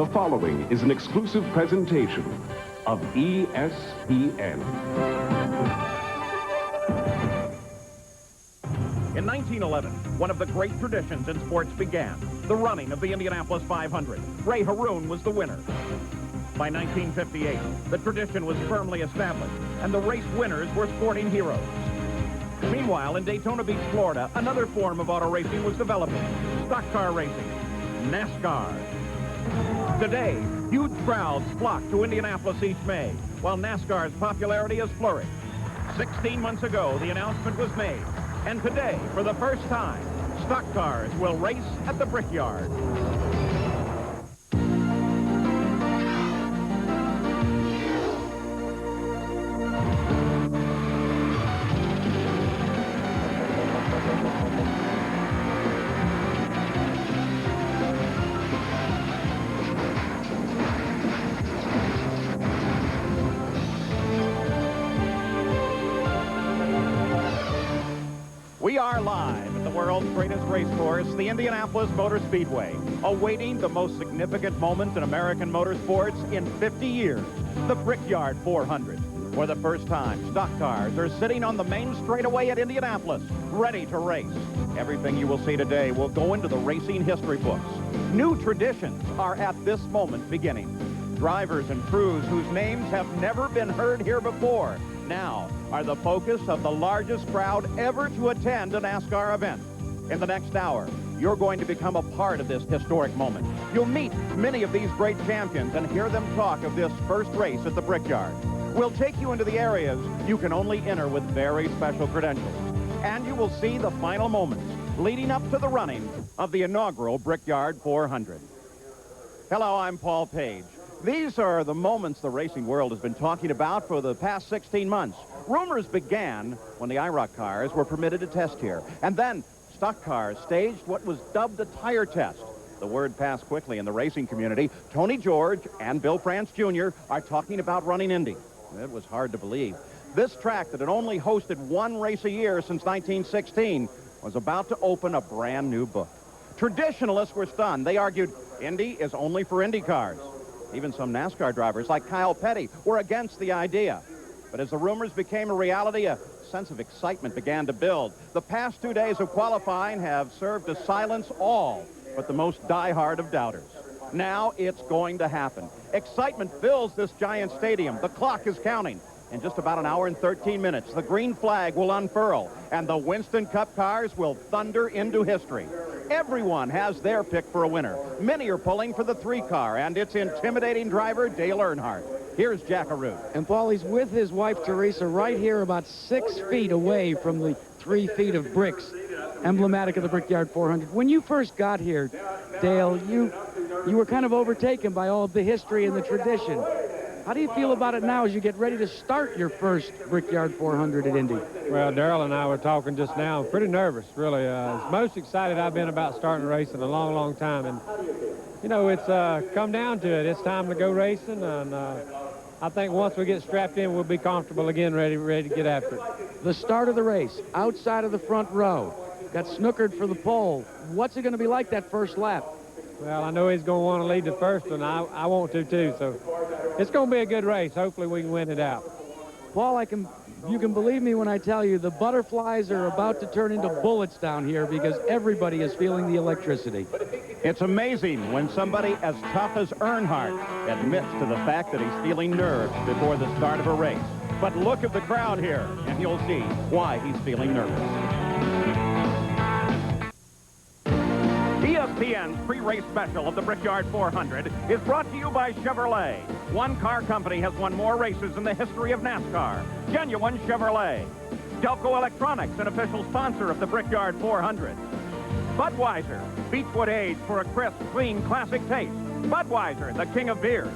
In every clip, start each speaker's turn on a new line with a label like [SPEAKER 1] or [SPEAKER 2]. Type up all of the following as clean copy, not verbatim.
[SPEAKER 1] The following is an exclusive presentation of ESPN.
[SPEAKER 2] In 1911, one of the great traditions in sports began, the running of the Indianapolis 500. Ray Haroon was the winner. By 1958, the tradition was firmly established, and the race winners were sporting heroes. Meanwhile, in Daytona Beach, Florida, another form of auto racing was developing, stock car racing, NASCAR. Today, huge crowds flock to Indianapolis each May, while NASCAR's popularity has flourished. 16 months ago, the announcement was made, and today, for the first time, stock cars will race at the Brickyard. We are live at the world's greatest race course, the Indianapolis Motor Speedway, awaiting the most significant moment in American motorsports in 50 years, the Brickyard 400. For the first time, stock cars are sitting on the main straightaway at Indianapolis, ready to race. Everything you will see today will go into the racing history books. New traditions are at this moment beginning. Drivers and crews whose names have never been heard here before now are the focus of the largest crowd ever to attend a NASCAR event. In the next hour, you're going to become a part of this historic moment. You'll meet many of these great champions and hear them talk of this first race at the Brickyard. We'll take you into the areas you can only enter with very special credentials. And you will see the final moments leading up to the running of the inaugural Brickyard 400. Hello, I'm Paul Page. These are the moments the racing world has been talking about for the past 16 months. Rumors began when the IROC cars were permitted to test here. And then stock cars staged what was dubbed a tire test. The word passed quickly in the racing community. Tony George and Bill France Jr. are talking about running Indy. It was hard to believe. This track that had only hosted one race a year since 1916 was about to open a brand new book. Traditionalists were stunned. They argued Indy is only for Indy cars. Even some NASCAR drivers, like Kyle Petty, were against the idea. But as the rumors became a reality, a sense of excitement began to build. The past 2 days of qualifying have served to silence all but the most diehard of doubters. Now it's going to happen. Excitement fills this giant stadium. The clock is counting. In just about an hour and 13 minutes, the green flag will unfurl, and the Winston Cup cars will thunder into history. Everyone has their pick for a winner. Many are pulling for the 3-car and its intimidating driver, Dale Earnhardt. Here's Jack Arute.
[SPEAKER 3] And Paul, he's with his wife, Teresa, right here about 6 feet away from the 3 feet of bricks, emblematic of the Brickyard 400. When you first got here, Dale, you were kind of overtaken by all of the history and the tradition. How do you feel about it now as you get ready to start your first Brickyard 400 at Indy?
[SPEAKER 4] Well, Darrell and I were talking just now. I'm pretty nervous, really. It's the most excited I've been about starting a race in a long, long time. And, you know, it's come down to it. It's time to go racing. And I think once we get strapped in, we'll be comfortable again, ready to get after it.
[SPEAKER 3] The start of the race, outside of the front row, got snookered for the pole. What's it going to be like that first lap?
[SPEAKER 4] Well, I know he's going to want to lead the first one. I want to, too. So it's going to be a good race. Hopefully we can win it out.
[SPEAKER 3] Paul, you can believe me when I tell you the butterflies are about to turn into bullets down here because everybody is feeling the electricity.
[SPEAKER 2] It's amazing when somebody as tough as Earnhardt admits to the fact that he's feeling nerves before the start of a race. But look at the crowd here, and you'll see why he's feeling nervous. ESPN's pre-race special of the Brickyard 400 is brought to you by Chevrolet. One car company has won more races in the history of NASCAR. Genuine Chevrolet. Delco Electronics, an official sponsor of the Brickyard 400. Budweiser, Beechwood aged for a crisp, clean, classic taste. Budweiser, the king of beers.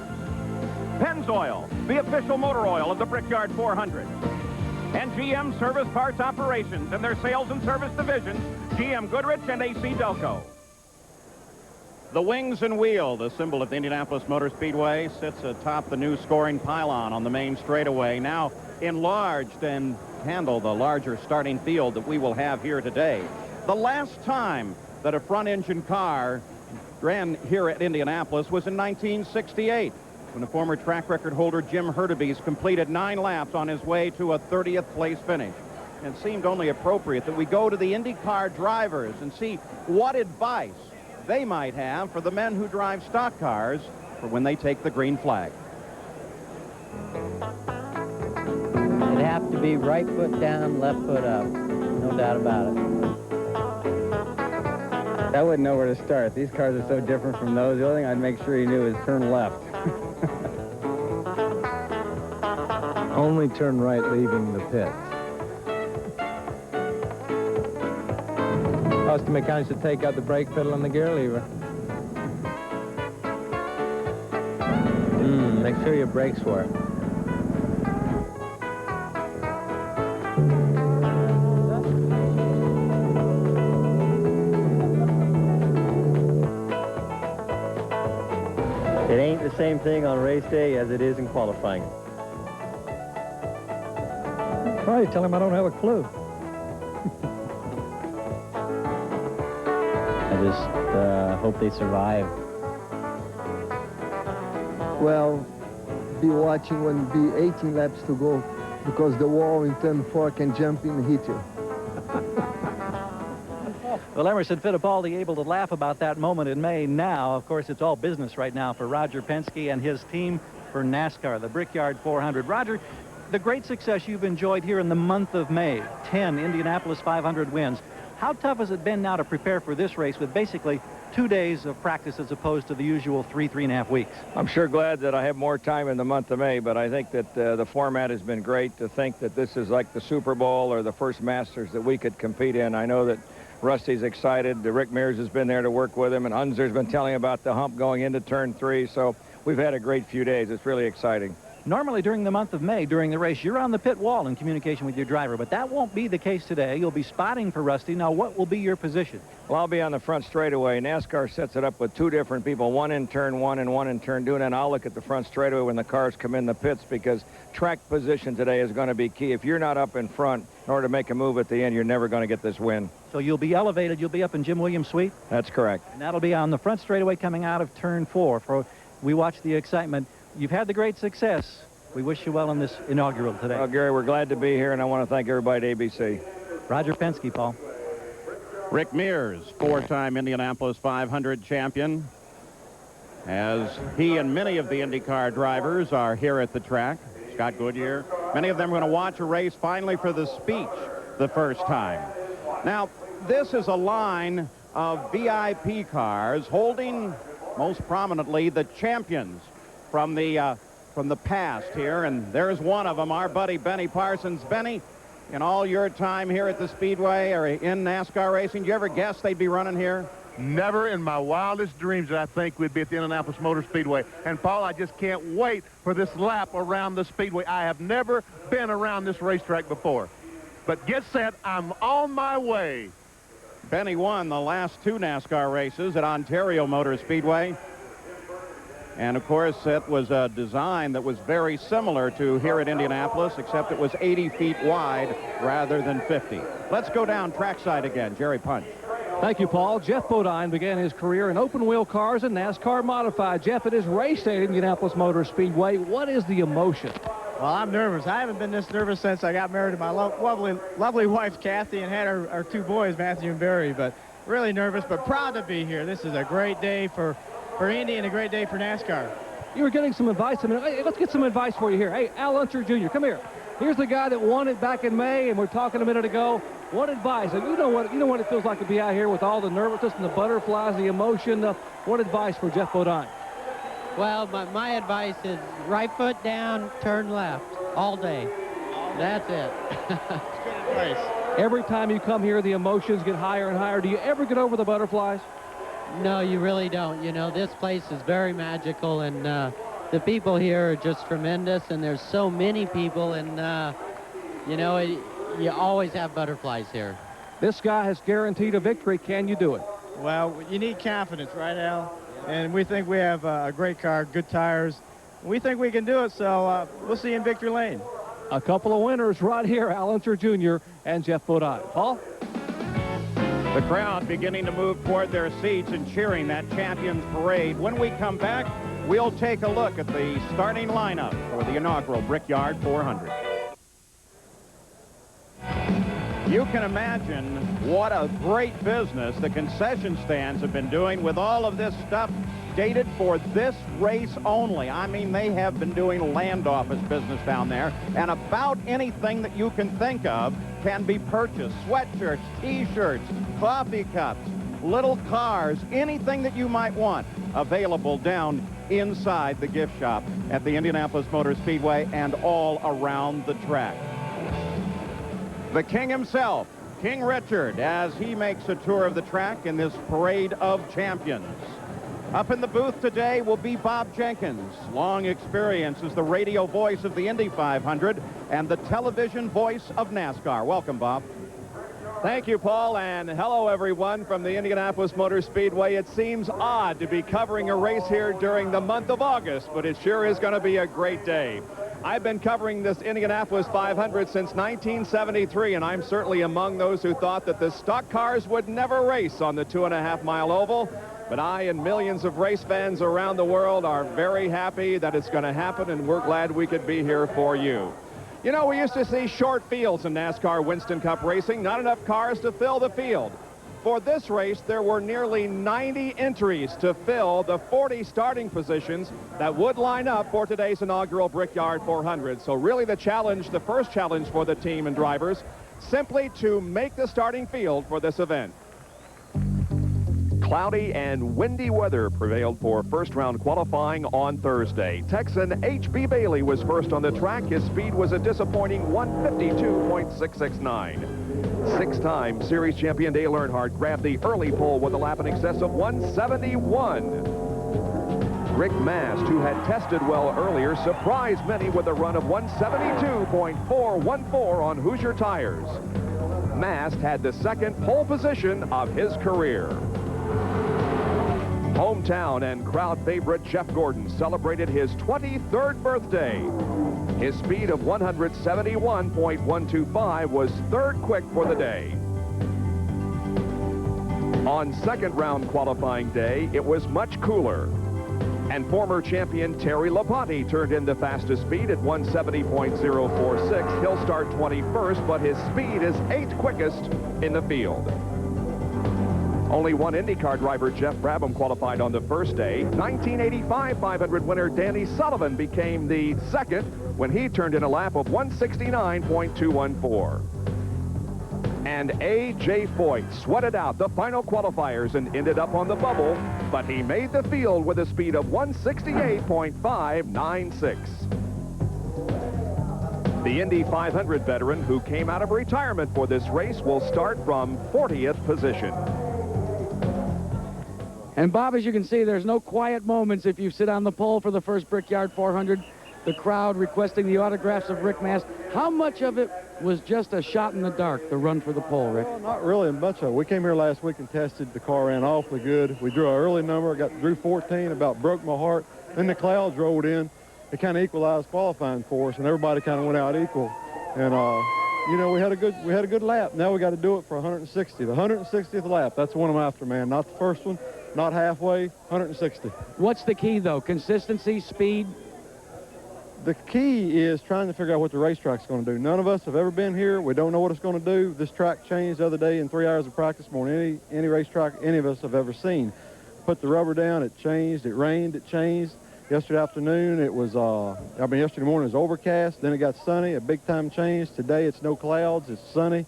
[SPEAKER 2] Pennzoil, the official motor oil of the Brickyard 400. And GM Service Parts Operations and their sales and service divisions, GM Goodrich and AC Delco. The wings and wheel, the symbol of the Indianapolis Motor Speedway, sits atop the new scoring pylon on the main straightaway, now enlarged and handle the larger starting field that we will have here today. The last time that a front-engine car ran here at Indianapolis was in 1968, when the former track record holder Jim Hurtubise completed 9 laps on his way to a 30th place finish. And it seemed only appropriate that we go to the IndyCar drivers and see what advice they might have for the men who drive stock cars for when they take the green flag.
[SPEAKER 5] It'd have to be right foot down, left foot up. No doubt about it.
[SPEAKER 6] I wouldn't know where to start. These cars are so different from those. The only thing I'd make sure he knew is turn left.
[SPEAKER 7] Only turn right leaving the pit. Austin mechanic should take out the brake pedal and the gear lever. Make sure your brakes work.
[SPEAKER 5] It ain't the same thing on race day as it is in qualifying.
[SPEAKER 7] Probably tell him I don't have a clue.
[SPEAKER 5] I just hope they survive.
[SPEAKER 8] Well, be watching when be 18 laps to go, because the wall in turn 4 can jump in and hit you.
[SPEAKER 9] Well, Emerson Fittipaldi able to laugh about that moment in May. Now, of course, it's all business right now for Roger Penske and his team for NASCAR, the Brickyard 400. Roger, the great success you've enjoyed here in the month of May, 10 Indianapolis 500 wins. How tough has it been now to prepare for this race with basically 2 days of practice as opposed to the usual 3.5 weeks?
[SPEAKER 10] I'm sure glad that I have more time in the month of May, but I think that the format has been great. To think that this is like the Super Bowl or the first Masters that we could compete in. I know that Rusty's excited. Rick Mears has been there to work with him, and Unser's been telling about the hump going into turn 3. So we've had a great few days. It's really exciting.
[SPEAKER 9] Normally during the month of May, during the race, you're on the pit wall in communication with your driver, but that won't be the case today. You'll be spotting for Rusty. Now, what will be your position?
[SPEAKER 10] Well, I'll be on the front straightaway. NASCAR sets it up with 2 different people, one in turn 1 and one in turn 2, and then I'll look at the front straightaway when the cars come in the pits, because track position today is going to be key. If you're not up in front in order to make a move at the end, you're never going to get this win.
[SPEAKER 9] So you'll be elevated. You'll be up in Jim Williams' suite?
[SPEAKER 10] That's correct.
[SPEAKER 9] And that'll be on the front straightaway coming out of turn 4. We watch the excitement. You've had the great success. We wish you well in this inaugural today.
[SPEAKER 10] Well, Gary, we're glad to be here, and I want to thank everybody at ABC.
[SPEAKER 9] Roger Penske, Paul.
[SPEAKER 2] Rick Mears, 4-time Indianapolis 500 champion, as he and many of the IndyCar drivers are here at the track. Scott Goodyear. Many of them are going to watch a race finally for the speech the first time. Now, this is a line of VIP cars holding most prominently the champions from the past here, and there's one of them, our buddy Benny Parsons. Benny, in all your time here at the Speedway or in NASCAR racing, did you ever guess they'd be running here?
[SPEAKER 11] Never in my wildest dreams did I think we'd be at the Indianapolis Motor Speedway. And, Paul, I just can't wait for this lap around the Speedway. I have never been around this racetrack before. But get set, I'm on my way.
[SPEAKER 2] Benny won the last 2 NASCAR races at Ontario Motor Speedway. And, of course, it was a design that was very similar to here at Indianapolis, except it was 80 feet wide rather than 50. Let's go down trackside again. Jerry Punch.
[SPEAKER 12] Thank you, Paul. Jeff Bodine began his career in open-wheel cars and NASCAR modified. Jeff, it is race day at Indianapolis Motor Speedway. What is the emotion?
[SPEAKER 13] Well, I'm nervous. I haven't been this nervous since I got married to my lovely wife, Kathy, and had our 2 boys, Matthew and Barry. But really nervous, but proud to be here. This is a great day for Indy and a great day for NASCAR.
[SPEAKER 12] You were getting some advice a minute. Hey, let's get some advice for you here. Hey, Al Unser Jr., come here. Here's the guy that won it back in May, and we're talking a minute ago. What advice? And you know what it feels like to be out here with all the nervousness and the butterflies, the emotion. What advice for Jeff Bodine?
[SPEAKER 5] Well, my advice is right foot down, turn left all day. That's it.
[SPEAKER 13] That's good advice.
[SPEAKER 12] Every time you come here, the emotions get higher and higher. Do you ever get over the butterflies?
[SPEAKER 5] No, you really don't. You know, this place is very magical, and the people here are just tremendous, and there's so many people, and, you know, you always have butterflies here.
[SPEAKER 12] This guy has guaranteed a victory. Can you do it?
[SPEAKER 13] Well, you need confidence, right, Al? And we think we have a great car, good tires. We think we can do it, so we'll see you in victory lane.
[SPEAKER 12] A couple of winners right here, Al Unser Jr. and Jeff Bodine. Paul?
[SPEAKER 2] The crowd beginning to move toward their seats and cheering that Champions Parade. When we come back, we'll take a look at the starting lineup for the inaugural Brickyard 400. You can imagine what a great business the concession stands have been doing with all of this stuff dated for this race only. I mean, they have been doing land office business down there, and about anything that you can think of can be purchased. Sweatshirts, T-shirts, coffee cups, little cars, anything that you might want available down inside the gift shop at the Indianapolis Motor Speedway and all around the track. The king himself, King Richard, as he makes a tour of the track in this parade of champions. Up in the booth today will be Bob Jenkins. Long experience as the radio voice of the Indy 500 and the television voice of NASCAR. Welcome, Bob.
[SPEAKER 14] Thank you, Paul, and hello, everyone from the Indianapolis Motor Speedway. It seems odd to be covering a race here during the month of August, but it sure is going to be a great day. I've been covering this Indianapolis 500 since 1973, and I'm certainly among those who thought that the stock cars would never race on the 2.5-mile oval. But I and millions of race fans around the world are very happy that it's going to happen, and we're glad we could be here for you. You know, we used to see short fields in NASCAR Winston Cup racing, not enough cars to fill the field. For this race, there were nearly 90 entries to fill the 40 starting positions that would line up for today's inaugural Brickyard 400. So really the challenge, the first challenge for the team and drivers, simply to make the starting field for this event.
[SPEAKER 1] Cloudy and windy weather prevailed for first-round qualifying on Thursday. Texan H.B. Bailey was first on the track. His speed was a disappointing 152.669. Six-time series champion Dale Earnhardt grabbed the early pole with a lap in excess of 171. Rick Mast, who had tested well earlier, surprised many with a run of 172.414 on Hoosier tires. Mast had the second pole position of his career. Hometown and crowd favorite Jeff Gordon celebrated his 23rd birthday. His speed of 171.125 was third quick for the day. On second round qualifying day, it was much cooler. And former champion Terry Labonte turned in the fastest speed at 170.046. He'll start 21st, but his speed is 8th quickest in the field. Only one IndyCar driver, Jeff Brabham, qualified on the first day. 1985 500 winner Danny Sullivan became the second when he turned in a lap of 169.214. And A.J. Foyt sweated out the final qualifiers and ended up on the bubble, but he made the field with a speed of 168.596. The Indy 500 veteran who came out of retirement for this race will start from 40th position.
[SPEAKER 3] And Bob, as you can see, there's no quiet moments if you sit on the pole for the first Brickyard 400. The crowd requesting the autographs of Rick Mast. How much of it was just a shot in the dark, the run for the pole, Rick?
[SPEAKER 15] Well, not really much of it. We came here last week and tested. The car ran awfully good. We drew an early number, drew 14, about broke my heart. Then the clouds rolled in. It kind of equalized qualifying for us, and everybody kind of went out equal. And you know, we had a good lap. Now we got to do it for 160. The 160th lap. That's the one I'm after, man. Not the first one. Not halfway, 160.
[SPEAKER 3] What's the key, though? Consistency, speed?
[SPEAKER 15] The key is trying to figure out what the racetrack's going to do. None of us have ever been here. We don't know what it's going to do. This track changed the other day in 3 hours of practice more than any racetrack any of us have ever seen. Put the rubber down, it changed. It rained, it changed. Yesterday afternoon, it was, yesterday morning it was overcast. Then it got sunny, a big-time change. Today, it's no clouds, it's sunny.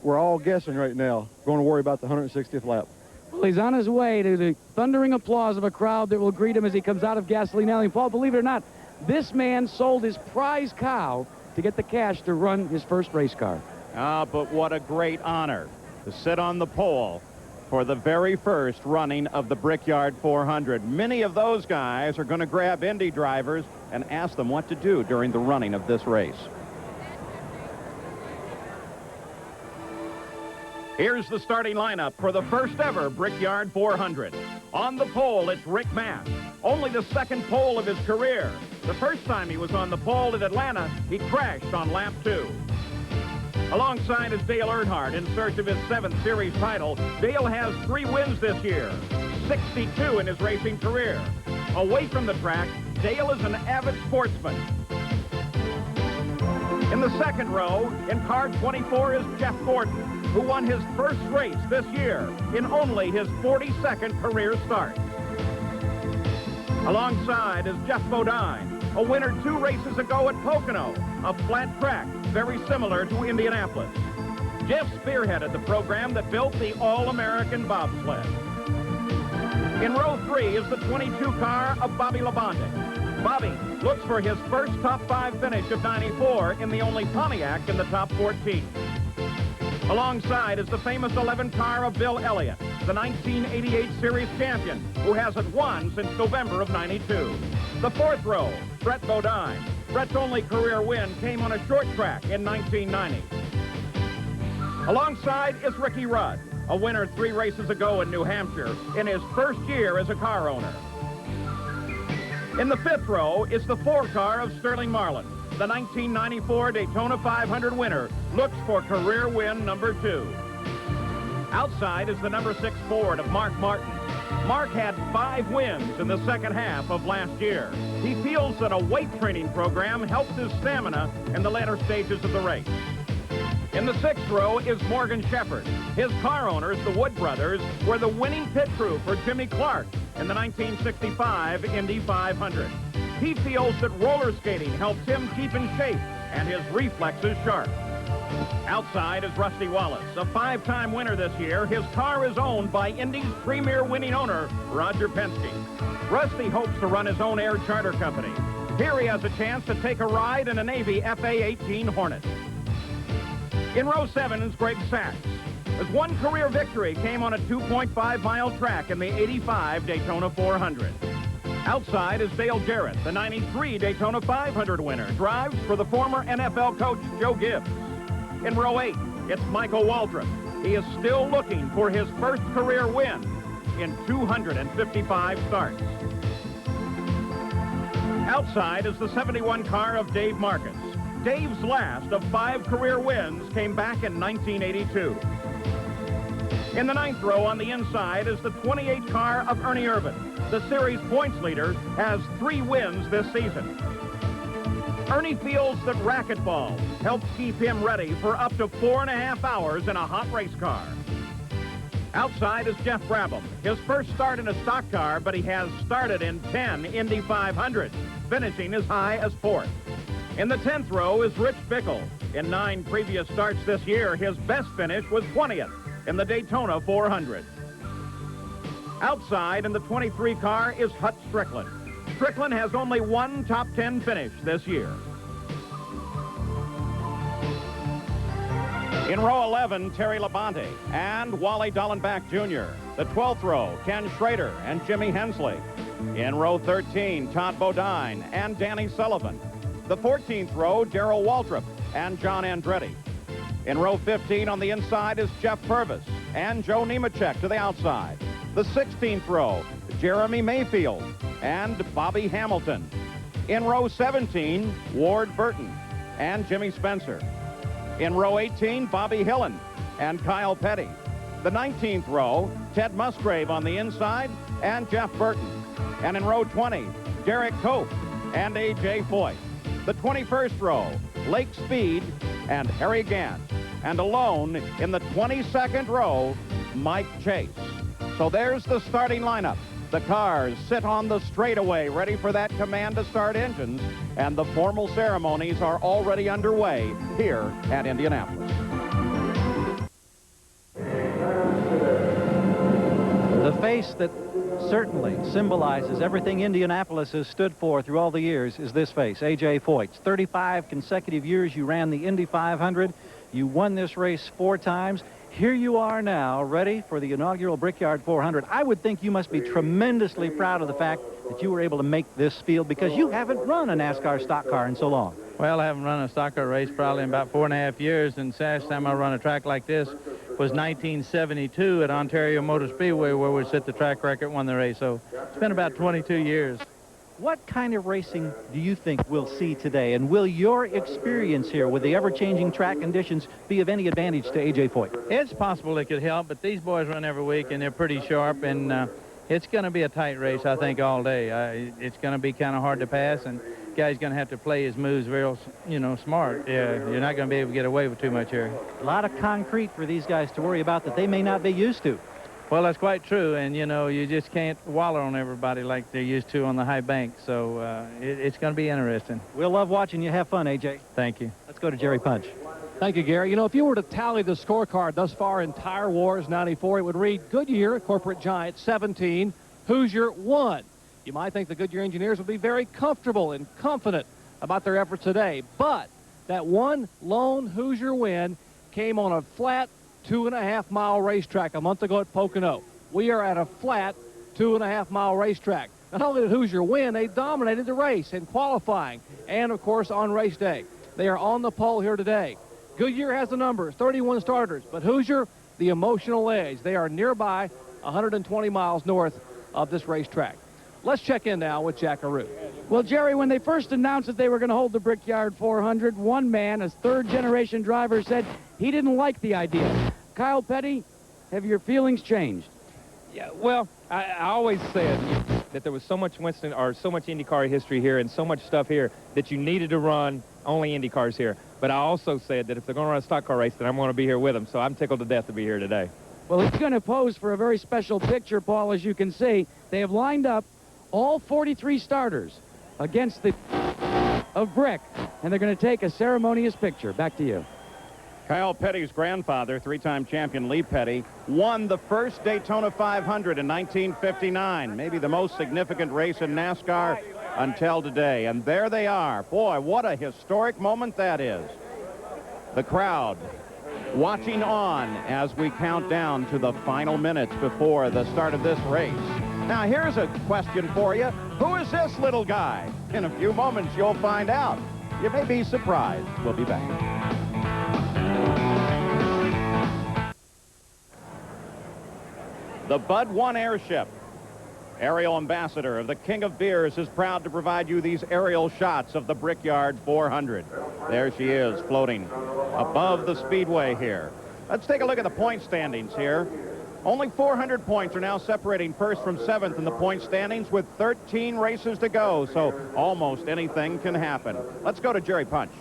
[SPEAKER 15] We're all guessing right now. Going to worry about the 160th lap.
[SPEAKER 3] Well, he's on his way to the thundering applause of a crowd that will greet him as he comes out of Gasoline Alley. And Paul, believe it or not, this man sold his prize cow to get the cash to run his first race car.
[SPEAKER 2] But what a great honor to sit on the pole for the very first running of the Brickyard 400. Many of those guys are going to grab Indy drivers and ask them what to do during the running of this race. Here's the starting lineup for the first ever Brickyard 400. On the pole, it's Rick Mast. Only the second pole of his career. The first time he was on the pole at Atlanta, he crashed on lap 2. Alongside is Dale Earnhardt in search of his 7th series title. Dale has 3 wins this year, 62 in his racing career. Away from the track, Dale is an avid sportsman. In the second row, in car 24, is Jeff Gordon, who won his first race this year in only his 42nd career start. Alongside is Jeff Bodine, a winner 2 races ago at Pocono, a flat track very similar to Indianapolis. Jeff spearheaded the program that built the All-American bobsled. In row 3 is the 22 car of Bobby Labonte. Bobby looks for his first top 5 finish of '94 in the only Pontiac in the top 14. Alongside is the famous 11 car of Bill Elliott, the 1988 Series champion, who hasn't won since November of '92. The 4th row, Brett Bodine. Brett's only career win came on a short track in 1990. Alongside is Ricky Rudd, a winner 3 races ago in New Hampshire in his first year as a car owner. In the 5th row is the 4 car of Sterling Marlin. The 1994 Daytona 500 winner looks for career win number 2. Outside is the number 6 Ford of Mark Martin. Mark had 5 wins in the second half of last year. He feels that a weight training program helps his stamina in the latter stages of the race. In the 6th row is Morgan Shepherd. His car owners, the Wood brothers, were the winning pit crew for Jimmy Clark in the 1965 Indy 500. He feels that roller skating helps him keep in shape and his reflexes sharp. Outside is Rusty Wallace, a 5-time winner this year. His car is owned by Indy's premier winning owner, Roger Penske. Rusty hopes to run his own air charter company. Here he has a chance to take a ride in a Navy FA-18 Hornet. In row 7 is Greg Sachs. His 1 career victory came on a 2.5-mile track in the '85 Daytona 400. Outside is Dale Jarrett, the '93 Daytona 500 winner, drives for the former NFL coach Joe Gibbs. In row 8, it's Michael Waldrop. He is still looking for his first career win in 255 starts. Outside is the 71 car of Dave Marcus. Dave's last of 5 career wins came back in 1982. In the 9th row on the inside is the 28 car of Ernie Irvan. The series points leader has 3 wins this season. Ernie feels that racquetball helps keep him ready for up to 4.5 hours in a hot race car. Outside is Jeff Brabham. His first start in a stock car, but he has started in 10 Indy 500s, finishing as high as 4th. In the 10th row is Rich Bickle. In 9 previous starts this year, his best finish was 20th in the Daytona 400. Outside in the 23 car is Hut Strickland. Strickland has only 1 top 10 finish this year. In row 11, Terry Labonte and Wally Dallenbach Jr. The 12th row, Ken Schrader and Jimmy Hensley. In row 13, Todd Bodine and Danny Sullivan. The 14th row, Darrell Waltrip and John Andretti. In row 15 on the inside is Jeff Purvis and Joe Nemechek to the outside. The 16th row, Jeremy Mayfield and Bobby Hamilton. In row 17, Ward Burton and Jimmy Spencer. In row 18, Bobby Hillen and Kyle Petty. The 19th row, Ted Musgrave on the inside and Jeff Burton. And in row 20, Derek Cope and A.J. Foyt. The 21st row, Lake Speed and Harry Gant. And alone in the 22nd row, Mike Chase. So there's the starting lineup. The cars sit on the straightaway, ready for that command to start engines, and the formal ceremonies are already underway here at Indianapolis.
[SPEAKER 9] The face that certainly symbolizes everything Indianapolis has stood for through all the years is this face, A.J. Foyt. 35 consecutive years you ran the Indy 500. You won this race 4 times. Here you are now, ready for the inaugural Brickyard 400. I would think you must be tremendously proud of the fact that you were able to make this field because you haven't run a NASCAR stock car in so long.
[SPEAKER 16] Well, I haven't run a stock car race probably in about 4.5 years, and the last time I run a track like this was 1972 at Ontario Motor Speedway, where we set the track record, won the race. So it's been about 22 years.
[SPEAKER 9] What kind of racing do you think we'll see today? And will your experience here with the ever-changing track conditions be of any advantage to A.J. Foyt?
[SPEAKER 16] It's possible it could help, but these boys run every week, and they're pretty sharp, and it's going to be a tight race, I think, all day. It's going to be kind of hard to pass, and guy's going to have to play his moves real, smart. Yeah, you're not going to be able to get away with too much here.
[SPEAKER 9] A lot of concrete for these guys to worry about that they may not be used to.
[SPEAKER 16] Well, that's quite true, and, you just can't waller on everybody like they're used to on the high bank, so it's going to be interesting.
[SPEAKER 9] We'll love watching you. Have fun, A.J.
[SPEAKER 16] Thank you.
[SPEAKER 9] Let's go to Jerry Punch.
[SPEAKER 12] Thank you, Gary. If you were to tally the scorecard thus far in Tire Wars 94, it would read Goodyear, Corporate Giant, 17, Hoosier, 1. You might think the Goodyear engineers would be very comfortable and confident about their efforts today, but that one lone Hoosier win came on a flat 2.5-mile racetrack a month ago at Pocono. We are at a flat 2.5-mile racetrack. Not only did Hoosier win, they dominated the race in qualifying and, of course, on race day. They are on the pole here today. Goodyear has the numbers, 31 starters, but Hoosier, the emotional edge. They are nearby 120 miles north of this racetrack. Let's check in now with Jack Arute.
[SPEAKER 3] Well, Jerry, when they first announced that they were going to hold the Brickyard 400, one man, a third-generation driver, said he didn't like the idea. Kyle Petty, have your feelings changed?
[SPEAKER 17] Yeah, well, I always said that there was so much Winston or so much IndyCar history here and so much stuff here that you needed to run only Indy cars here. But I also said that if they're going to run a stock car race, then I'm going to be here with them. So I'm tickled to death to be here today.
[SPEAKER 3] Well, he's going to pose for a very special picture, Paul, as you can see. They have lined up all 43 starters against the of Brick, and they're going to take a ceremonious picture. Back to you.
[SPEAKER 2] Kyle Petty's grandfather, three-time champion Lee Petty, won the first Daytona 500 in 1959, maybe the most significant race in NASCAR until today. And there they are. Boy, what a historic moment that is. The crowd watching on as we count down to the final minutes before the start of this race. Now, here's a question for you. Who is this little guy? In a few moments, you'll find out. You may be surprised. We'll be back. The Bud 1 airship, aerial ambassador of the King of Beers, is proud to provide you these aerial shots of the Brickyard 400. There she is, floating above the Speedway here. Let's take a look at the point standings here. Only 400 points are now separating first from seventh in the point standings with 13 races to go, so almost anything can happen. Let's go to Jerry Punch.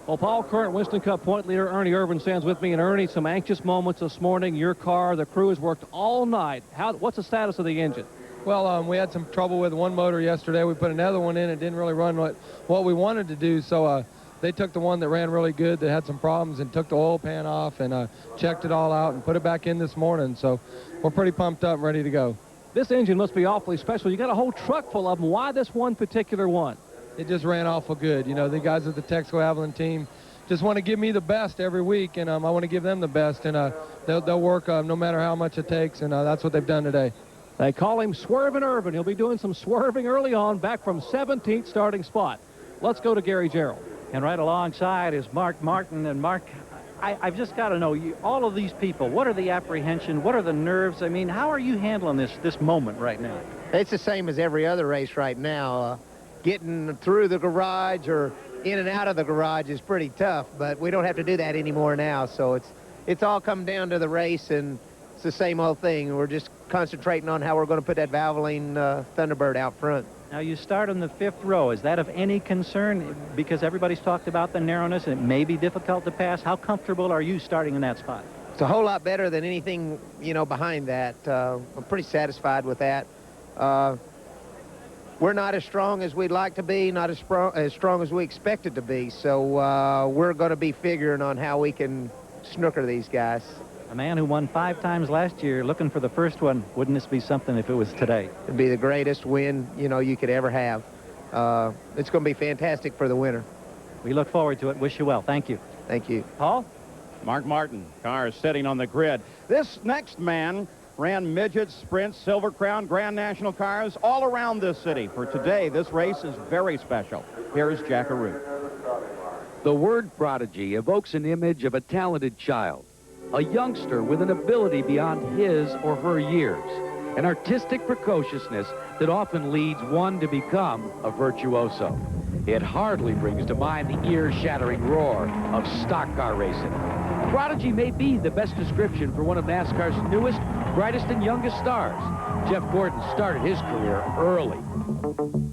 [SPEAKER 12] Well, Paul, current Winston Cup point leader Ernie Irvin stands with me. And Ernie, some anxious moments this morning. Your car, the crew has worked all night. What's the status of the engine?
[SPEAKER 4] Well, we had some trouble with one motor yesterday. We put another one in. It didn't really run what we wanted to do. So they took the one that ran really good that had some problems and took the oil pan off and checked it all out and put it back in this morning. So we're pretty pumped up and ready to go.
[SPEAKER 12] This engine must be awfully special. You got a whole truck full of them. Why this one particular one?
[SPEAKER 4] It just ran awful good. The guys at the Texaco Avalon team just want to give me the best every week, and I want to give them the best, and they'll work no matter how much it takes, and that's what they've done today.
[SPEAKER 12] They call him Swervin' Irvin. He'll be doing some swerving early on, back from 17th starting spot. Let's go to Gary Gerald.
[SPEAKER 9] And right alongside is Mark Martin. And Mark, I've just got to know, all of these people, what are the apprehension? What are the nerves? I mean, how are you handling this moment right now?
[SPEAKER 18] It's the same as every other race right now. Getting through the garage or in and out of the garage is pretty tough, but we don't have to do that anymore now. So it's all come down to the race, and it's the same old thing. We're just concentrating on how we're going to put that Valvoline Thunderbird out front.
[SPEAKER 9] Now, you start on the 5th row. Is that of any concern? Because everybody's talked about the narrowness, and it may be difficult to pass. How comfortable are you starting in that spot?
[SPEAKER 18] It's a whole lot better than anything, behind that. I'm pretty satisfied with that. We're not as strong as we'd like to be, not as strong as we expected to be. So we're going to be figuring on how we can snooker these guys.
[SPEAKER 9] A man who won 5 times last year, looking for the first one. Wouldn't this be something if it was today?
[SPEAKER 18] It'd be the greatest win, you could ever have. It's going to be fantastic for the winner.
[SPEAKER 9] We look forward to it. Wish you well. Thank you.
[SPEAKER 18] Thank you.
[SPEAKER 2] Paul? Mark Martin. Car is sitting on the grid. This next man ran midgets, sprints, Silver Crown, Grand National cars all around this city. For today, this race is very special. Here's Jack Arute.
[SPEAKER 19] The word prodigy evokes an image of a talented child, a youngster with an ability beyond his or her years. an artistic precociousness that often leads one to become a virtuoso. It hardly brings to mind the ear-shattering roar of stock car racing. Prodigy may be the best description for one of NASCAR's newest, brightest, and youngest stars. Jeff Gordon started his career early.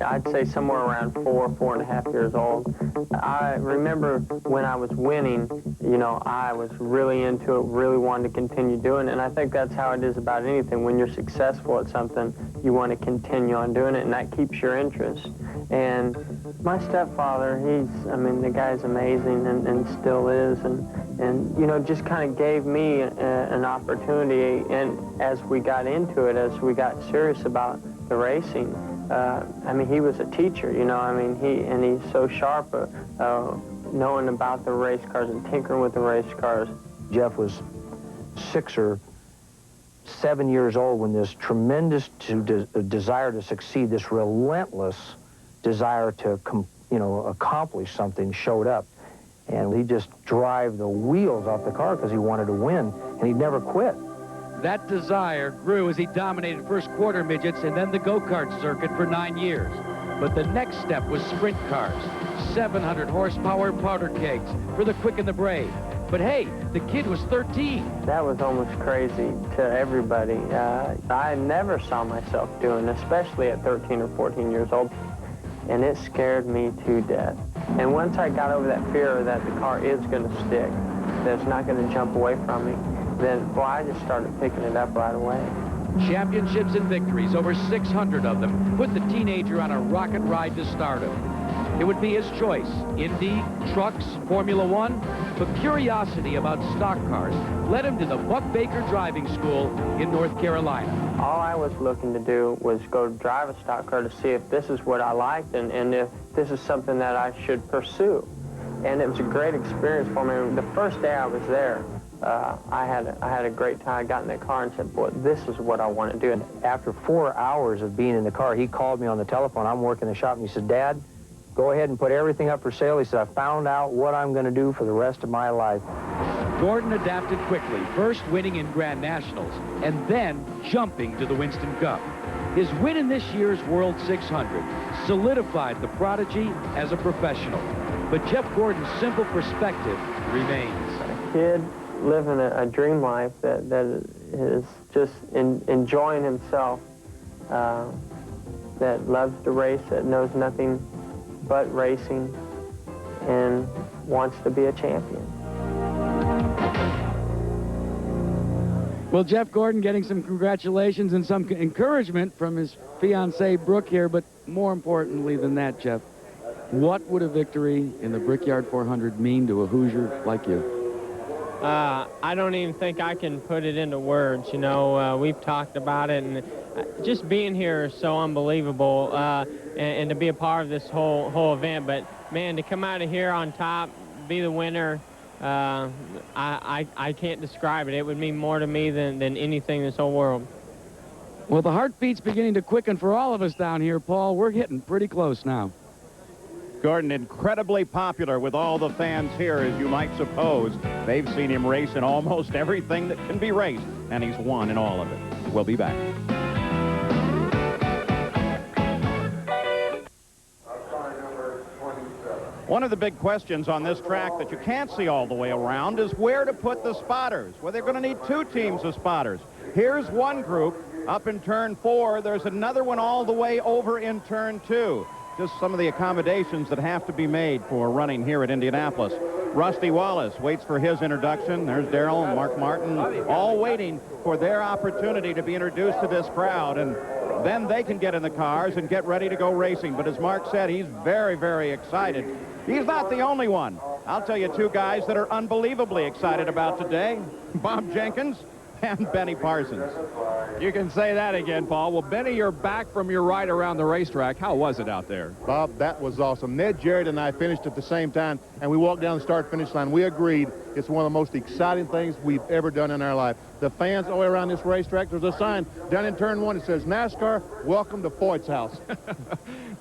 [SPEAKER 20] I'd say somewhere around 4.5 years old. I remember when I was winning, you know, I was really into it, really wanted to continue doing it, and I think that's how it is about anything. When you're successful at something, you want to continue on doing it, and that keeps your interest. And my stepfather, I mean, the guy's amazing and still is, and you know, just kind of gave me an opportunity, and as we got into it, as we got serious about the racing, I mean, he was a teacher, you know, I mean, he's so sharp, knowing about the race cars and tinkering with the race cars.
[SPEAKER 21] Jeff was 6 or 7 years old when this tremendous desire to succeed, this relentless desire to, you know, accomplish something showed up. And he'd just drive the wheels off the car because he wanted to win, and he'd never quit.
[SPEAKER 19] That desire grew as he dominated first quarter midgets and then the go-kart circuit for 9 years. But the next step was sprint cars, 700 horsepower powder kegs for the quick and the brave. But hey, the kid was 13.
[SPEAKER 20] That was almost crazy to everybody. I never saw myself doing, especially at 13 or 14 years old. And it scared me to death. And once I got over that fear that the car is going to stick, that it's not going to jump away from me, then, boy, I just started picking it up right away.
[SPEAKER 19] Championships and victories, over 600 of them, put the teenager on a rocket ride to stardom. It would be his choice, Indy, trucks, Formula One, but curiosity about stock cars led him to the Buck Baker Driving School in North Carolina.
[SPEAKER 20] All I was looking to do was go drive a stock car to see if this is what I liked and if this is something that I should pursue. And it was a great experience for me. The first day I was there, I had a great time. I got in that car and said, boy, this is what I want to do.
[SPEAKER 21] And after 4 hours of being in the car, he called me on the telephone. I'm working the shop, and he said, Dad, go ahead and put everything up for sale. He said, I found out what I'm going to do for the rest of my life.
[SPEAKER 19] Gordon adapted quickly, first winning in Grand Nationals, and then jumping to the Winston Cup. His win in this year's World 600 solidified the prodigy as a professional. But Jeff Gordon's simple perspective remains.
[SPEAKER 20] A kid living a dream life that is just enjoying himself, that loves to race, that knows nothing but racing, and wants to be a champion.
[SPEAKER 3] Well, Jeff Gordon getting some congratulations and some encouragement from his fiancée, Brooke, here, but more importantly than that, Jeff, what would a victory in the Brickyard 400 mean to a Hoosier like you?
[SPEAKER 22] I don't even think I can put it into words. You know, we've talked about it, and just being here is so unbelievable, and to be a part of this whole event. But man, to come out of here on top, be the winner, I can't describe it. It would mean more to me than anything in this whole world.
[SPEAKER 3] Well, the heartbeat's beginning to quicken for all of us down here, Paul. We're getting pretty close now.
[SPEAKER 2] Gordon, incredibly popular with all the fans here, as you might suppose. They've seen him race in almost everything that can be raced, and he's won in all of it. We'll be back. One of the big questions on this track that you can't see all the way around is where to put the spotters. Well, they're going to need 2 teams of spotters. Here's one group up in turn 4. There's another one all the way over in turn 2. Just some of the accommodations that have to be made for running here at Indianapolis. Rusty Wallace waits for his introduction. There's Darrell and Mark Martin, all waiting for their opportunity to be introduced to this crowd, and then they can get in the cars and get ready to go racing. But as Mark said, he's very, very excited. He's not the only one. I'll tell you 2 guys that are unbelievably excited about today, Bob Jenkins and Benny Parsons.
[SPEAKER 14] You can say that again, Paul. Well, Benny, you're back from your ride around the racetrack. How was it out there?
[SPEAKER 11] Bob, that was awesome. Ned Jarrett and I finished at the same time, and we walked down the start-finish line. We agreed it's one of the most exciting things we've ever done in our life. The fans all around this racetrack, there's a sign down in turn 1 that says, NASCAR, welcome to Foyt's house.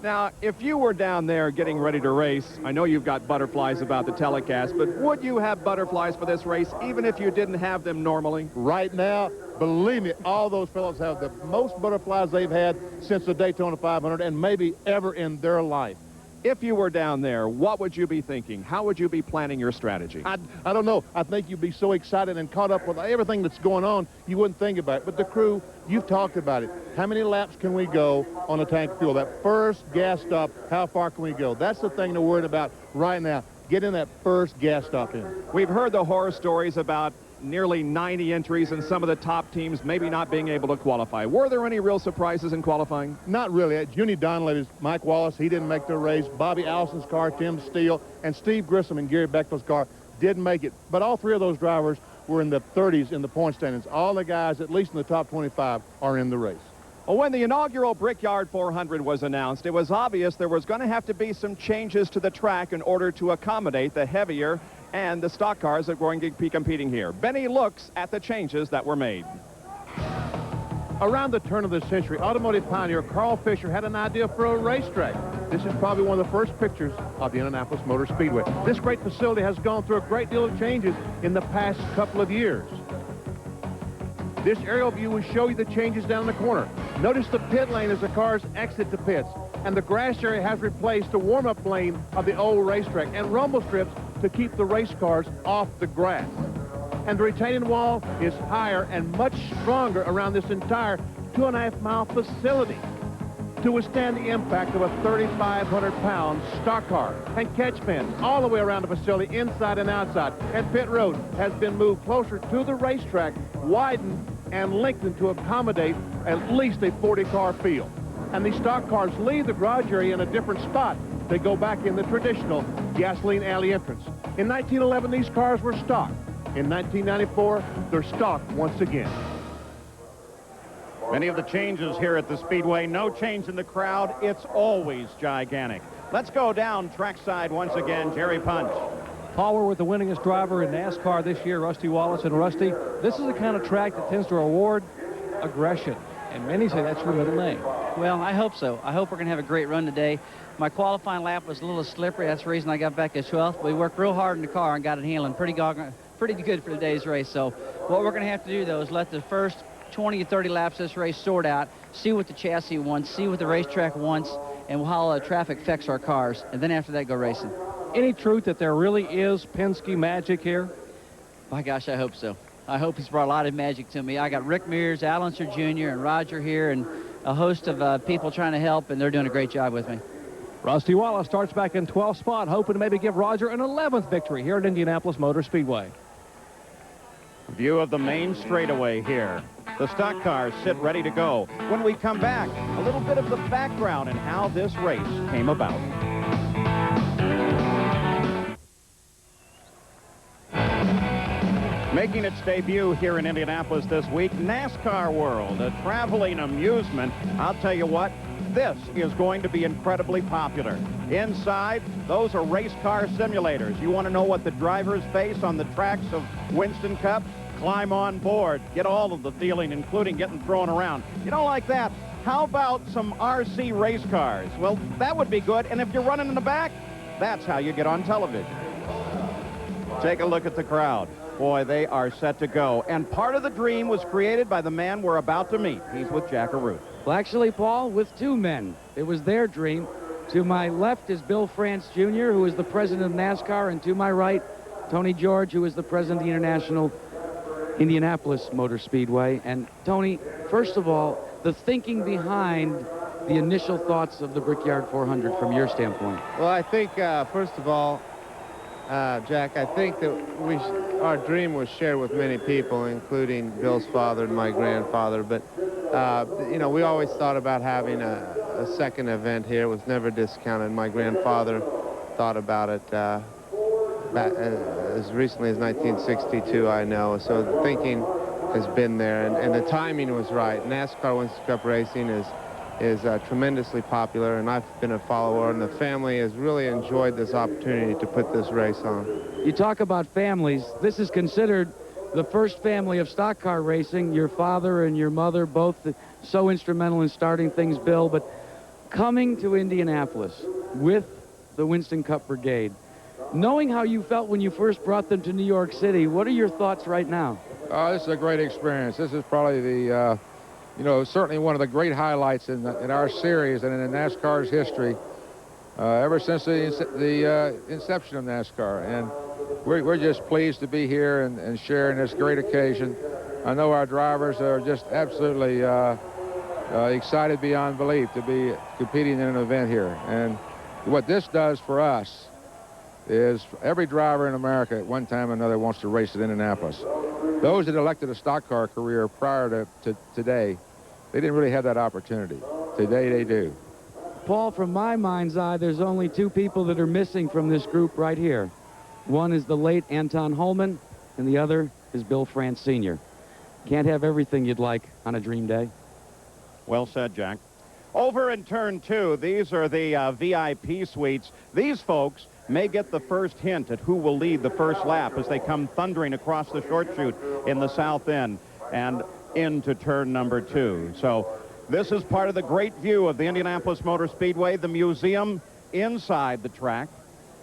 [SPEAKER 14] Now, if you were down there getting ready to race, I know you've got butterflies about the telecast, but would you have butterflies for this race even if you didn't have them normally?
[SPEAKER 11] Right now, believe me, all those fellows have the most butterflies they've had since the Daytona 500 and maybe ever in their life.
[SPEAKER 1] If you were down there, what would you be thinking? How would you be planning your strategy?
[SPEAKER 11] I don't know. I think you'd be so excited and caught up with everything that's going on, you wouldn't think about it. But the crew, you've talked about it. How many laps can we go on a tank of fuel? That first gas stop, how far can we go? That's the thing to worry about right now. Getting that first gas stop in.
[SPEAKER 1] We've heard the horror stories about nearly 90 entries and some of the top teams maybe not being able to qualify. Were there any real surprises in qualifying?
[SPEAKER 11] Not really. Junie Donlev's Mike Wallace, he didn't make the race. Bobby Allison's car, Tim Steele, and Steve Grissom and Gary Bechtel's car didn't make it. But all three of those drivers were in the 30s in the point standings. All the guys, at least in the top 25, are in the race.
[SPEAKER 1] Well, when the inaugural Brickyard 400 was announced, it was obvious there was going to have to be some changes to the track in order to accommodate the heavier and the stock cars that were going to be competing here. Benny looks at the changes that were made.
[SPEAKER 11] Around the turn of the century, automotive pioneer Carl Fisher had an idea for a racetrack. This is probably one of the first pictures of the Indianapolis Motor Speedway. This great facility has gone through a great deal of changes in the past couple of years. This aerial view will show you the changes down the corner. Notice the pit lane as the cars exit the pits, and the grass area has replaced the warm-up lane of the old racetrack and rumble strips to keep the race cars off the grass. And the retaining wall is higher and much stronger around this entire 2.5-mile facility to withstand the impact of a 3,500-pound stock car. And catch fence all the way around the facility, inside and outside. And pit road has been moved closer to the racetrack, widened and lengthened to accommodate at least a 40-car field. And the stock cars leave the garage area in a different spot. They go back in the traditional gasoline alley entrance. In 1911, these cars were stock. In 1994, they're stock once again.
[SPEAKER 2] Many of the changes here at the Speedway, no change in the crowd. It's always gigantic. Let's go down trackside once again, Jerry Punch.
[SPEAKER 12] Paul, we're with the winningest driver in NASCAR this year, Rusty Wallace. And Rusty, this is the kind of track that tends to reward aggression. And many say that's your middle name.
[SPEAKER 6] Well, I hope so. I hope we're going to have a great run today. My qualifying lap was a little slippery. That's the reason I got back at 12th. But we worked real hard in the car and got it handling pretty good for today's race. So what we're going to have to do, though, is let the first 20 to 30 laps of this race sort out, see what the chassis wants, see what the racetrack wants, and how traffic affects our cars. And then after that, go racing.
[SPEAKER 12] Any truth that there really is Penske magic here?
[SPEAKER 6] My gosh, I hope so. I hope he's brought a lot of magic to me. I got Rick Mears, Al Unser Jr., and Roger here, and a host of people trying to help, and they're doing a great job with me.
[SPEAKER 12] Rusty Wallace starts back in 12th spot, hoping to maybe give Roger an 11th victory here at Indianapolis Motor Speedway.
[SPEAKER 2] View of the main straightaway here. The stock cars sit ready to go. When we come back, a little bit of the background and how this race came about. Making its debut here in Indianapolis this week, NASCAR World, a traveling amusement. I'll tell you what, this is going to be incredibly popular. Inside, those are race car simulators. You want to know what the drivers face on the tracks of Winston Cup? Climb on board. Get all of the feeling, including getting thrown around. You don't like that? How about some RC race cars? Well, that would be good. And if you're running in the back, that's how you get on television. Take a look at the crowd. Boy, they are set to go. And part of the dream was created by the man we're about to meet. He's with Jack Arute.
[SPEAKER 3] Well, actually, Paul, with two men. It was their dream. To my left is Bill France Jr., who is the president of NASCAR, and to my right, Tony George, who is the president of the International Indianapolis Motor Speedway. And Tony, first of all, the thinking behind the initial thoughts of the Brickyard 400 from your standpoint.
[SPEAKER 7] Well, I think, first of all, Jack, I think that our dream was shared with many people, including Bill's father and my grandfather. But, you know, we always thought about having a second event here. It was never discounted. My grandfather thought about it back, as recently as 1962, I know. So the thinking has been there, and the timing was right. NASCAR Winston Cup racing is tremendously popular, and I've been a follower, and the family has really enjoyed this opportunity to put this race on.
[SPEAKER 3] You talk about families. This is considered the first family of stock car racing. Your father and your mother both so instrumental in starting things, Bill, but coming to Indianapolis with the Winston Cup Brigade, knowing how you felt when you first brought them to New York City, what are your thoughts right now?
[SPEAKER 8] This is a great experience. This is probably the, you know, certainly one of the great highlights in our series and in NASCAR's history ever since the inception of NASCAR. And we're just pleased to be here and sharing this great occasion. I know our drivers are just absolutely excited beyond belief to be competing in an event here. And what this does for us is every driver in America at one time or another wants to race at Indianapolis. Those that elected a stock car career prior to today, they didn't really have that opportunity. Today they do.
[SPEAKER 3] Paul, from my mind's eye, there's only two people that are missing from this group right here. One is the late Anton Holman, and the other is Bill France Sr. Can't have everything you'd like on a dream day.
[SPEAKER 2] Well said, Jack. Over in turn 2, these are the VIP suites. These folks may get the first hint at who will lead the first lap as they come thundering across the short chute in the south end and into turn number 2. So this is part of the great view of the Indianapolis Motor Speedway, the museum inside the track.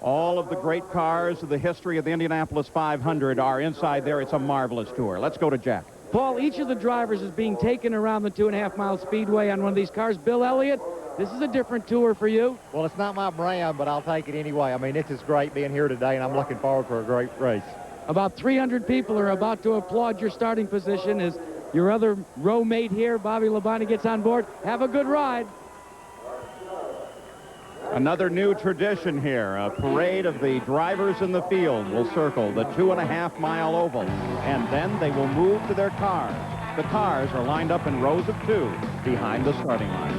[SPEAKER 2] All of the great cars of the history of the Indianapolis 500 are inside there. It's a marvelous tour. Let's go to Jack.
[SPEAKER 3] Paul, each of the drivers is being taken around the 2.5-mile speedway on one of these cars. Bill Elliott, this is a different tour for you.
[SPEAKER 10] Well, it's not my brand, but I'll take it anyway. I mean, this is great being here today, and I'm looking forward for a great race.
[SPEAKER 3] About 300 people are about to applaud your starting position as your other row mate here, Bobby Labonte, gets on board. Have a good ride.
[SPEAKER 2] Another new tradition here, a parade of the drivers in the field will circle the 2.5-mile oval, and then they will move to their cars. The cars are lined up in rows of 2 behind the starting line.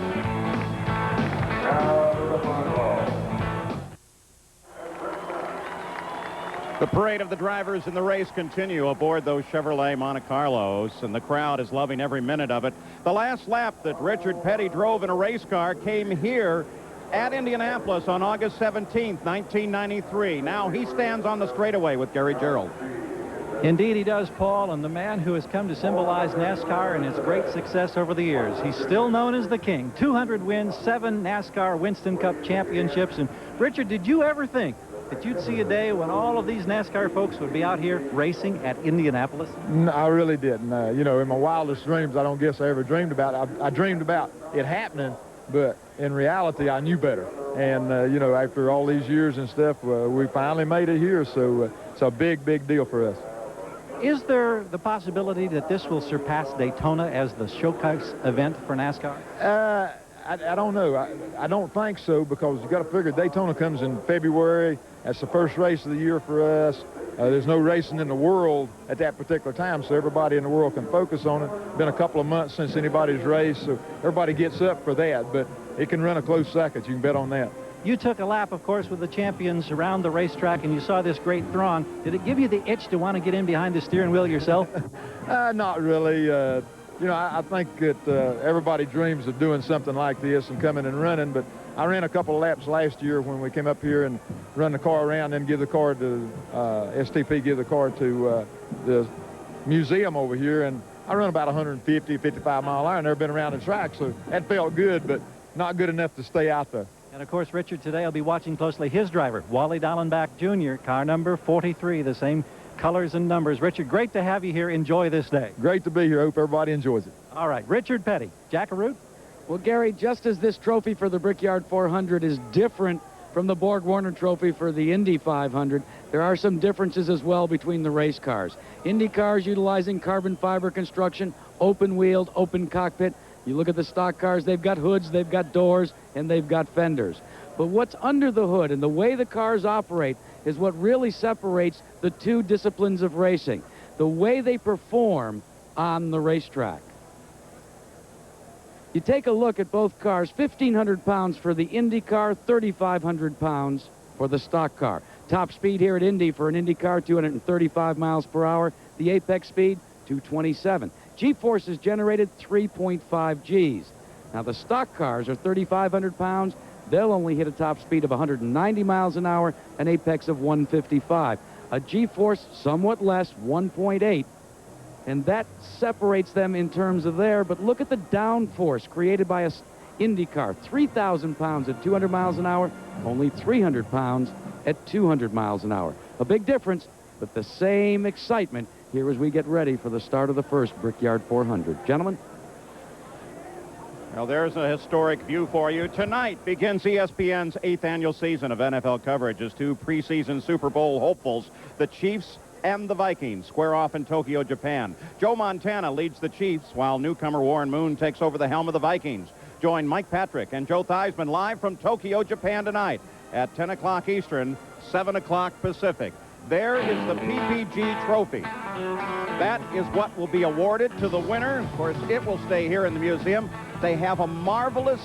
[SPEAKER 2] The parade of the drivers in the race continue aboard those Chevrolet Monte Carlos, and the crowd is loving every minute of it. The last lap that Richard Petty drove in a race car came here at Indianapolis on August 17th, 1993. Now he stands on the straightaway with Gary Gerald.
[SPEAKER 9] Indeed he does, Paul, and the man who has come to symbolize NASCAR and its great success over the years. He's still known as the King. 200 wins, 7 NASCAR Winston Cup championships. And Richard, did you ever think that you'd see a day when all of these NASCAR folks would be out here racing at Indianapolis?
[SPEAKER 15] No, I really didn't. You know, in my wildest dreams, I don't guess I ever dreamed about it. I dreamed about it happening, but in reality, I knew better. And, you know, after all these years and stuff, we finally made it here, so it's a big, big deal for us.
[SPEAKER 9] Is there the possibility that this will surpass Daytona as the showcase event for NASCAR?
[SPEAKER 15] I don't know. I don't think so, because you got to figure Daytona comes in February. That's the first race of the year for us. There's no racing in the world at that particular time, so everybody in the world can focus on it. Been a couple of months since anybody's raced, so everybody gets up for that, but it can run a close second. You can bet on that.
[SPEAKER 9] You took a lap, of course, with the champions around the racetrack, and you saw this great throng. Did it give you the itch to want to get in behind the steering wheel yourself?
[SPEAKER 15] Not really. You know, I think that everybody dreams of doing something like this and coming and running, but I ran a couple of laps last year when we came up here and run the car around and give the car to STP, give the car to the museum over here, and I run about 150, 55 mile an hour. Never been around the track, so that felt good, but not good enough to stay out there.
[SPEAKER 9] And, of course, Richard today will be watching closely his driver, Wally Dallenbach Jr., car number 43, the same colors and numbers. Richard, great to have you here. Enjoy this day.
[SPEAKER 15] Great to be here. Hope everybody enjoys it.
[SPEAKER 9] All right, Richard Petty. Jackaroo?
[SPEAKER 3] Well, Gary, just as this trophy for the Brickyard 400 is different from the Borg Warner trophy for the Indy 500, there are some differences as well between the race cars. Indy cars utilizing carbon fiber construction, open-wheeled, open cockpit. You look at the stock cars, they've got hoods, they've got doors, and they've got fenders. But what's under the hood and the way the cars operate is what really separates the two disciplines of racing, the way they perform on the racetrack. You take a look at both cars, 1,500 pounds for the Indy car, 3,500 pounds for the stock car. Top speed here at Indy for an Indy car, 235 miles per hour. The apex speed, 227. G-force is generated 3.5 Gs. Now the stock cars are 3,500 pounds. They'll only hit a top speed of 190 miles an hour, an apex of 155. A G-force somewhat less, 1.8. And that separates them in terms of there. But look at the downforce created by a Indy car. 3,000 pounds at 200 miles an hour, only 300 pounds at 200 miles an hour. A big difference, but the same excitement here as we get ready for the start of the first Brickyard 400. Gentlemen.
[SPEAKER 2] Well, there's a historic view for you. Tonight begins ESPN's 8th annual season of NFL coverage as two preseason Super Bowl hopefuls, the Chiefs and the Vikings, square off in Tokyo, Japan. Joe Montana leads the Chiefs while newcomer Warren Moon takes over the helm of the Vikings. Join Mike Patrick and Joe Theismann live from Tokyo, Japan tonight at 10 o'clock Eastern, 7 o'clock Pacific. There is the PPG Trophy. That is what will be awarded to the winner. Of course, it will stay here in the museum. They have a marvelous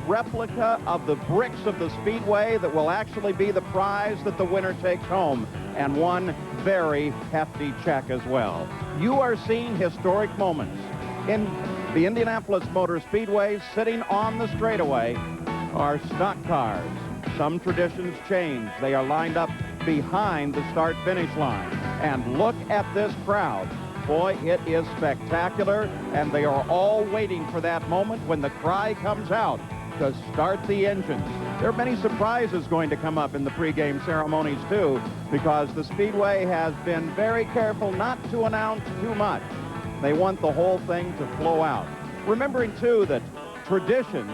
[SPEAKER 2] replica of the bricks of the Speedway that will actually be the prize that the winner takes home, and one very hefty check as well. You are seeing historic moments. In the Indianapolis Motor Speedway, sitting on the straightaway, are stock cars. Some traditions change. They are lined up behind the start-finish line. And look at this crowd. Boy, it is spectacular, and they are all waiting for that moment when the cry comes out to start the engines. There are many surprises going to come up in the pregame ceremonies, too, because the Speedway has been very careful not to announce too much. They want the whole thing to flow out. Remembering, too, that traditions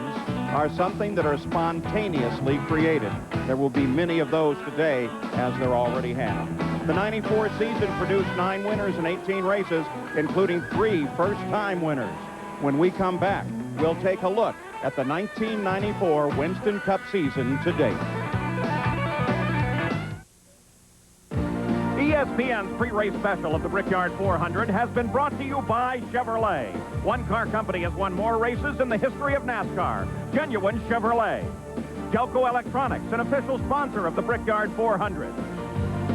[SPEAKER 2] are something that are spontaneously created. There will be many of those today, as there already have. The 94 season produced 9 winners in 18 races, including 3 first-time winners. When we come back, we'll take a look at the 1994 Winston Cup season to date. ESPN's pre-race special of the Brickyard 400 has been brought to you by Chevrolet. One car company has won more races in the history of NASCAR. Genuine Chevrolet. Delco Electronics, an official sponsor of the Brickyard 400.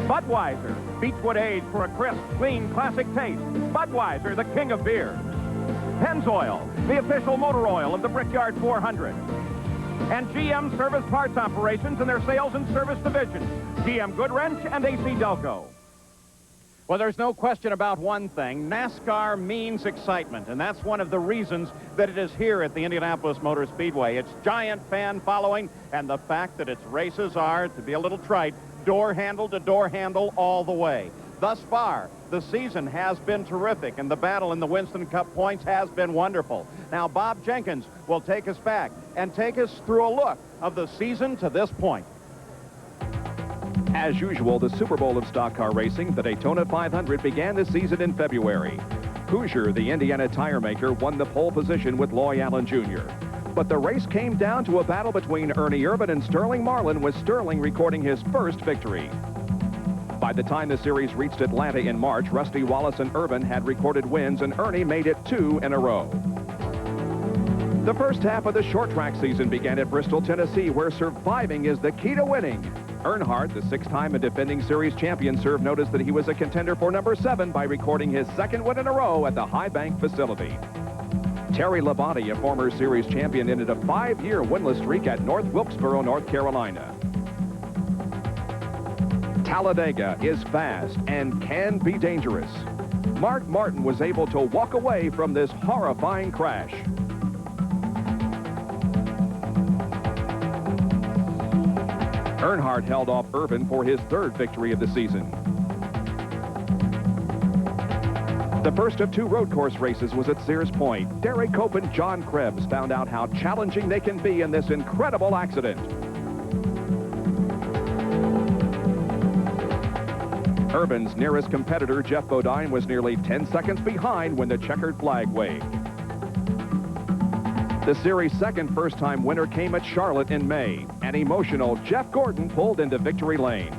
[SPEAKER 2] Budweiser, Beechwood Age for a crisp, clean, classic taste. Budweiser, the king of beer. Pennzoil, the official motor oil of the Brickyard 400. And GM Service Parts Operations and their sales and service divisions. GM Goodwrench and AC Delco. Well, there's no question about one thing. NASCAR means excitement, and that's one of the reasons that it is here at the Indianapolis Motor Speedway. Its giant fan following and the fact that its races are, to be a little trite, door handle to door handle all the way. Thus far, the season has been terrific, and the battle in the Winston Cup points has been wonderful. Now, Bob Jenkins will take us back and take us through a look of the season to this point.
[SPEAKER 1] As usual, the Super Bowl of stock car racing, the Daytona 500, began the season in February. Hoosier, the Indiana tire maker, won the pole position with Loy Allen Jr. But the race came down to a battle between Ernie Irvan and Sterling Marlin, with Sterling recording his first victory. By the time the series reached Atlanta in March, Rusty Wallace and Irvan had recorded wins, and Ernie made it 2 in a row. The first half of the short track season began at Bristol, Tennessee, where surviving is the key to winning. Earnhardt, the 6-time and defending series champion, served notice that he was a contender for number 7 by recording his 2nd win in a row at the High Bank facility. Terry Labonte, a former series champion, ended a 5-year winless streak at North Wilkesboro, North Carolina. Talladega is fast and can be dangerous. Mark Martin was able to walk away from this horrifying crash. Earnhardt held off Irvan for his 3rd victory of the season. The first of 2 road course races was at Sears Point. Derek Cope and John Krebs found out how challenging they can be in this incredible accident. Irvan's nearest competitor, Jeff Bodine, was nearly 10 seconds behind when the checkered flag waved. The series' 2nd first-time winner came at Charlotte in May. An emotional Jeff Gordon pulled into victory lane.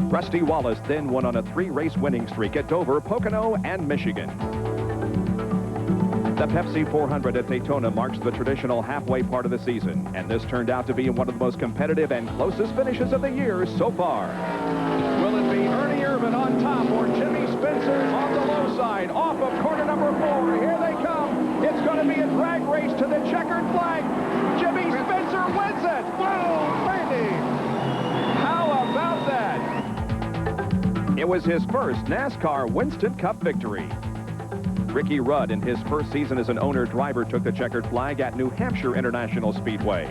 [SPEAKER 1] Rusty Wallace then won on a 3-race winning streak at Dover, Pocono, and Michigan. The Pepsi 400 at Daytona marks the traditional halfway part of the season, and this turned out to be one of the most competitive and closest finishes of the year so far. Will it be Ernie Irvan on top or Jimmy Spencer on the low side? Off of corner number 4, here they come. It's going to be a drag race to the checkered flag. Jimmy Spencer wins it. Whoa, baby! How about that? It was his first NASCAR Winston Cup victory. Ricky Rudd, in his first season as an owner-driver, took the checkered flag at New Hampshire International Speedway.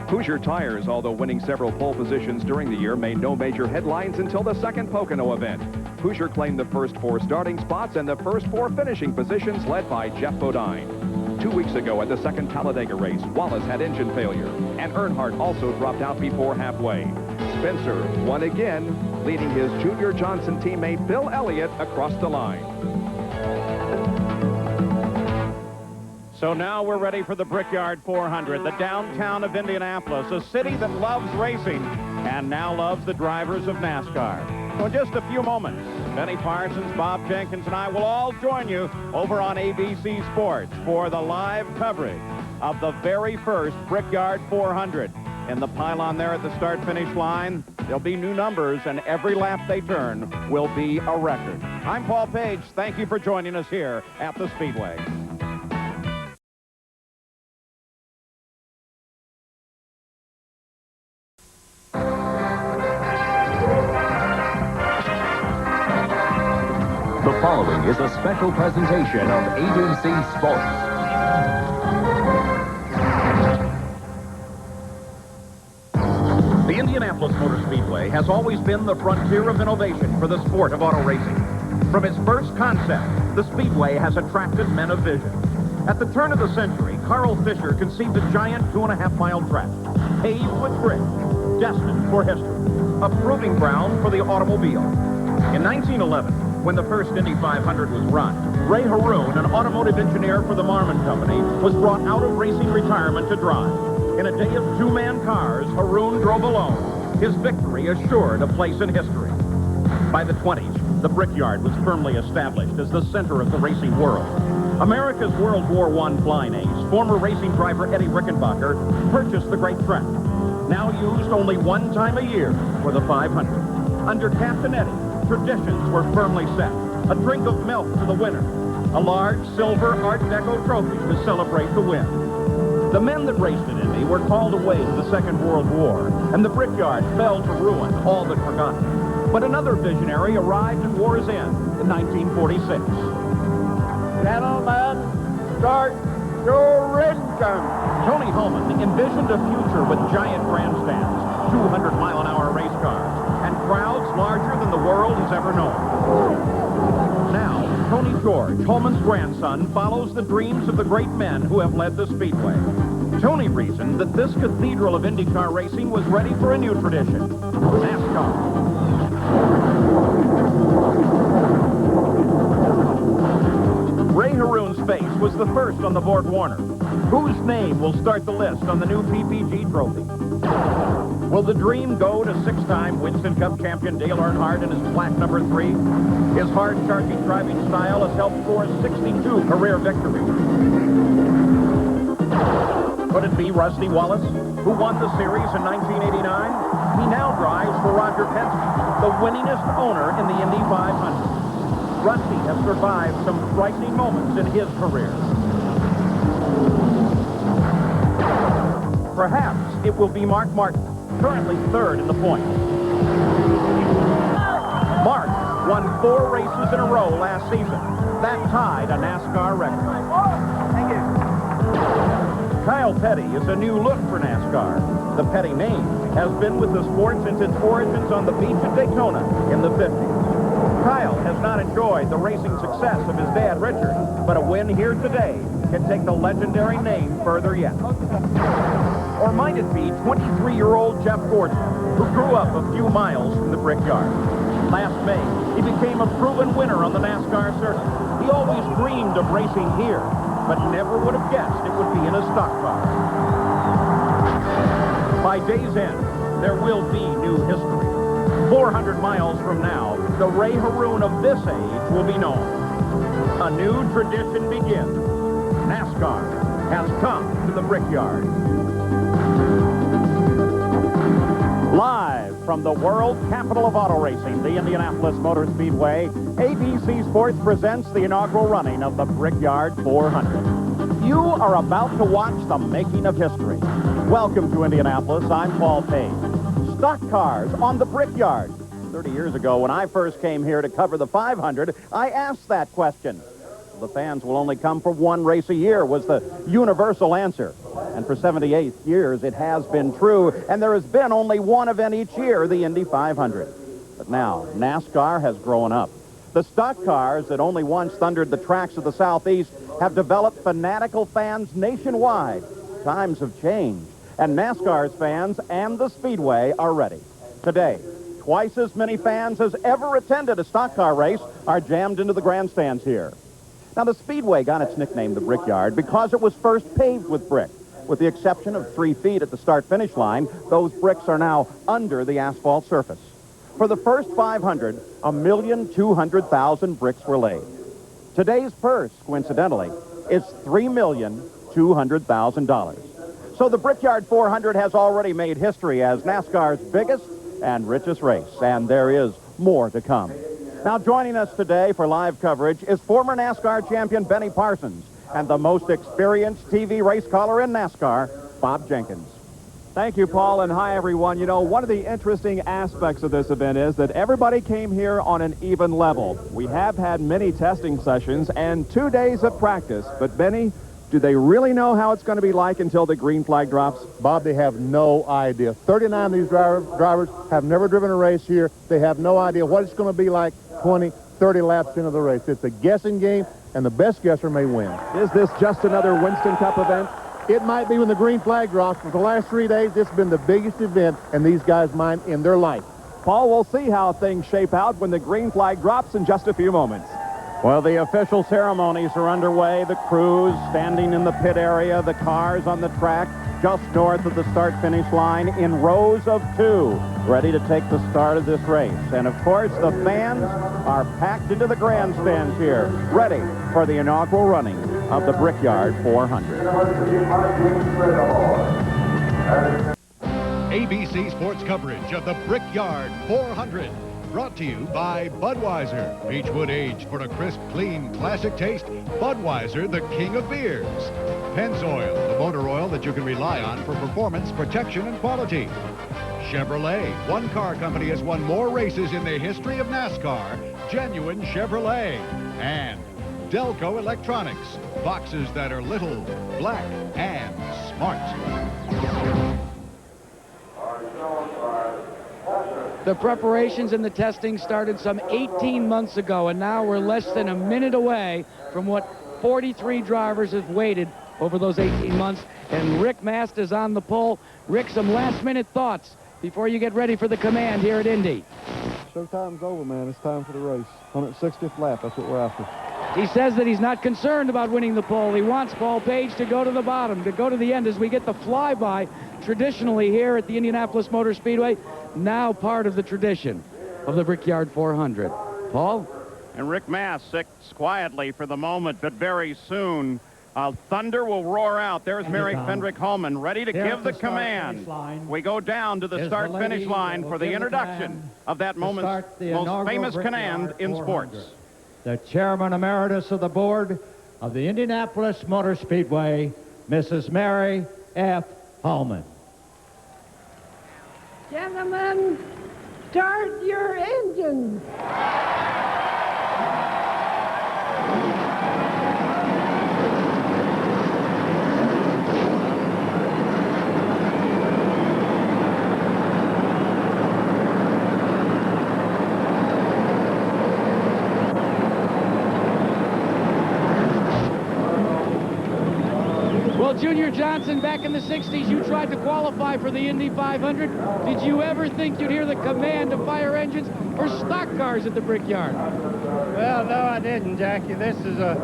[SPEAKER 1] Hoosier Tires, although winning several pole positions during the year, made no major headlines until the 2nd Pocono event. Hoosier claimed the first 4 starting spots and the first 4 finishing positions, led by Jeff Bodine. 2 weeks ago at the second Talladega race, Wallace had engine failure, and Earnhardt also dropped out before halfway. Spencer won again, leading his Junior Johnson teammate Bill Elliott across the line.
[SPEAKER 2] So now we're ready for the Brickyard 400, the downtown of Indianapolis, a city that loves racing and now loves the drivers of NASCAR. So in just a few moments, Benny Parsons, Bob Jenkins, and I will all join you over on ABC Sports for the live coverage of the very first Brickyard 400. In the pylon there at the start-finish line, there'll be new numbers, and every lap they turn will be a record. I'm Paul Page. Thank you for joining us here at the Speedway.
[SPEAKER 5] The following is a special presentation of ABC Sports.
[SPEAKER 2] The Indianapolis Motor Speedway has always been the frontier of innovation for the sport of auto racing. From its first concept, the Speedway has attracted men of vision. At the turn of the century, Carl Fisher conceived a giant 2.5-mile track, paved with brick, destined for history, a proving ground for the automobile. In 1911, when the first Indy 500 was run, Ray Haroon, an automotive engineer for the Marmon Company, was brought out of racing retirement to drive. In a day of 2-man cars, Haroon drove alone, his victory assured a place in history. By the 20s, the Brickyard was firmly established as the center of the racing world. America's World War I flying ace, former racing driver Eddie Rickenbacker, purchased the great track, now used only one time a year for the 500. Under Captain Eddie, traditions were firmly set. A drink of milk to the winner, a large silver Art Deco trophy to celebrate the win. The men that raced at Indy were called away to the Second World War, and the Brickyard fell to ruin, all but forgotten. But another visionary arrived at war's end in 1946.
[SPEAKER 13] Gentlemen, start your racing.
[SPEAKER 2] Tony Holman envisioned a future with giant grandstands, 200-mile-an-hour race cars, and crowds larger than the world has ever known. Now, Tony George, Holman's grandson, follows the dreams of the great men who have led the Speedway. Tony reasoned that this cathedral of IndyCar racing was ready for a new tradition, NASCAR. Ray Haroon's face was the first on the Borg Warner. Whose name will start the list on the new PPG trophy? Will the dream go to 6-time Winston Cup champion Dale Earnhardt in his black number 3? His hard-charging driving style has helped score 62 career victories. Could it be Rusty Wallace, who won the series in 1989? He now drives for Roger Penske, the winningest owner in the Indy 500. Rusty has survived some frightening moments in his career. Perhaps it will be Mark Martin, currently 3rd in the points. Mark won 4 races in a row last season. That tied a NASCAR record. Thank you. Kyle Petty is a new look for NASCAR. The Petty name has been with the sport since its origins on the beach at Daytona in the 50s. Kyle has not enjoyed the racing success of his dad, Richard, but a win here today can take the legendary name further yet. Or might it be 23-year-old Jeff Gordon, who grew up a few miles from the Brickyard? Last May, he became a proven winner on the NASCAR circuit. He always dreamed of racing here, but never would have guessed it would be in a stock car. By day's end, there will be new history. 400 miles from now, the Ray Haroon of this age will be known. A new tradition begins. NASCAR has come to the Brickyard. Live from the world capital of auto racing, the Indianapolis Motor Speedway, ABC Sports presents the inaugural running of the Brickyard 400. You are about to watch the making of history. Welcome to Indianapolis. I'm Paul Page. Stock cars on the Brickyard. 30 years ago, when I first came here to cover the 500, I asked that question. The fans will only come for one race a year was the universal answer. And for 78 years, it has been true, and there has been only one event each year, the Indy 500. But now, NASCAR has grown up. The stock cars that only once thundered the tracks of the Southeast have developed fanatical fans nationwide. Times have changed, and NASCAR's fans and the Speedway are ready. Today, twice as many fans as ever attended a stock car race are jammed into the grandstands here. Now, the Speedway got its nickname, the Brickyard, because it was first paved with brick. With the exception of 3 feet at the start-finish line, those bricks are now under the asphalt surface. For the first 500, 1,200,000 bricks were laid. Today's purse, coincidentally, is $3,200,000. So the Brickyard 400 has already made history as NASCAR's biggest and richest race, and there is more to come. Now, joining us today for live coverage is former NASCAR champion Benny Parsons and the most experienced TV race caller in NASCAR, Bob Jenkins.
[SPEAKER 14] Thank you, Paul, and hi, everyone. You know, one of the interesting aspects of this event is that everybody came here on an even level. We have had many testing sessions and 2 days of practice, but Benny, do they really know how it's going to be like until the green flag drops?
[SPEAKER 11] Bob, they have no idea. 39 of these drivers have never driven a race here. They have no idea what it's going to be like 20, 30 laps into the race. It's a guessing game, and the best guesser may win.
[SPEAKER 14] Is this just another Winston Cup event?
[SPEAKER 11] It might be when the green flag drops. For the last 3 days, it's been the biggest event in these guys' mind in their life.
[SPEAKER 14] Paul, we'll see how things shape out when the green flag drops in just a few moments.
[SPEAKER 2] Well, the official ceremonies are underway. The crews standing in the pit area, the cars on the track just north of the start-finish line in rows of 2, ready to take the start of this race. And, of course, the fans are packed into the grandstands here, ready for the inaugural running of the Brickyard 400.
[SPEAKER 16] ABC Sports coverage of the Brickyard 400. Brought to you by Budweiser. Beechwood aged for a crisp, clean, classic taste. Budweiser, the king of beers. Pennzoil, the motor oil that you can rely on for performance, protection, and quality. Chevrolet. One car company has won more races in the history of NASCAR. Genuine Chevrolet. And Delco Electronics. Boxes that are little, black, and smart.
[SPEAKER 3] The preparations and the testing started some 18 months ago, and now we're less than a minute away from what 43 drivers have waited over those 18 months. And Rick Mast is on the pole. Rick, some last-minute thoughts before you get ready for the command here at Indy.
[SPEAKER 15] Showtime's over, man. It's time for the race. 160th lap. That's what we're after.
[SPEAKER 3] He says that he's not concerned about winning the pole. He wants Paul Page to go to the bottom, to go to the end as we get the flyby traditionally here at the Indianapolis Motor Speedway, now part of the tradition of the Brickyard 400. Paul?
[SPEAKER 2] And Rick Mast sits quietly for the moment, but very soon thunder will roar out. There's Merrick Fendrick Holman ready to give the command. We go down to the start-finish line for the introduction of that moment's most famous command in sports.
[SPEAKER 17] The Chairman Emeritus of the Board of the Indianapolis Motor Speedway, Mrs. Mary F. Holman.
[SPEAKER 23] Gentlemen, start your engines.
[SPEAKER 3] Well, Junior Johnson, back in the 60s, you tried to qualify for the Indy 500. Did you ever think you'd hear the command to fire engines or stock cars at the Brickyard?
[SPEAKER 24] Well, no, I didn't, Jackie. This is a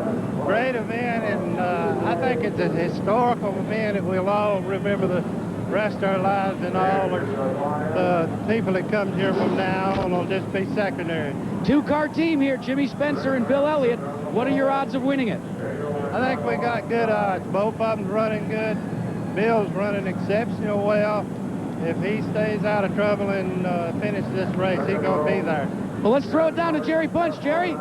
[SPEAKER 24] great event, and I think it's a historical event that we'll all remember the rest of our lives, and all the people that come here from now on will just be secondary.
[SPEAKER 3] Two-car team here, Jimmy Spencer and Bill Elliott. What are your odds of winning it?
[SPEAKER 24] I think we got good odds. Both of them running good. Bill's running exceptional well. If he stays out of trouble and finishes this race, he's going to be there.
[SPEAKER 3] Well, let's throw it down to Jerry Bunch. Jerry?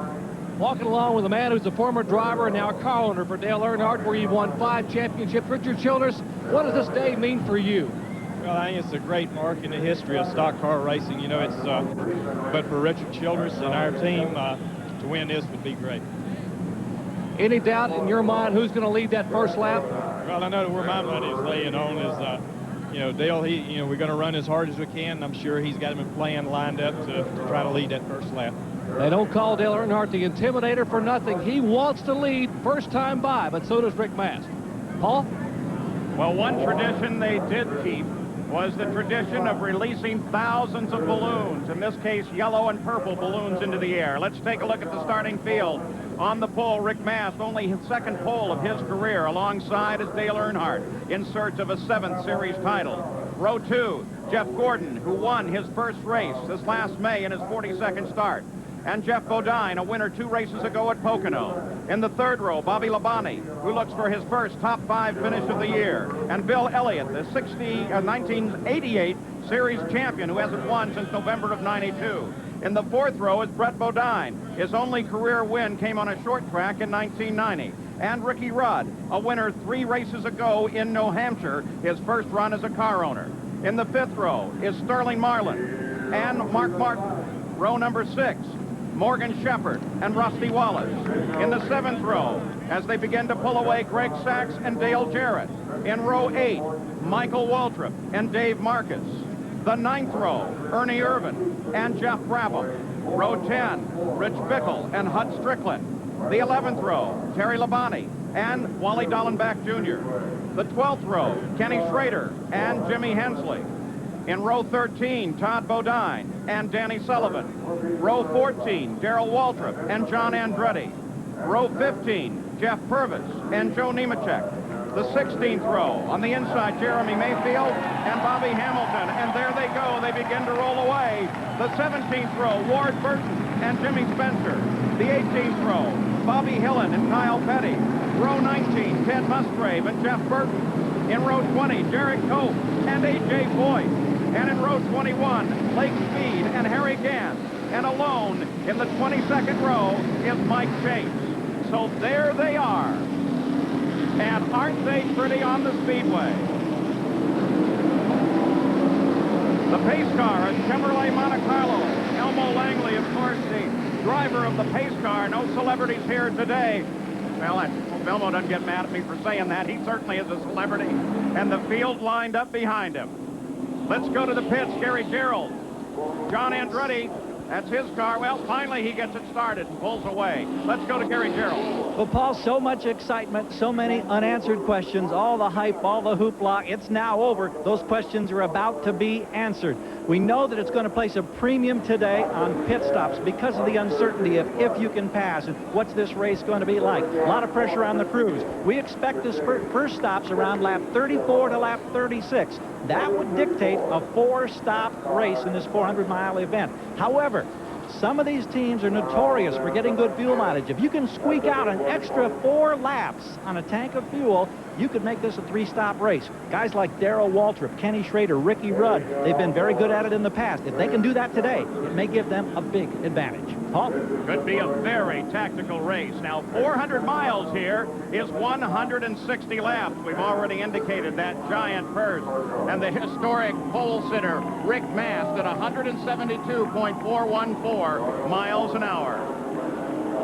[SPEAKER 12] Walking along with a man who's a former driver and now a car owner for Dale Earnhardt, where you've won 5 championships. Richard Childress, what does this day mean for you?
[SPEAKER 25] Well, I think it's a great mark in the history of stock car racing. You know, it's but for Richard Childress and our team to win this would be great.
[SPEAKER 12] Any doubt in your mind who's going to lead that first lap?
[SPEAKER 25] Well, I know that where my money is laying on is you know, Dale, we're going to run as hard as we can. And I'm sure he's got him a plan lined up to try to lead that first lap.
[SPEAKER 12] They don't call Dale Earnhardt the Intimidator for nothing. He wants to lead first time by, but so does Rick Mast. Paul?
[SPEAKER 2] Well, one tradition they did keep was the tradition of releasing thousands of balloons, in this case yellow and purple balloons, into the air. Let's take a look at the starting field. On the pole, Rick Mast, only his second pole of his career. Alongside is Dale Earnhardt in search of a 7th Series title. Row 2, Jeff Gordon, who won his first race this last May in his 42nd start. And Jeff Bodine, a winner 2 races ago at Pocono. In the 3rd row, Bobby Labonte, who looks for his first top 5 finish of the year. And Bill Elliott, the 1988 Series champion who hasn't won since November of '92. In the 4th row is Brett Bodine. His only career win came on a short track in 1990. And Ricky Rudd, a winner 3 races ago in New Hampshire, his first run as a car owner. In the 5th row is Sterling Marlin and Mark Martin. Row number 6. Morgan Shepherd and Rusty Wallace. In the 7th row, as they begin to pull away, Greg Sachs and Dale Jarrett. In row 8, Michael Waltrip and Dave Marcus. The 9th row, Ernie Irvin and Jeff Brabham. Row 10, Rich Bickle and Hud Strickland. The 11th row, Terry Labonte and Wally Dallenbach Jr. The 12th row, Kenny Schrader and Jimmy Hensley. In row 13, Todd Bodine and Danny Sullivan. Row 14, Darrell Waltrip and John Andretti. Row 15, Jeff Purvis and Joe Nemechek. The 16th row, on the inside, Jeremy Mayfield and Bobby Hamilton. And there they go. They begin to roll away. The 17th row, Ward Burton and Jimmy Spencer. The 18th row, Bobby Hillen and Kyle Petty. Row 19, Ted Musgrave and Jeff Burton. In row 20, Derek Cope and A.J. Foyt. And in row 21, Lake Speed and Harry Gant. And alone in the 22nd row is Mike Chase. So there they are. And aren't they pretty on the Speedway? The pace car, a Chevrolet Monte Carlo. Elmo Langley, of course, the driver of the pace car. No celebrities here today. Well, I hope Elmo doesn't get mad at me for saying that. He certainly is a celebrity. And the field lined up behind him. Let's go to the pits. Gary Gerald. John Andretti. That's his car. Well, finally he gets it started and pulls away. Let's go to Gary Gerald.
[SPEAKER 9] Well, Paul, so much excitement, so many unanswered questions, all the hype, all the hoopla. It's now over. Those questions are about to be answered. We know that it's going to place a premium today on pit stops because of the uncertainty of if you can pass and what's this race going to be like. A lot of pressure on the crews. We expect this first stops around lap 34 to lap 36. That would dictate a 4-stop race in this 400-mile event. However, some of these teams are notorious for getting good fuel mileage. If you can squeak out an extra 4 laps on a tank of fuel, you could make this a 3-stop race. Guys like Darrell Waltrip, Kenny Schrader, Ricky Rudd, they've been very good at it in the past. If they can do that today, it may give them a big advantage. Paul?
[SPEAKER 2] Could be a very tactical race. Now, 400 miles here is 160 laps. We've already indicated that giant purse. And the historic pole sitter, Rick Mast, at 172.414 miles an hour.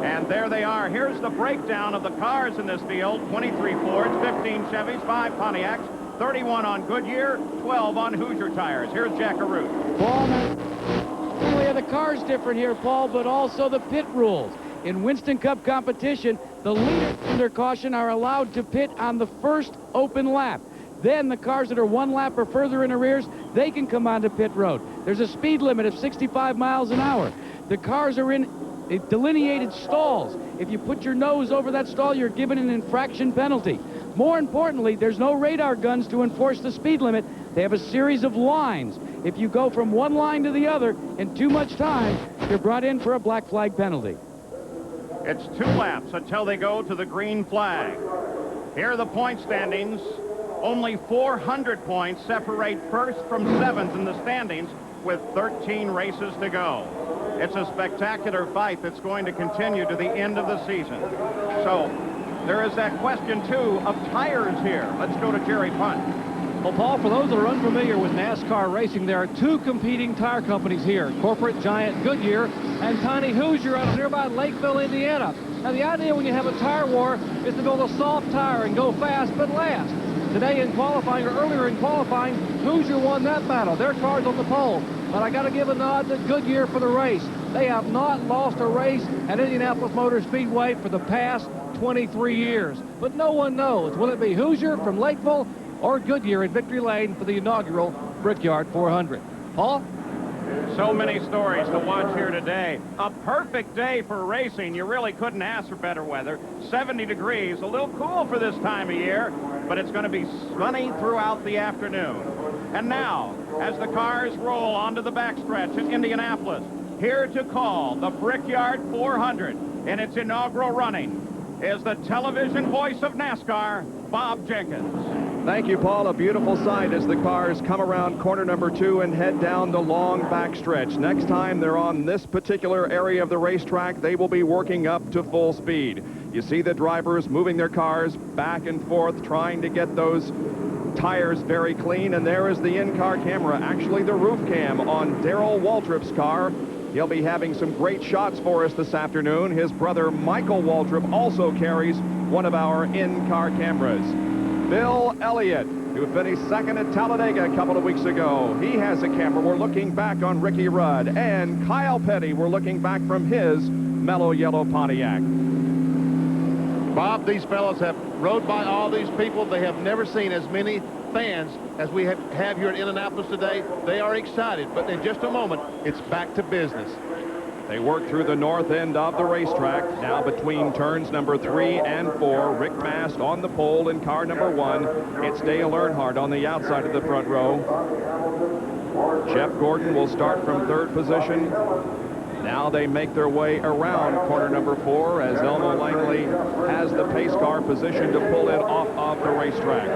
[SPEAKER 2] And there they are. Here's the breakdown of the cars in this field. 23 Fords, 15 Chevys, 5 Pontiacs, 31 on Goodyear, 12 on Hoosier tires. Here's Jack Arute.
[SPEAKER 3] Paul, not only are the cars different here, Paul, but also the pit rules. In Winston Cup competition, the leaders under caution are allowed to pit on the first open lap. Then the cars that are 1 lap or further in arrears, they can come onto pit road. There's a speed limit of 65 miles an hour. The cars are in delineated stalls. If you put your nose over that stall, you're given an infraction penalty. More importantly, there's no radar guns to enforce the speed limit. They have a series of lines. If you go from one line to the other in too much time, you're brought in for a black flag penalty.
[SPEAKER 2] It's 2 laps until they go to the green flag. Here are the point standings. Only 400 points separate first from 7th in the standings with 13 races to go. It's a spectacular fight that's going to continue to the end of the season. So there is that question, too, of tires here. Let's go to Jerry Punt.
[SPEAKER 12] Well, Paul, for those that are unfamiliar with NASCAR racing, there are 2 competing tire companies here, corporate giant Goodyear and tiny Hoosier out of nearby Lakeville, Indiana. Now, the idea when you have a tire war is to build a soft tire and go fast but last. Today in qualifying, or earlier in qualifying, Hoosier won that battle. Their car's on the pole. But I got to give a nod to Goodyear for the race. They have not lost a race at Indianapolis Motor Speedway for the past 23 years. But no one knows. Will it be Hoosier from Lakeville or Goodyear at Victory Lane for the inaugural Brickyard 400? Paul?
[SPEAKER 2] So many stories to watch here today. A perfect day for racing. You really couldn't ask for better weather. 70 degrees, a little cool for this time of year, but it's going to be sunny throughout the afternoon. And now, as the cars roll onto the backstretch in Indianapolis, here to call the Brickyard 400 in its inaugural running is the television voice of NASCAR, Bob Jenkins.
[SPEAKER 1] Thank you, Paul. A beautiful sight as the cars come around corner number 2 and head down the long backstretch. Next time they're on this particular area of the racetrack, they will be working up to full speed. You see the drivers moving their cars back and forth, trying to get those tires very clean, and there is the in-car camera, actually the roof cam on Darrell Waltrip's car. He'll be having some great shots for us this afternoon. His brother Michael Waltrip also carries one of our in-car cameras. Bill Elliott, who finished second at Talladega a couple of weeks ago. He has a camera. We're looking back on Ricky Rudd. And Kyle Petty, we're looking back from his mellow yellow Pontiac.
[SPEAKER 11] Bob, these fellows have rode by all these people. They have never seen as many fans as we have here at Indianapolis today. They are excited, but in just a moment, it's back to business.
[SPEAKER 1] They work through the north end of the racetrack. Now between turns number 3 and 4, Rick Mast on the pole in car number 1. It's Dale Earnhardt on the outside of the front row. Jeff Gordon will start from 3rd position. Now they make their way around corner number 4 as Elmo Langley has the pace car positioned to pull it off of the racetrack.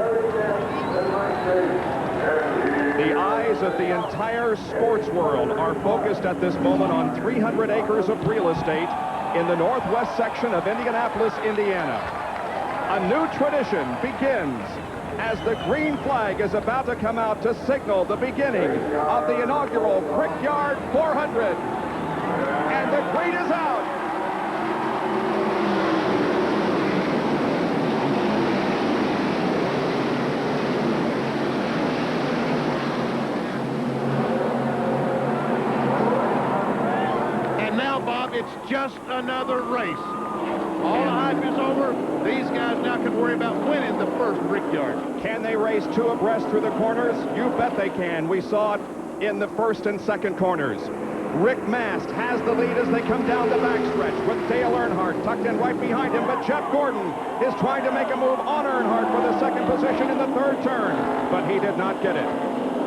[SPEAKER 1] The eyes of the entire sports world are focused at this moment on 300 acres of real estate in the northwest section of Indianapolis, Indiana. A new tradition begins as the green flag is about to come out to signal the beginning of the inaugural Brickyard 400. And the green is out.
[SPEAKER 11] It's just another race. All the hype is over. These guys now can worry about winning the first Brickyard.
[SPEAKER 1] Can they race 2 abreast through the corners? You bet they can. We saw it in the 1st and 2nd corners. Rick Mast has the lead as they come down the backstretch with Dale Earnhardt tucked in right behind him, but Jeff Gordon is trying to make a move on Earnhardt for the 2nd position in the 3rd turn, but he did not get it.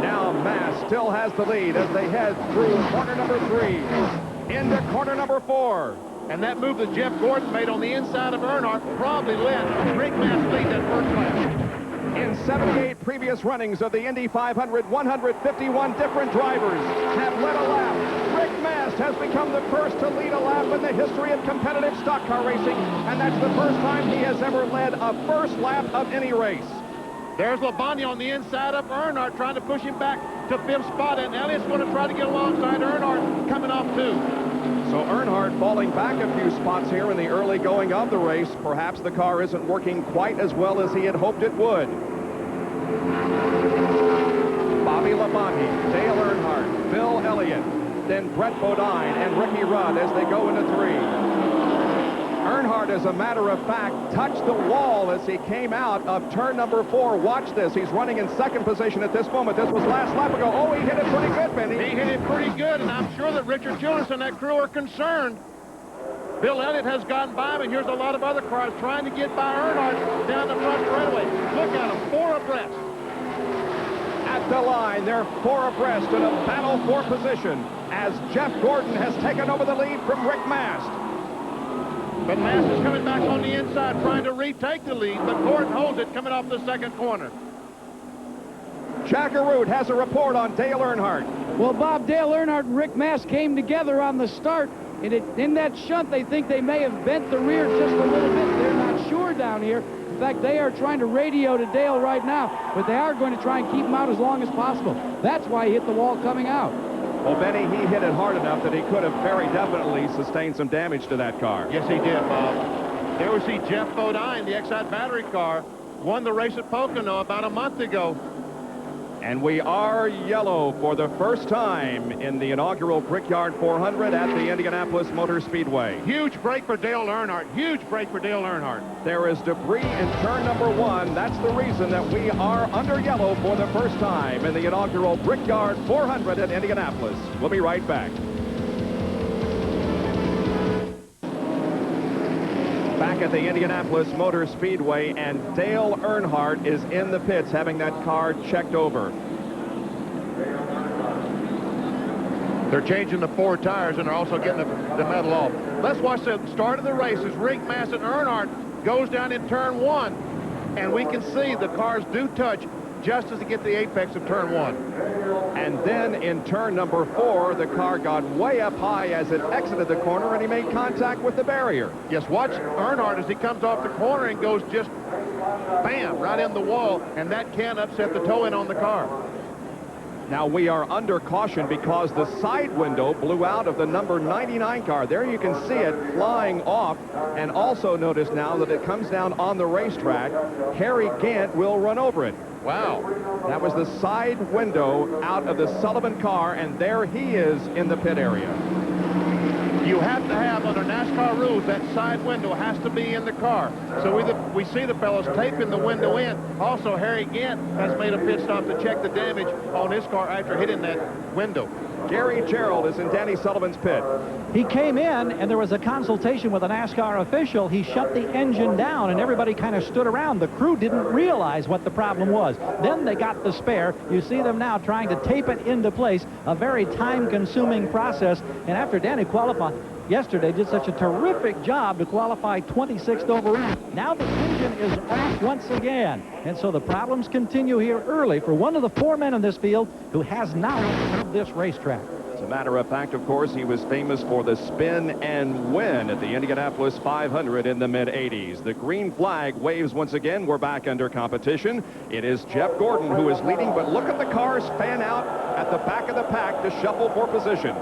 [SPEAKER 1] Now Mast still has the lead as they head through corner number 3. Into corner number 4.
[SPEAKER 11] And that move that Jeff Gordon made on the inside of Earnhardt probably let Rick Mast lead that first lap.
[SPEAKER 1] In 78 previous runnings of the Indy 500, 151 different drivers have led a lap. Rick Mast has become the first to lead a lap in the history of competitive stock car racing, and that's the first time he has ever led a first lap of any race.
[SPEAKER 11] There's Labonte on the inside of Earnhardt trying to push him back to 5th spot, and Elliott's going to try to get alongside Earnhardt coming off 2.
[SPEAKER 1] So Earnhardt falling back a few spots here in the early going of the race. Perhaps the car isn't working quite as well as he had hoped it would. Bobby Labonte, Dale Earnhardt, Bill Elliott, then Brett Bodine and Ricky Rudd as they go into 3. Earnhardt, as a matter of fact, touched the wall as he came out of turn number 4. Watch this. He's running in 2nd position at this moment. This was last lap ago. Oh, he hit it pretty good, Benny.
[SPEAKER 11] He hit it pretty good, and I'm sure that Richard Jonas and that crew are concerned. Bill Elliott has gotten by him, and here's a lot of other cars trying to get by Earnhardt down the front straightaway. Look at them, 4 abreast.
[SPEAKER 1] At the line, they're 4 abreast in a battle for position as Jeff Gordon has taken over the lead from Rick Mast.
[SPEAKER 11] But Mast is coming back on the inside trying to retake the lead, but Gordon holds it coming off the 2nd corner.
[SPEAKER 1] Jack Arute has a report on Dale Earnhardt.
[SPEAKER 3] Well, Bob, Dale Earnhardt and Rick Mast came together on the start, and in that shunt, they think they may have bent the rear just a little bit. They're not sure down here. In fact, they are trying to radio to Dale right now, but they are going to try and keep him out as long as possible. That's why he hit the wall coming out.
[SPEAKER 1] Well, Benny, he hit it hard enough that he could have very definitely sustained some damage to that car.
[SPEAKER 11] Yes, he did, Bob. There we see Jeff Bodine, the Exide battery car, won the race at Pocono about a month ago.
[SPEAKER 1] And we are yellow for the first time in the inaugural Brickyard 400 at the Indianapolis Motor Speedway.
[SPEAKER 11] Huge break for Dale Earnhardt. Huge break for Dale Earnhardt.
[SPEAKER 1] There is debris in turn number 1. That's the reason that we are under yellow for the first time in the inaugural Brickyard 400 at Indianapolis. We'll be right back. Back at the Indianapolis Motor Speedway, and Dale Earnhardt is in the pits having that car checked over.
[SPEAKER 11] They're changing the 4 tires, and they're also getting the metal off. Let's watch the start of the race as Rick Mast and Earnhardt goes down in turn 1, and we can see the cars do touch just as they get the apex of turn 1.
[SPEAKER 1] And then in turn number 4, the car got way up high as it exited the corner, and he made contact with the barrier.
[SPEAKER 11] Yes, watch Earnhardt as he comes off the corner and goes just bam, right in the wall, and that can upset the toe-in on the car.
[SPEAKER 1] Now we are under caution because the side window blew out of the number 99 car. There you can see it flying off, and also notice now that it comes down on the racetrack. Harry Gant will run over it.
[SPEAKER 11] Wow.
[SPEAKER 1] That was the side window out of the Sullivan car, and there he is in the pit area.
[SPEAKER 11] You have to have, under NASCAR rules, that side window has to be in the car. So we see the fellows taping the window in. Also, Harry Gant has made a pit stop to check the damage on his car after hitting that window.
[SPEAKER 1] Gary Gerald is in Danny Sullivan's pit.
[SPEAKER 9] He came in, and there was a consultation with a NASCAR official. He shut the engine down, and everybody kind of stood around. The crew didn't realize what the problem was. Then they got the spare. You see them now trying to tape it into place, a very time-consuming process. And after Danny qualified yesterday, did such a terrific job to qualify 26th overall. Now the engine is off once again. And so the problems continue here early for one of the 4 men in this field who has knowledge of this racetrack.
[SPEAKER 1] As a matter of fact, of course, he was famous for the spin and win at the Indianapolis 500 in the mid-'80s. The green flag waves once again. We're back under competition. It is Jeff Gordon who is leading, but look at the cars fan out at the back of the pack to shuffle for position.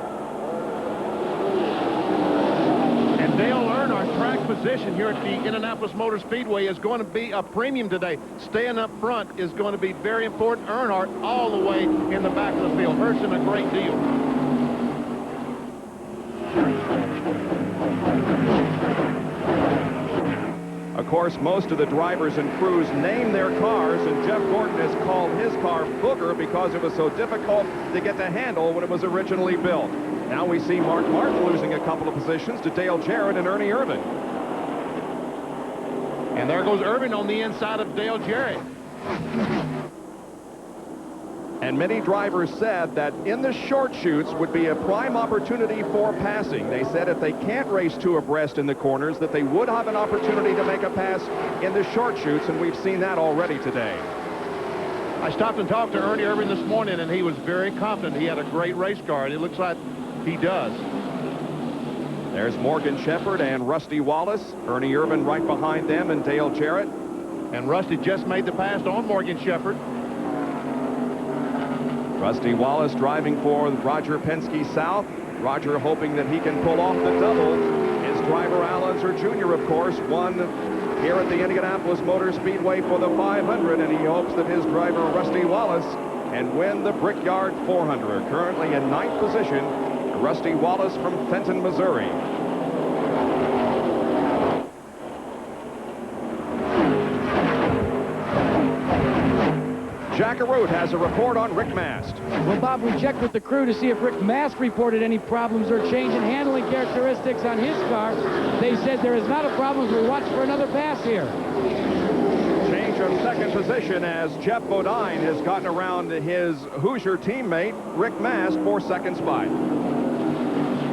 [SPEAKER 11] And Dale Earnhardt's track position here at the Indianapolis Motor Speedway is going to be a premium today. Staying up front is going to be very important. Earnhardt all the way in the back of the field. Hurts him a great deal.
[SPEAKER 1] Of course, most of the drivers and crews name their cars, and Jeff Gordon has called his car Booger because it was so difficult to get to handle when it was originally built. Now we see Mark Martin losing a couple of positions to Dale Jarrett and Ernie Irvin.
[SPEAKER 11] And there goes Irvin on the inside of Dale Jarrett.
[SPEAKER 1] And many drivers said that in the short chutes would be a prime opportunity for passing. They said if they can't race 2 abreast in the corners, that they would have an opportunity to make a pass in the short chutes, and we've seen that already today.
[SPEAKER 11] I stopped and talked to Ernie Irvin this morning, and he was very confident he had a great race car, and it looks like he does.
[SPEAKER 1] There's Morgan Shepherd and Rusty Wallace. Ernie Irvin right behind them, and Dale Jarrett.
[SPEAKER 11] And Rusty just made the pass on Morgan Shepherd.
[SPEAKER 1] Rusty Wallace driving for Roger Penske South. Roger hoping that he can pull off the double. His driver, Al Unser Jr., of course, won here at the Indianapolis Motor Speedway for the 500, and he hopes that his driver, Rusty Wallace, can win the Brickyard 400. Currently in 9th position, Rusty Wallace from Fenton, Missouri. Jack Arute has a report on Rick Mast.
[SPEAKER 3] Well, Bob, we checked with the crew to see if Rick Mast reported any problems or change in handling characteristics on his car. They said there is not a problem. We watch for another pass here.
[SPEAKER 1] Change of second position as Jeff Bodine has gotten around his Hoosier teammate, Rick Mast, for second spot.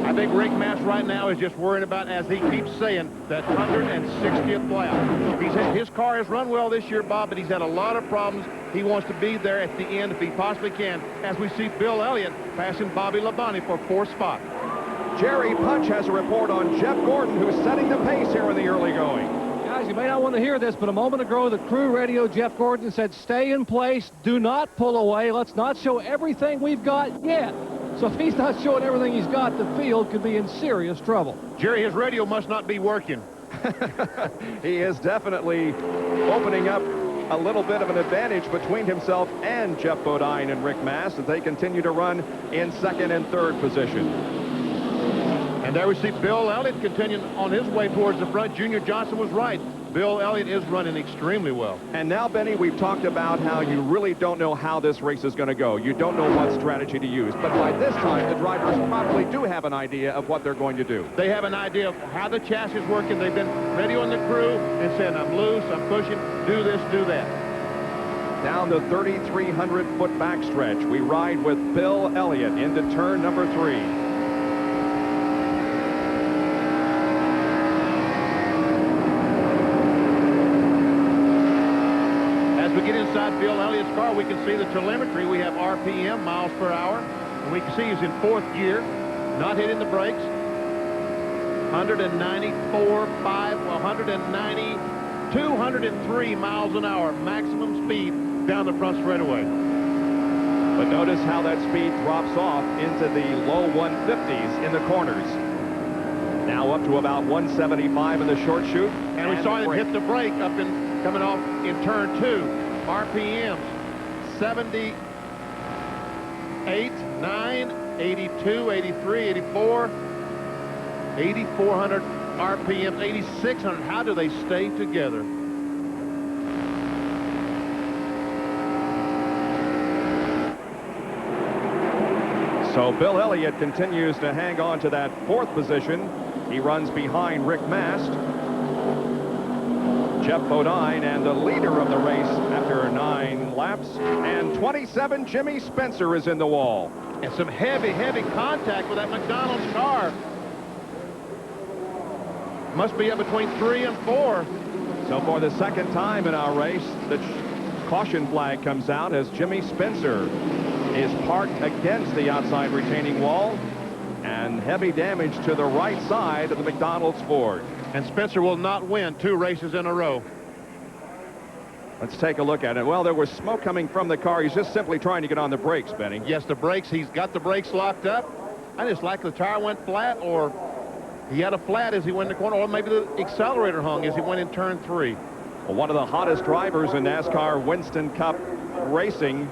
[SPEAKER 11] I think Rick Mast right now is just worried about, as he keeps saying, that 160th lap. His car has run well this year, Bob, but he's had a lot of problems. He wants to be there at the end if he possibly can, as we see Bill Elliott passing Bobby Labonte for 4th spot.
[SPEAKER 1] Jerry Punch has a report on Jeff Gordon, who's setting the pace here in the early going.
[SPEAKER 12] Guys, you may not want to hear this, but a moment ago, the crew radio, Jeff Gordon, said, stay in place, do not pull away, let's not show everything we've got yet. So if he's not showing everything he's got, the field could be in serious trouble.
[SPEAKER 11] Jerry, his radio must not be working.
[SPEAKER 1] He is definitely opening up a little bit of an advantage between himself and Jeff Bodine and Rick Mast as they continue to run in second and third position.
[SPEAKER 11] And there we see Bill Elliott continuing on his way towards the front. Junior Johnson was right. Bill Elliott is running extremely well.
[SPEAKER 1] And now, Benny, we've talked about how you really don't know how this race is going to go. You don't know what strategy to use. But by this time, the drivers probably do have an idea of what they're going to do.
[SPEAKER 11] They have an idea of how the chassis is working. They've been radioing the crew and saying, I'm loose, I'm pushing, do this, do that.
[SPEAKER 1] Down the 3,300-foot backstretch, we ride with Bill Elliott into turn number 3.
[SPEAKER 11] As we get inside Bill Elliott's car, we can see the telemetry. We have RPM, miles per hour. And we can see he's in 4th gear, not hitting the brakes. 203 miles an hour, maximum speed down the front straightaway.
[SPEAKER 1] But notice how that speed drops off into the low 150s in the corners. Now up to about 175 in the short chute.
[SPEAKER 11] And we saw him hit the brake up in coming off in turn 2. RPMs 78, 9, 82, 83, 84, 8,400 RPMs, 8,600. How do they stay together?
[SPEAKER 1] So Bill Elliott continues to hang on to that 4th position. He runs behind Rick Mast. Jeff Bodine and the leader of the race after 9 laps. And 27, Jimmy Spencer is in the wall.
[SPEAKER 11] And some heavy, heavy contact with that McDonald's car. Must be up between 3 and 4.
[SPEAKER 1] So for the second time in our race, the caution flag comes out as Jimmy Spencer is parked against the outside retaining wall. And heavy damage to the right side of the McDonald's Ford.
[SPEAKER 11] And Spencer will not win 2 races in a row.
[SPEAKER 1] Let's take a look at it. Well, there was smoke coming from the car. He's just simply trying to get on the brakes, Benny.
[SPEAKER 11] Yes, the brakes. He's got the brakes locked up. I just like the tire went flat, or he had a flat as he went in the corner, or maybe the accelerator hung as he went in turn 3.
[SPEAKER 1] Well, one of the hottest drivers in NASCAR Winston Cup racing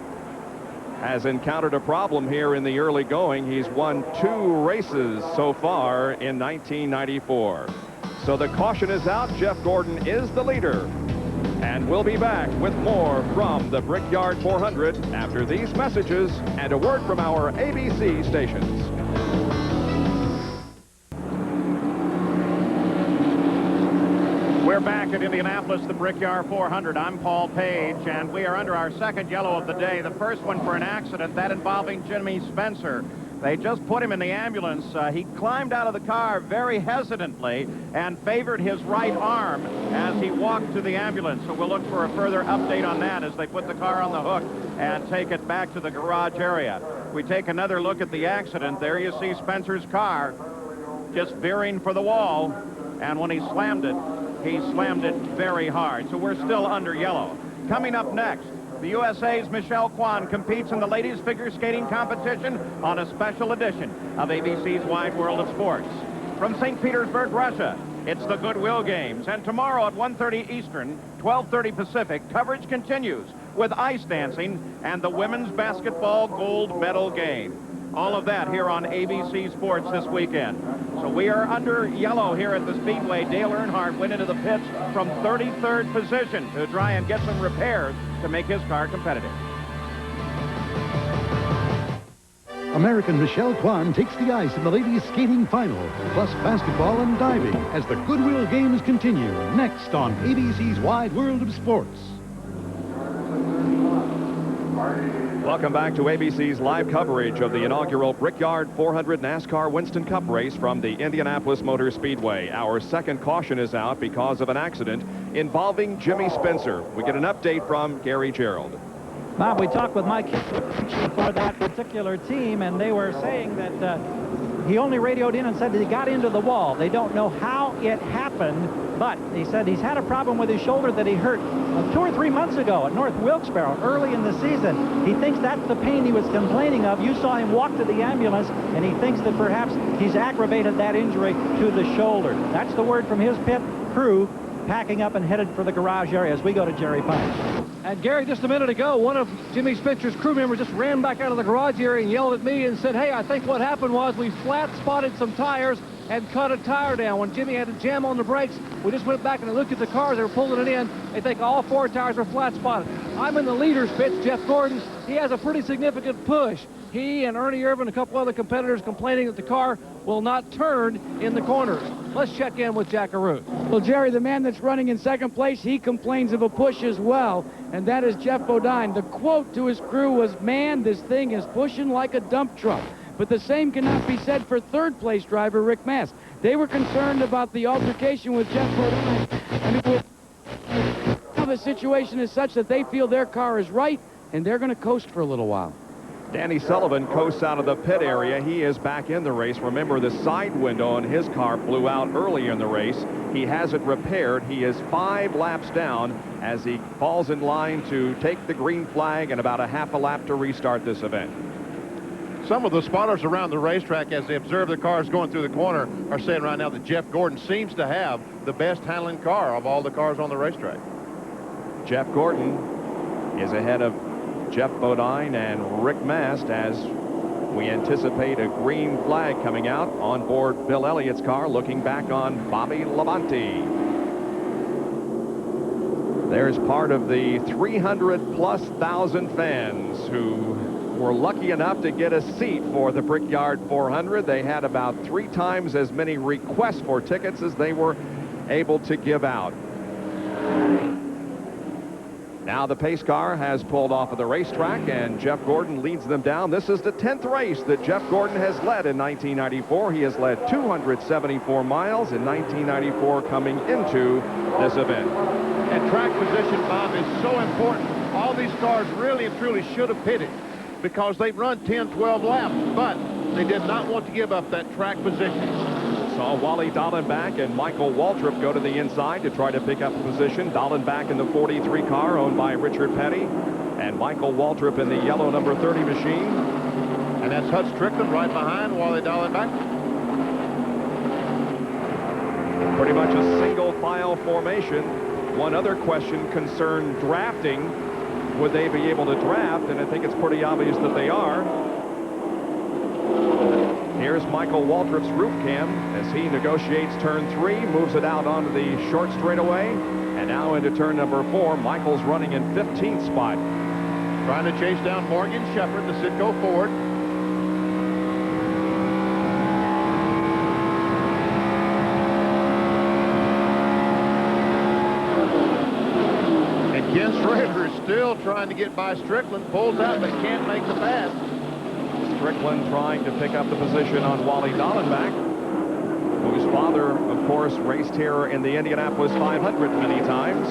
[SPEAKER 1] has encountered a problem here in the early going. He's won 2 races so far in 1994. So the caution is out. Jeff Gordon is the leader. And we'll be back with more from the Brickyard 400 after these messages and a word from our ABC stations.
[SPEAKER 2] We're back at Indianapolis, the Brickyard 400. I'm Paul Page, and we are under our second yellow of the day. The first one for an accident, that involving Jimmy Spencer. They just put him in the ambulance. He climbed out of the car very hesitantly and favored his right arm as he walked to the ambulance. So we'll look for a further update on that as they put the car on the hook and take it back to the garage area. We take another look at the accident. There you see Spencer's car just veering for the wall, and when he slammed it very hard. So we're still under yellow. Coming up next, the USA's Michelle Kwan competes in the ladies figure skating competition on a special edition of ABC's Wide World of Sports. From St. Petersburg, Russia, it's the Goodwill Games. And tomorrow at 1:30 Eastern, 12:30 Pacific, coverage continues with ice dancing and the women's basketball gold medal game. All of that here on ABC Sports this weekend. So we are under yellow here at the Speedway. Dale Earnhardt went into the pits from 33rd position to try and get some repairs to make his car competitive.
[SPEAKER 4] American Michelle Kwan takes the ice in the ladies skating final, plus basketball and diving as the Goodwill Games continue next on ABC's Wide World of Sports.
[SPEAKER 1] Welcome back to ABC's live coverage of the inaugural Brickyard 400 NASCAR Winston Cup race from the Indianapolis Motor Speedway. Our second caution is out because of an accident involving Jimmy Spencer. We get an update from Gary Gerald.
[SPEAKER 9] Bob, we talked with Mike for that particular team, and they were saying that he only radioed in and said that he got into the wall. They don't know how it happened, but he said he's had a problem with his shoulder that he hurt 2 or 3 months ago at North Wilkes-Barre early in the season. He thinks that's the pain he was complaining of. You saw him walk to the ambulance, and he thinks that perhaps he's aggravated that injury to the shoulder. That's the word from his pit crew. packing up and headed for the garage area as we go to Jerry Pike.
[SPEAKER 12] And Gary, just a minute ago, one of Jimmy Spitzer's crew members just ran back out of the garage area and yelled at me and said, hey, I think what happened was we flat spotted some tires and cut a tire down. When Jimmy had to jam on the brakes, we just went back and looked at the cars. They were pulling it in. They think all 4 tires were flat spotted. I'm in the leader's pits, Jeff Gordon. He has a pretty significant push. He and Ernie Irvin, a couple other competitors, complaining that the car will not turn in the corners. Let's check in with Jack Arute.
[SPEAKER 3] Well, Jerry, the man that's running in second place, he complains of a push as well, and that is Jeff Bodine. The quote to his crew was, man, this thing is pushing like a dump truck. But the same cannot be said for third place driver Rick Mast. They were concerned about the altercation with Jeff Bodine. And now the situation is such that they feel their car is right, and they're going to coast for a little while.
[SPEAKER 1] Danny Sullivan coasts out of the pit area. He is back in the race. Remember, the side window on his car blew out early in the race. He has it repaired. He is 5 laps down as he falls in line to take the green flag and about a half a lap to restart this event.
[SPEAKER 11] Some of the spotters around the racetrack, as they observe the cars going through the corner, are saying right now that Jeff Gordon seems to have the best handling car of all the cars on the racetrack.
[SPEAKER 1] Jeff Gordon is ahead of Jeff Bodine and Rick Mast as we anticipate a green flag coming out on board Bill Elliott's car, looking back on Bobby Labonte. There's part of the 300,000+ fans who were lucky enough to get a seat for the Brickyard 400. They had about 3 times as many requests for tickets as they were able to give out. Now the pace car has pulled off of the racetrack, and Jeff Gordon leads them down. This is the 10th race that Jeff Gordon has led in 1994. He has led 274 miles in 1994 coming into this event.
[SPEAKER 11] And track position, Bob, is so important. All these cars really and truly should have pitted because they've run 10, 12 laps, but they did not want to give up that track position.
[SPEAKER 1] Saw Wally Dallenbach and Michael Waltrip go to the inside to try to pick up a position. Dallenbach in the 43 car owned by Richard Petty, and Michael Waltrip in the yellow number 30 machine.
[SPEAKER 11] And that's Hutch Strickland right behind Wally Dallenbach.
[SPEAKER 1] Pretty much a single file formation. One other question concerned drafting. Would they be able to draft? And I think it's pretty obvious that they are. Here's Michael Waltrip's roof cam as he negotiates turn 3, moves it out onto the short straightaway, and now into turn number 4. Michael's running in 15th spot.
[SPEAKER 11] Trying to chase down Morgan Shepherd, the Citgo Ford. And Ken Schrader is still trying to get by Strickland, pulls out but can't make the pass.
[SPEAKER 1] Strickland trying to pick up the position on Wally Dallenbach, whose father, of course, raced here in the Indianapolis 500 many times.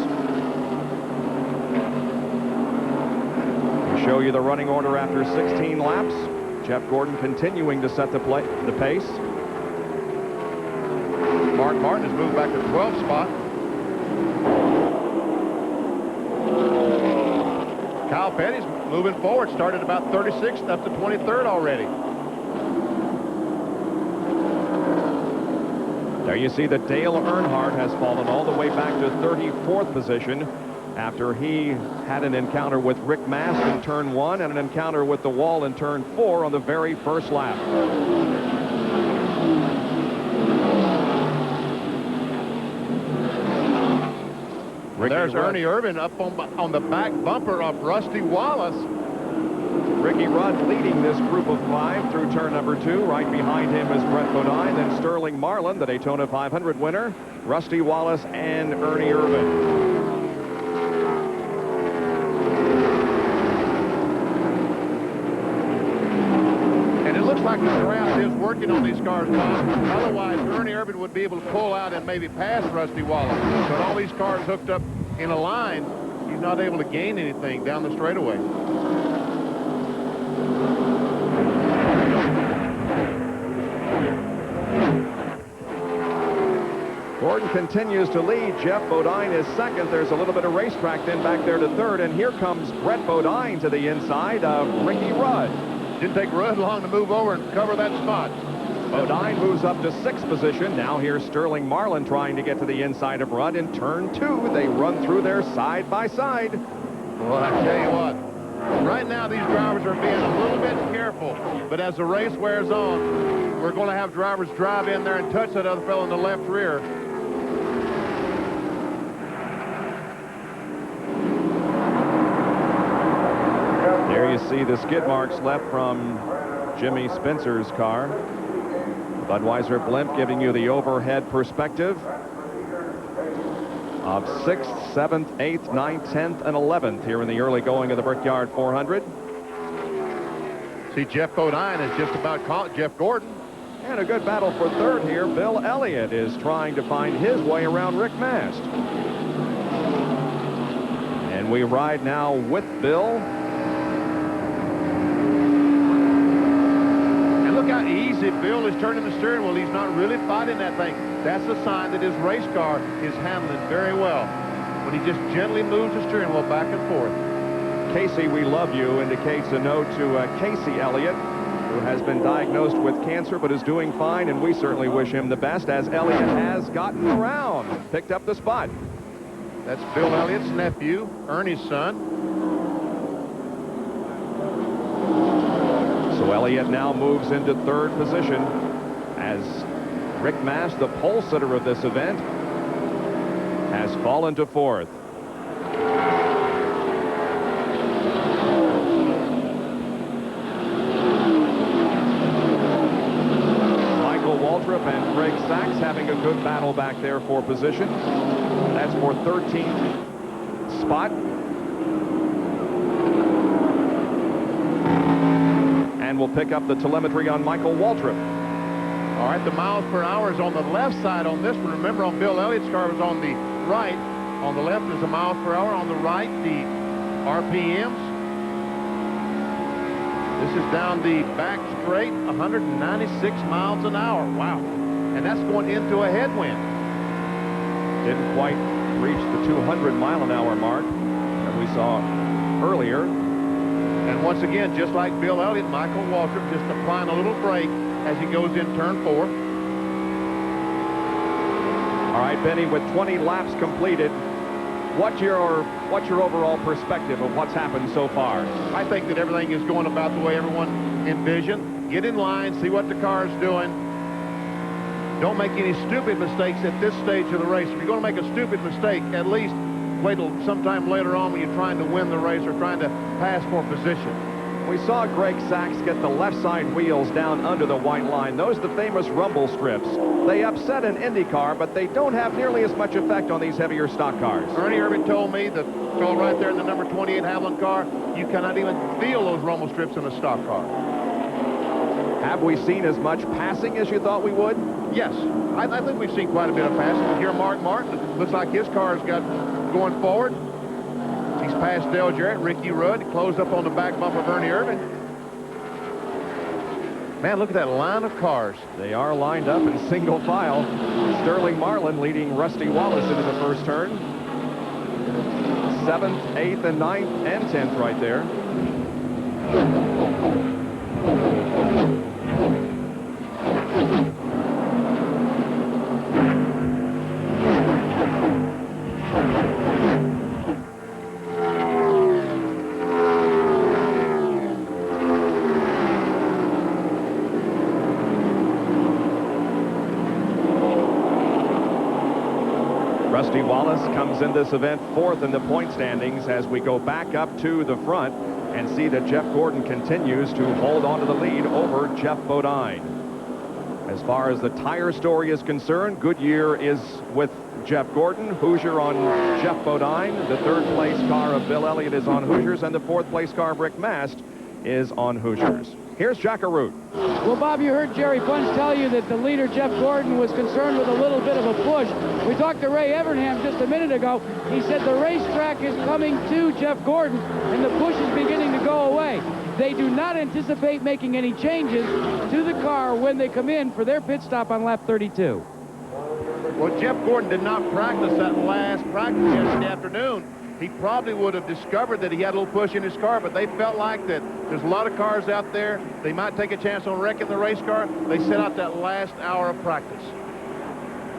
[SPEAKER 1] We show you the running order after 16 laps. Jeff Gordon continuing to set the pace.
[SPEAKER 11] Mark Martin has moved back to 12th spot. Kyle Petty's moving forward, started about 36th up to 23rd already.
[SPEAKER 1] There you see that Dale Earnhardt has fallen all the way back to 34th position after he had an encounter with Rick Mast in turn 1 and an encounter with the wall in turn 4 on the very first lap.
[SPEAKER 11] There's Ernie Irvin up on the back bumper of Rusty Wallace.
[SPEAKER 1] Ricky Rudd leading this group of 5 through turn number 2. Right behind him is Brett Bodine, then Sterling Marlin, the Daytona 500 winner, Rusty Wallace, and Ernie Irvin.
[SPEAKER 11] And it looks like the draft is working on these cars, Bob. Otherwise, Ernie Irvin would be able to pull out and maybe pass Rusty Wallace. But all these cars hooked up in a line, he's not able to gain anything down the straightaway.
[SPEAKER 1] Gordon continues to lead. Jeff Bodine is second. There's a little bit of racetrack then back there to third, and here comes Brett Bodine to the inside of Ricky Rudd.
[SPEAKER 11] Didn't take Rudd long to move over and cover that spot.
[SPEAKER 1] Bodine moves up to 6th position. Now here's Sterling Marlin trying to get to the inside of Rudd in turn 2. They run through there side by side.
[SPEAKER 11] Well, I tell you what, right now these drivers are being a little bit careful, but as the race wears on, we're going to have drivers drive in there and touch that other fellow in the left rear.
[SPEAKER 1] There you see the skid marks left from Jimmy Spencer's car. Budweiser blimp giving you the overhead perspective of 6th, 7th, 8th, 9th, 10th, and 11th here in the early going of the Brickyard 400.
[SPEAKER 11] See, Jeff Bodine is just about caught Jeff Gordon.
[SPEAKER 1] And a good battle for 3rd here. Bill Elliott is trying to find his way around Rick Mast. And we ride now with Bill.
[SPEAKER 11] Look how easy Bill is turning the steering wheel. He's not really fighting that thing. That's a sign that his race car is handling very well. When he just gently moves the steering wheel back and forth.
[SPEAKER 1] Casey, we love you indicates a note to Casey Elliott, who has been diagnosed with cancer but is doing fine, and we certainly wish him the best as Elliott has gotten around, picked up the spot.
[SPEAKER 11] That's Bill Elliott's nephew, Ernie's son.
[SPEAKER 1] So Elliott now moves into 3rd position as Rick Mast, the pole sitter of this event, has fallen to 4th. Michael Waltrip and Greg Sachs having a good battle back there for position. That's for 13th spot. And we'll pick up the telemetry on Michael Waltrip.
[SPEAKER 11] All right, the miles per hour is on the left side on this one. Remember, on Bill Elliott's car was on the right. On the left is the miles per hour. On the right, the RPMs. This is down the back straight, 196 miles an hour. Wow. And that's going into a headwind.
[SPEAKER 1] Didn't quite reach the 200-mile-an-hour mark that we saw earlier.
[SPEAKER 11] And once again, just like Bill Elliott, Michael Waltrip just applying a little brake as he goes in turn 4.
[SPEAKER 1] All right, Benny, with 20 laps completed, what's your overall perspective of what's happened so far?
[SPEAKER 11] I think that everything is going about the way everyone envisioned. Get in line, see what the car is doing. Don't make any stupid mistakes at this stage of the race. If you're going to make a stupid mistake, at least wait till sometime later on when you're trying to win the race or trying to pass for position.
[SPEAKER 1] We saw Greg Sachs get the left side wheels down under the white line. Those are the famous rumble strips. They upset an Indy car, but they don't have nearly as much effect on these heavier stock cars.
[SPEAKER 11] Ernie Irvin told me, the fellow right there in the number 28 Haviland car, you cannot even feel those rumble strips in a stock car.
[SPEAKER 1] Have we seen as much passing as you thought we would?
[SPEAKER 11] Yes, I think we've seen quite a bit of passing. Here, Mark Martin, looks like his car's got going forward. He's passed Dale Jarrett, Ricky Rudd, closed up on the back bump of Ernie Irvin. Man, look at that line of cars.
[SPEAKER 1] They are lined up in single file. Sterling Marlin leading Rusty Wallace into the first turn. 7th, 8th, and 9th, and 10th right there. Rusty Wallace comes in this event 4th in the point standings as we go back up to the front and see that Jeff Gordon continues to hold on to the lead over Jeff Bodine. As far as the tire story is concerned, Goodyear is with Jeff Gordon, Hoosier on Jeff Bodine, the 3rd place car of Bill Elliott is on Hoosiers, and the 4th place car of Rick Mast is on Hoosiers. Here's Jack Arute.
[SPEAKER 3] Well, Bob, you heard Jerry Punch tell you that the leader, Jeff Gordon, was concerned with a little bit of a push. We talked to Ray Evernham just a minute ago. He said the racetrack is coming to Jeff Gordon, and the push is beginning to go away. They do not anticipate making any changes to the car when they come in for their pit stop on lap 32.
[SPEAKER 11] Well, Jeff Gordon did not practice that last practice yesterday afternoon. he probably would have discovered that he had a little push in his car, but they felt like that there's a lot of cars out there. They might take a chance on wrecking the race car. They set out that last hour of practice.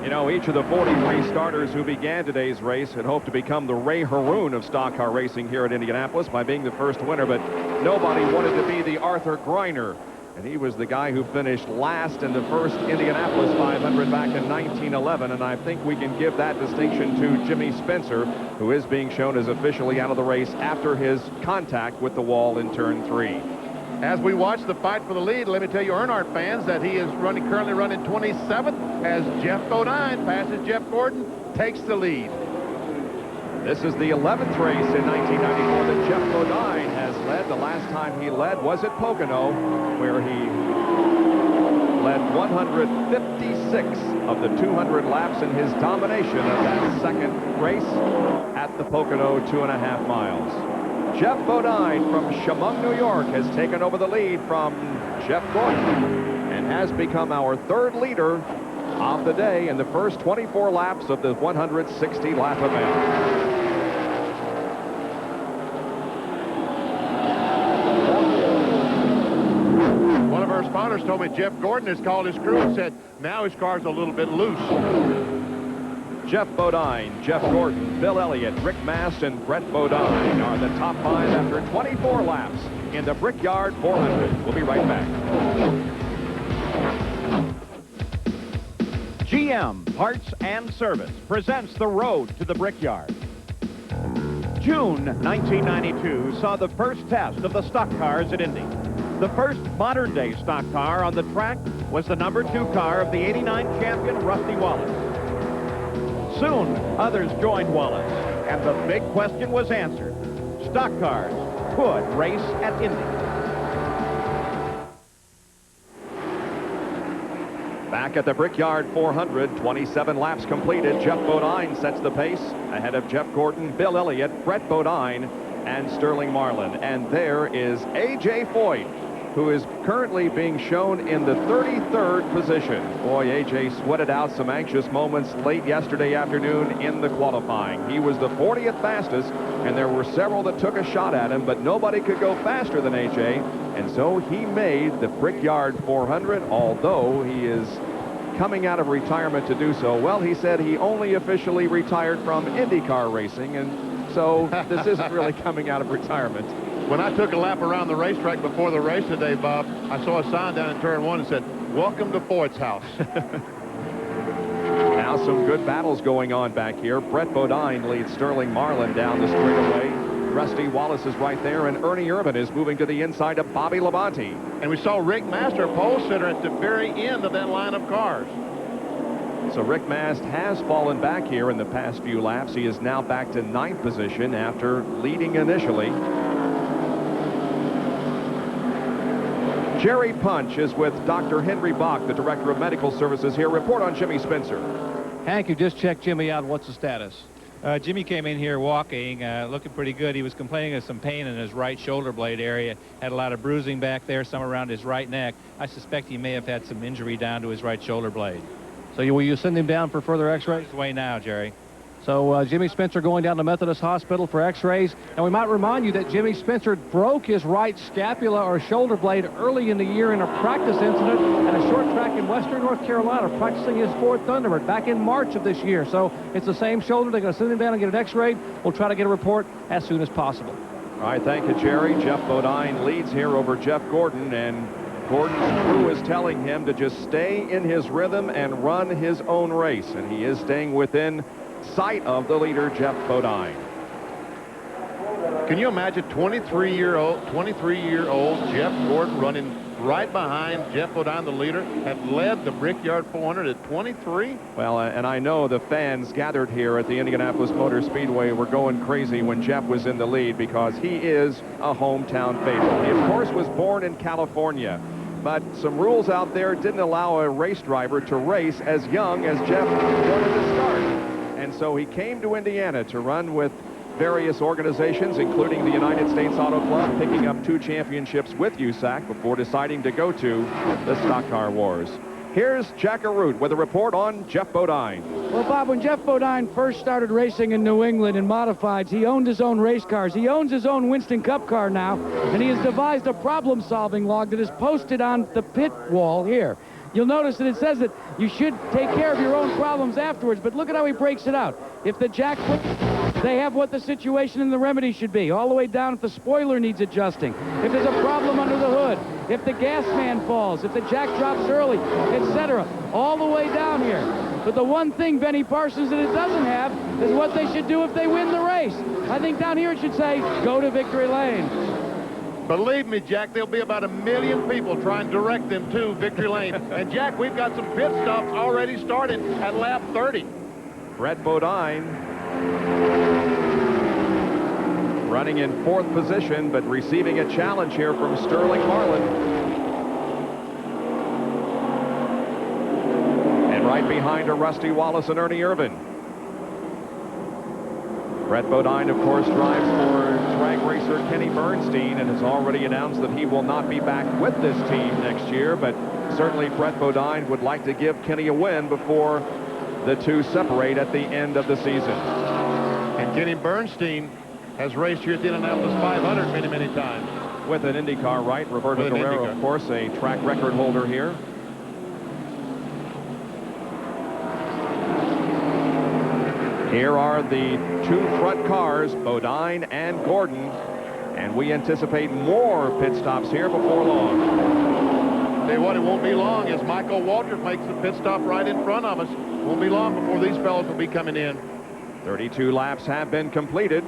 [SPEAKER 1] You know, each of the 43 starters who began today's race had hoped to become the Ray Haroon of stock car racing here at Indianapolis by being the first winner, but nobody wanted to be the Arthur Greiner. And he was the guy who finished last in the first Indianapolis 500 back in 1911, and I think we can give that distinction to Jimmy Spencer, who is being shown as officially out of the race after his contact with the wall in turn 3.
[SPEAKER 11] As we watch the fight for the lead, let me tell you, Earnhardt fans, that he is currently running 27th as Jeff Bodine passes Jeff Gordon, takes the lead.
[SPEAKER 1] This is the 11th race in 1994 that Jeff Bodine has led. The last time he led was at Pocono, where he led 156 of the 200 laps in his domination of that second race at the Pocono 2.5 miles. Jeff Bodine from Chemung, New York, has taken over the lead from Jeff Gordon and has become our third leader of the day in the first 24 laps of the 160-lap event.
[SPEAKER 11] One of our responders told me Jeff Gordon has called his crew and said now his car's a little bit loose.
[SPEAKER 1] Jeff Bodine, Jeff Gordon, Bill Elliott, Rick Mast, and Brett Bodine are the top 5 after 24 laps in the Brickyard 400. We'll be right back.
[SPEAKER 2] GM Parts and Service presents the road to the Brickyard. June 1992 saw the first test of the stock cars at Indy. The first modern-day stock car on the track was the number 2 car of the '89 champion Rusty Wallace. Soon, others joined Wallace, and the big question was answered. Stock cars could race at Indy.
[SPEAKER 1] Back at the Brickyard 400, 27 laps completed. Jeff Bodine sets the pace ahead of Jeff Gordon, Bill Elliott, Brett Bodine, and Sterling Marlin. And there is A.J. Foyt, who is currently being shown in the 33rd position. Boy, A.J. sweated out some anxious moments late yesterday afternoon in the qualifying. He was the 40th fastest, and there were several that took a shot at him, but nobody could go faster than A.J., and so he made the Brickyard 400, although he is coming out of retirement to do so. Well, he said he only officially retired from IndyCar racing, and so this isn't really coming out of retirement.
[SPEAKER 11] When I took a lap around the racetrack before the race today, Bob, I saw a sign down in turn 1 that said, "Welcome to Foyt's house."
[SPEAKER 1] Now some good battles going on back here. Brett Bodine leads Sterling Marlin down the straightaway. Rusty Wallace is right there, and Ernie Irvin is moving to the inside of Bobby Labonte.
[SPEAKER 11] And we saw Rick Master, pole sitter, at the very end of that line of cars.
[SPEAKER 1] So Rick Mast has fallen back here in the past few laps. He is now back to 9th position after leading initially. Jerry Punch is with Dr. Henry Bach, the Director of Medical Services here. Report on Jimmy Spencer.
[SPEAKER 12] Hank, you just checked Jimmy out. What's the status?
[SPEAKER 25] Jimmy came in here walking, looking pretty good. He was complaining of some pain in his right shoulder blade area. Had a lot of bruising back there, some around his right neck. I suspect he may have had some injury down to his right shoulder blade.
[SPEAKER 12] So will you send him down for further x-rays?
[SPEAKER 25] His way now, Jerry.
[SPEAKER 12] So Jimmy Spencer going down to Methodist Hospital for x-rays. And we might remind you that Jimmy Spencer broke his right scapula or shoulder blade early in the year in a practice incident at a short track in western North Carolina, practicing his Ford Thunderbird back in March of this year. So it's the same shoulder. They're going to send him down and get an x-ray. We'll try to get a report as soon as possible.
[SPEAKER 1] All right, thank you, Jerry. Jeff Bodine leads here over Jeff Gordon, and Gordon's crew is telling him to just stay in his rhythm and run his own race, and he is staying within sight of the leader, Jeff Bodine.
[SPEAKER 11] Can you imagine 23-year-old Jeff Gordon running right behind Jeff Bodine, the leader, had led the Brickyard 400 at 23?
[SPEAKER 1] Well, and I know the fans gathered here at the Indianapolis Motor Speedway were going crazy when Jeff was in the lead, because he is a hometown favorite. He, of course, was born in California, but some rules out there didn't allow a race driver to race as young as Jeff wanted to start. And so he came to Indiana to run with various organizations, including the United States Auto Club, picking up 2 championships with USAC before deciding to go to the Stock Car Wars. Here's Jack Arute with a report on Jeff Bodine.
[SPEAKER 3] Well, Bob, when Jeff Bodine first started racing in New England in modifieds, he owned his own race cars. He owns his own Winston Cup car now, and he has devised a problem-solving log that is posted on the pit wall here. You'll notice that it says that you should take care of your own problems afterwards, but look at how he breaks it out. If the jack breaks, they have what the situation and the remedy should be, all the way down if the spoiler needs adjusting, if there's a problem under the hood, if the gas man falls, if the jack drops early, etc., all the way down here. But the one thing, Benny Parsons, that it doesn't have is what they should do if they win the race. I think down here it should say, go to victory lane.
[SPEAKER 11] Believe me, Jack, there'll be about 1 million people trying to direct them to victory lane. And, Jack, we've got some pit stops already started at lap 30.
[SPEAKER 1] Brett Bodine running in 4th position, but receiving a challenge here from Sterling Marlin. And right behind are Rusty Wallace and Ernie Irvin. Brett Bodine, of course, drives for drag racer Kenny Bernstein and has already announced that he will not be back with this team next year, but certainly Brett Bodine would like to give Kenny a win before the two separate at the end of the season.
[SPEAKER 11] And Kenny Bernstein has raced here at the Indianapolis 500 many, many times.
[SPEAKER 1] With an IndyCar, right? Roberto Guerrero, of course, a track record holder here. Here are the two front cars, Bodine and Gordon, and we anticipate more pit stops here before long.
[SPEAKER 11] Tell you what, it won't be long as Michael Waltrip makes the pit stop right in front of us. Won't be long before these fellows will be coming in.
[SPEAKER 1] 32 laps have been completed.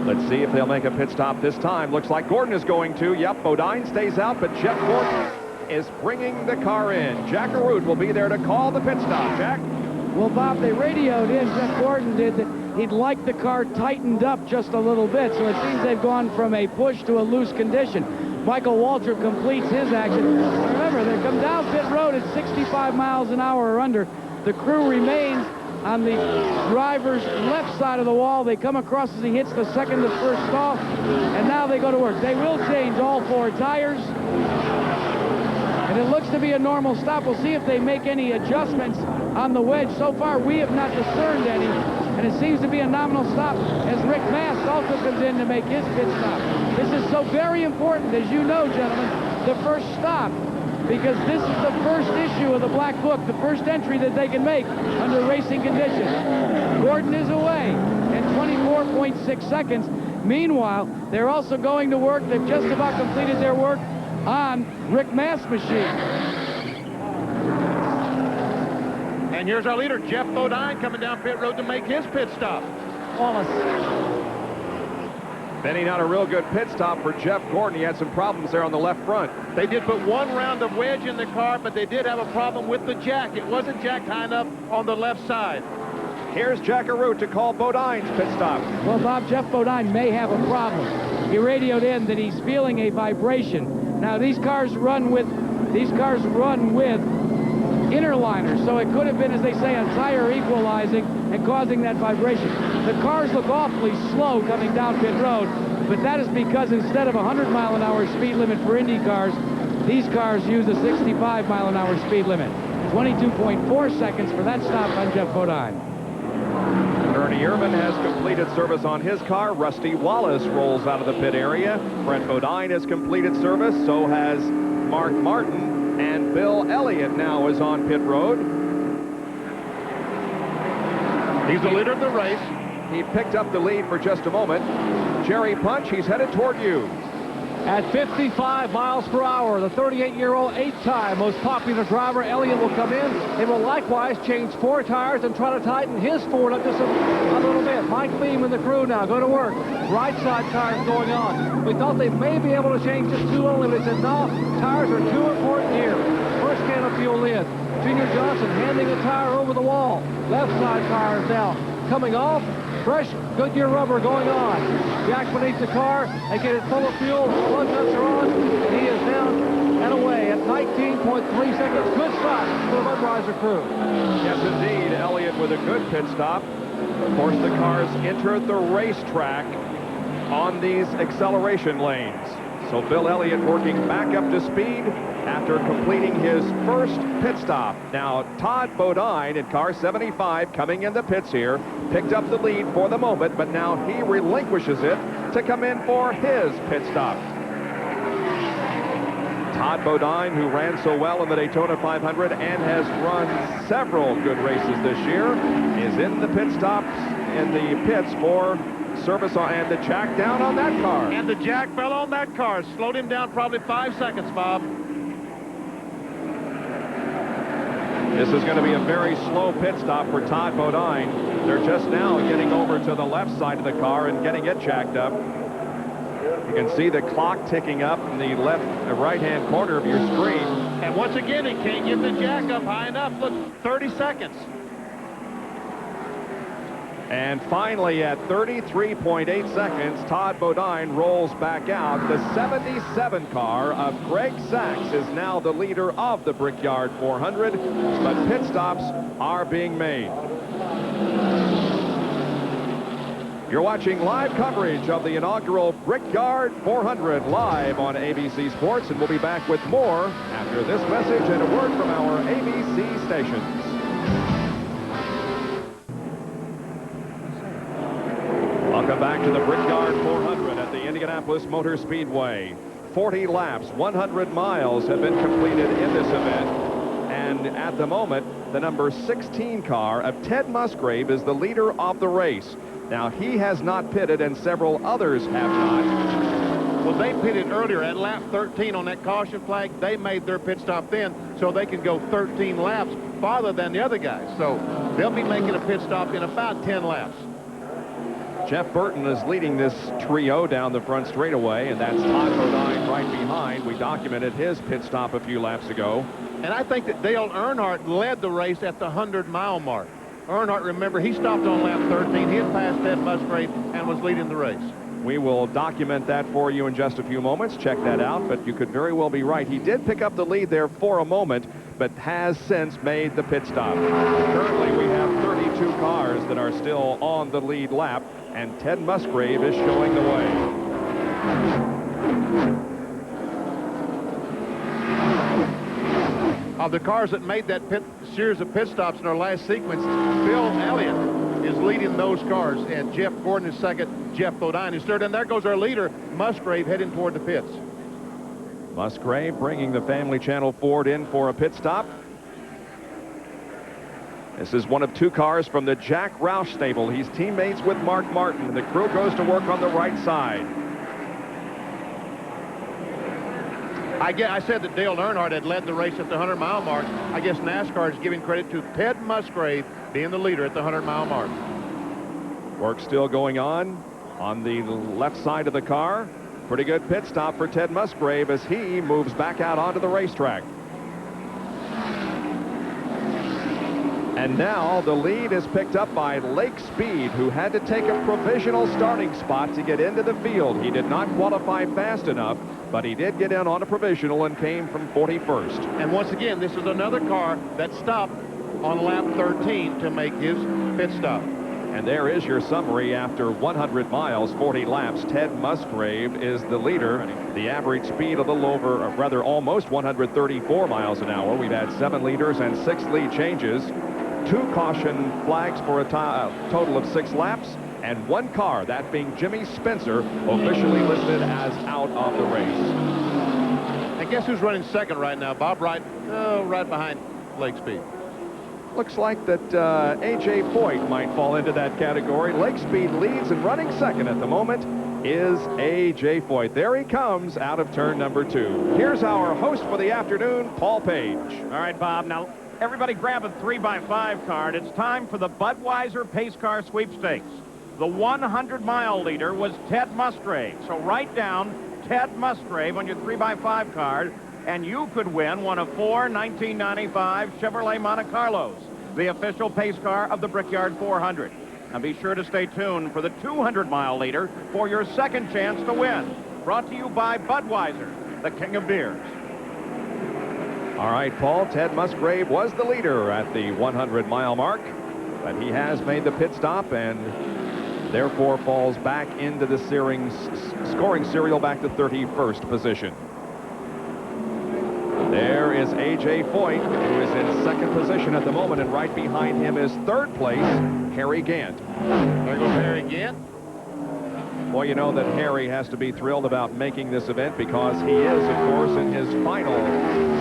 [SPEAKER 1] Let's see if they'll make a pit stop this time. Looks like Gordon is going to. Yep, Bodine stays out, but Jeff Gordon is bringing the car in. Jack Arute will be there to call the pit stop. Jack?
[SPEAKER 3] Well, Bob, they radioed in, Jeff Gordon did, that he'd like the car tightened up just a little bit, so it seems they've gone from a push to a loose condition. Michael Waltrip completes his action. Remember, they come down pit road at 65 miles an hour or under. The crew remains on the driver's left side of the wall. They come across as he hits the second to first stall, and now they go to work. They will change all 4 tires, and it looks to be a normal stop. We'll see if they make any adjustments on the wedge. So far, we have not discerned any, and it seems to be a nominal stop as Rick Mast also comes in to make his pit stop. This is so very important, as you know, gentlemen, the first stop, because this is the first issue of the Black Book, the first entry that they can make under racing conditions. Gordon is away in 24.6 seconds. Meanwhile, they're also going to work. They've just about completed their work on Rick Mast's machine.
[SPEAKER 11] And here's our leader, Jeff Bodine, coming down pit road to make his pit stop.
[SPEAKER 3] Wallace.
[SPEAKER 1] Benny, not a real good pit stop for Jeff Gordon. He had some problems there on the left front.
[SPEAKER 11] They did put 1 round of wedge in the car, but they did have a problem with the jack. It wasn't jacked high enough on the left side.
[SPEAKER 1] Here's Jack Arute to call Bodine's pit stop.
[SPEAKER 3] Well, Bob, Jeff Bodine may have a problem. He radioed in that he's feeling a vibration. Now, these cars run with inner liners, so it could have been, as they say, a tire equalizing and causing that vibration. The cars look awfully slow coming down pit road, but that is because instead of a 100-mile-an-hour speed limit for Indy cars, these cars use a 65-mile-an-hour speed limit. 22.4 seconds for that stop on Jeff Bodine.
[SPEAKER 1] Ernie Irvin has completed service on his car. Rusty Wallace rolls out of the pit area. Brett Bodine has completed service. So has Mark Martin. And Bill Elliott now is on pit road.
[SPEAKER 11] He's the leader of the race.
[SPEAKER 1] He picked up the lead for just a moment. Jerry Punch, he's headed toward you.
[SPEAKER 12] At 55 miles per hour, the 38-year-old 8-time most popular driver, Elliott, will come in. They will likewise change 4 tires and try to tighten his Ford up just a little bit. Mike Beam and the crew now go to work. Right side tires going on. We thought they may be able to change just 2 only, but they said, no, tires are too important here. First can of fuel in. Junior Johnson handing the tire over the wall. Left side tires now coming off. Fresh Goodyear rubber going on. Jack beneath the car. They get it full of fuel. Plug nuts are on. And he is down and away at 19.3 seconds. Good stop for the Budweiser crew.
[SPEAKER 1] Yes, indeed. Elliott with a good pit stop. Of course, the cars enter the racetrack on these acceleration lanes. So Bill Elliott working back up to speed after completing his first pit stop. Now, Todd Bodine in car 75 coming in the pits here, picked up the lead for the moment, but now he relinquishes it to come in for his pit stop. Todd Bodine, who ran so well in the Daytona 500 and has run several good races this year, is in the pit stops in the pits for service and the jack down on that car.
[SPEAKER 11] And the jack fell on that car. Slowed him down probably 5 seconds, Bob.
[SPEAKER 1] This is going to be a very slow pit stop for Todd Bodine. They're just now getting over to the left side of the car and getting it jacked up. You can see the clock ticking up in the right-hand corner of your screen.
[SPEAKER 11] And once again, he can't get the jack up high enough. Look, 30 seconds.
[SPEAKER 1] And finally, at 33.8 seconds, Todd Bodine rolls back out. The 77 car of Greg Sachs is now the leader of the Brickyard 400, but pit stops are being made. You're watching live coverage of the inaugural Brickyard 400 live on ABC Sports, and we'll be back with more after this message and a word from our ABC stations. Welcome back to the Brickyard 400 at the Indianapolis Motor Speedway. 40 laps, 100 miles have been completed in this event. And at the moment, the number 16 car of Ted Musgrave is the leader of the race. Now, he has not pitted, and several others have not.
[SPEAKER 11] Well, they pitted earlier at lap 13 on that caution flag. They made their pit stop then so they can go 13 laps farther than the other guys. So they'll be making a pit stop in about 10 laps.
[SPEAKER 1] Jeff Burton is leading this trio down the front straightaway, and that's Todd Bodine right behind. We documented his pit stop a few laps ago.
[SPEAKER 11] And I think that Dale Earnhardt led the race at the 100-mile mark. Earnhardt, remember, he stopped on lap 13. He had passed Ted Musgrave and was leading the race.
[SPEAKER 1] We will document that for you in just a few moments. Check that out, but you could very well be right. He did pick up the lead there for a moment, but has since made the pit stop. Currently, we have 32 cars that are still on the lead lap, and Ted Musgrave is showing the way.
[SPEAKER 11] Of the cars that made that series of pit stops in our last sequence, Bill Elliott is leading those cars, and Jeff Gordon is second, Jeff Bodine is third, and there goes our leader, Musgrave, heading toward the pits.
[SPEAKER 1] Musgrave bringing the Family Channel Ford in for a pit stop. This is one of two cars from the Jack Roush stable. He's teammates with Mark Martin. The crew goes to work on the right side.
[SPEAKER 11] I said that Dale Earnhardt had led the race at the 100-mile mark. I guess NASCAR is giving credit to Ted Musgrave being the leader at the 100-mile mark.
[SPEAKER 1] Work still going on the left side of the car. Pretty good pit stop for Ted Musgrave as he moves back out onto the racetrack. And now the lead is picked up by Lake Speed, who had to take a provisional starting spot to get into the field. He did not qualify fast enough, but he did get in on a provisional and came from 41st.
[SPEAKER 11] And once again, this is another car that stopped on lap 13 to make his pit stop.
[SPEAKER 1] And there is your summary after 100 miles, 40 laps. Ted Musgrave is the leader. The average speed a little over, or rather almost 134 miles an hour. We've had 7 leaders and 6 lead changes. 2 caution flags for a total of 6 laps, and 1 car, that being Jimmy Spencer, officially listed as out of the race.
[SPEAKER 11] And guess who's running second right now, Bob? Right behind Lake Speed.
[SPEAKER 1] Looks like that A.J. Foyt might fall into that category. Lake Speed leads, and running second at the moment is A.J. Foyt. There he comes out of turn number 2. Here's our host for the afternoon, Paul Page.
[SPEAKER 2] All right, Bob. Now, everybody grab a 3x5 card. It's time for the Budweiser Pace Car Sweepstakes. The 100-mile leader was Ted Musgrave. So write down Ted Musgrave on your 3x5 card, and you could win one of 4 1995 Chevrolet Monte Carlos, the official pace car of the Brickyard 400. Now be sure to stay tuned for the 200-mile leader for your second chance to win. Brought to you by Budweiser, the king of beers.
[SPEAKER 1] All right, Paul, Ted Musgrave was the leader at the 100-mile mark, but he has made the pit stop, and therefore falls back into the scoring serial back to 31st position. There is A.J. Foyt, who is in second position at the moment, and right behind him is third place, Harry Gant.
[SPEAKER 11] There goes Harry Gant.
[SPEAKER 1] Well, you know that Harry has to be thrilled about making this event because he is, of course, in his final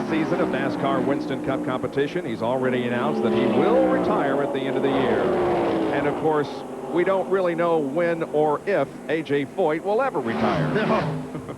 [SPEAKER 1] season of NASCAR Winston Cup competition. He's already announced that he will retire at the end of the year. And, of course, we don't really know when or if A.J. Foyt will ever retire.
[SPEAKER 11] No.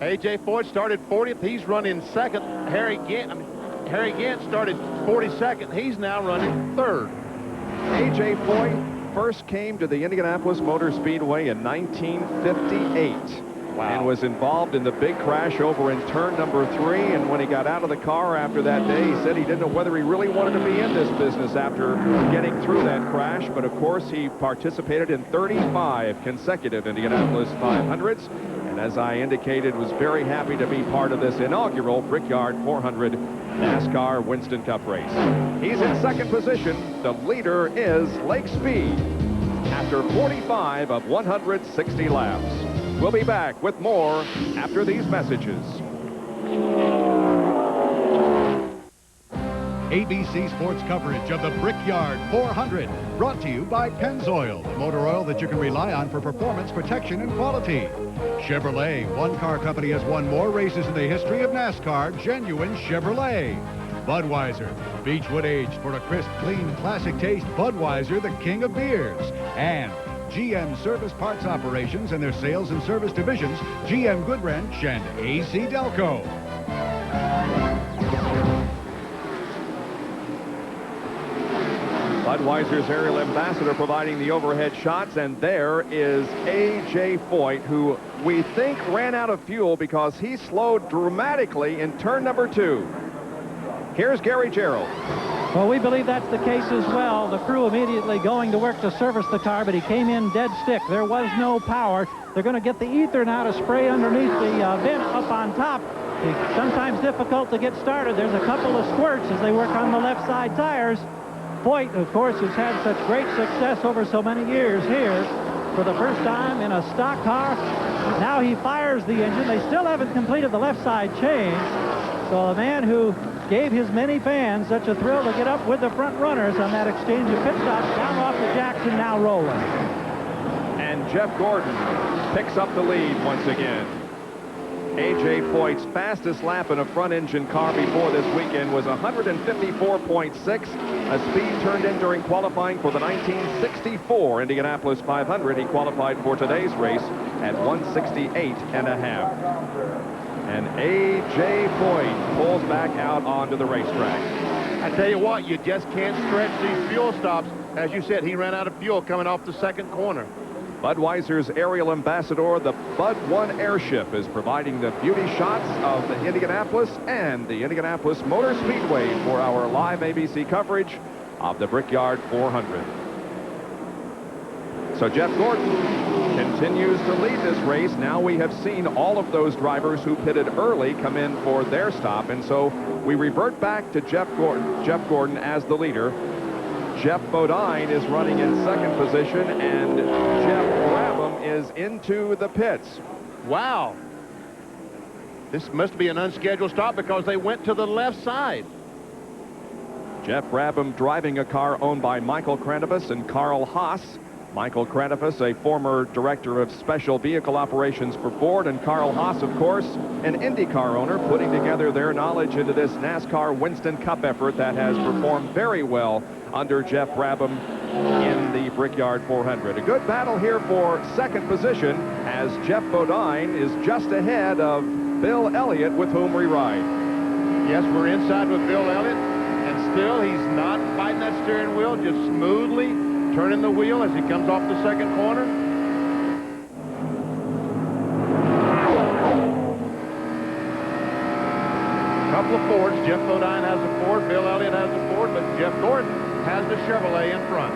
[SPEAKER 11] A.J. Foyt started 40th. He's running second. Harry Gant started 42nd. He's now running third.
[SPEAKER 1] A.J. Foyt first came to the Indianapolis Motor Speedway in 1958. Wow. And was involved in the big crash over in turn number 3. And when he got out of the car after that day, he said he didn't know whether he really wanted to be in this business after getting through that crash. But of course, he participated in 35 consecutive Indianapolis 500s. And as I indicated, was very happy to be part of this inaugural Brickyard 400 NASCAR Winston Cup race. He's in second position. The leader is Lake Speed after 45 of 160 laps. We'll be back with more after these messages.
[SPEAKER 16] ABC Sports coverage of the Brickyard 400, brought to you by Pennzoil, the motor oil that you can rely on for performance, protection, and quality. Chevrolet, one car company has won more races in the history of NASCAR, genuine Chevrolet. Budweiser, Beechwood aged for a crisp, clean, classic taste. Budweiser, the king of beers. And GM Service Parts Operations and their sales and service divisions, GM Goodwrench and AC Delco.
[SPEAKER 1] Budweiser's aerial ambassador providing the overhead shots, and there is A.J. Foyt, who we think ran out of fuel because he slowed dramatically in turn number 2. Here's Gary Gerald.
[SPEAKER 9] Well, we believe that's the case as well. The crew immediately going to work to service the car, but he came in dead stick. There was no power. They're going to get the ether now to spray underneath the vent up on top. It's sometimes difficult to get started. There's a couple of squirts as they work on the left side tires. Foyt, of course, has had such great success over so many years here. For the first time in a stock car, now he fires the engine. They still haven't completed the left side change. So a man who gave his many fans such a thrill to get up with the front runners on that exchange of pit stops down off the Jackson, now rolling.
[SPEAKER 1] And Jeff Gordon picks up the lead once again. A.J. Foyt's fastest lap in a front-engine car before this weekend was 154.6, a speed turned in during qualifying for the 1964 Indianapolis 500. He qualified for today's race at 168.5. And A.J. Foyt pulls back out onto the racetrack.
[SPEAKER 11] I tell you what, you just can't stretch these fuel stops. As you said, he ran out of fuel coming off the second corner.
[SPEAKER 1] Budweiser's aerial ambassador, the Bud 1 airship, is providing the beauty shots of the Indianapolis and the Indianapolis Motor Speedway for our live ABC coverage of the Brickyard 400. So Jeff Gordon continues to lead this race. Now we have seen all of those drivers who pitted early come in for their stop, and so we revert back to Jeff Gordon as the leader. Jeff Bodine is running in second position, and Jeff Brabham is into the pits.
[SPEAKER 11] Wow. This must be an unscheduled stop because they went to the left side.
[SPEAKER 1] Jeff Brabham driving a car owned by Michael Kranivus and Carl Haas. Michael Kranivus, a former director of special vehicle operations for Ford, and Carl Haas, of course, an IndyCar owner, putting together their knowledge into this NASCAR Winston Cup effort that has performed very well under Jeff Brabham in the Brickyard 400. A good battle here for second position as Jeff Bodine is just ahead of Bill Elliott, with whom we ride.
[SPEAKER 11] Yes, we're inside with Bill Elliott, and still he's not fighting that steering wheel, just smoothly turning the wheel as he comes off the second corner. Couple of Fords. Jeff Bodine has a Ford, Bill Elliott has a Ford, but Jeff Gordon has the Chevrolet in front.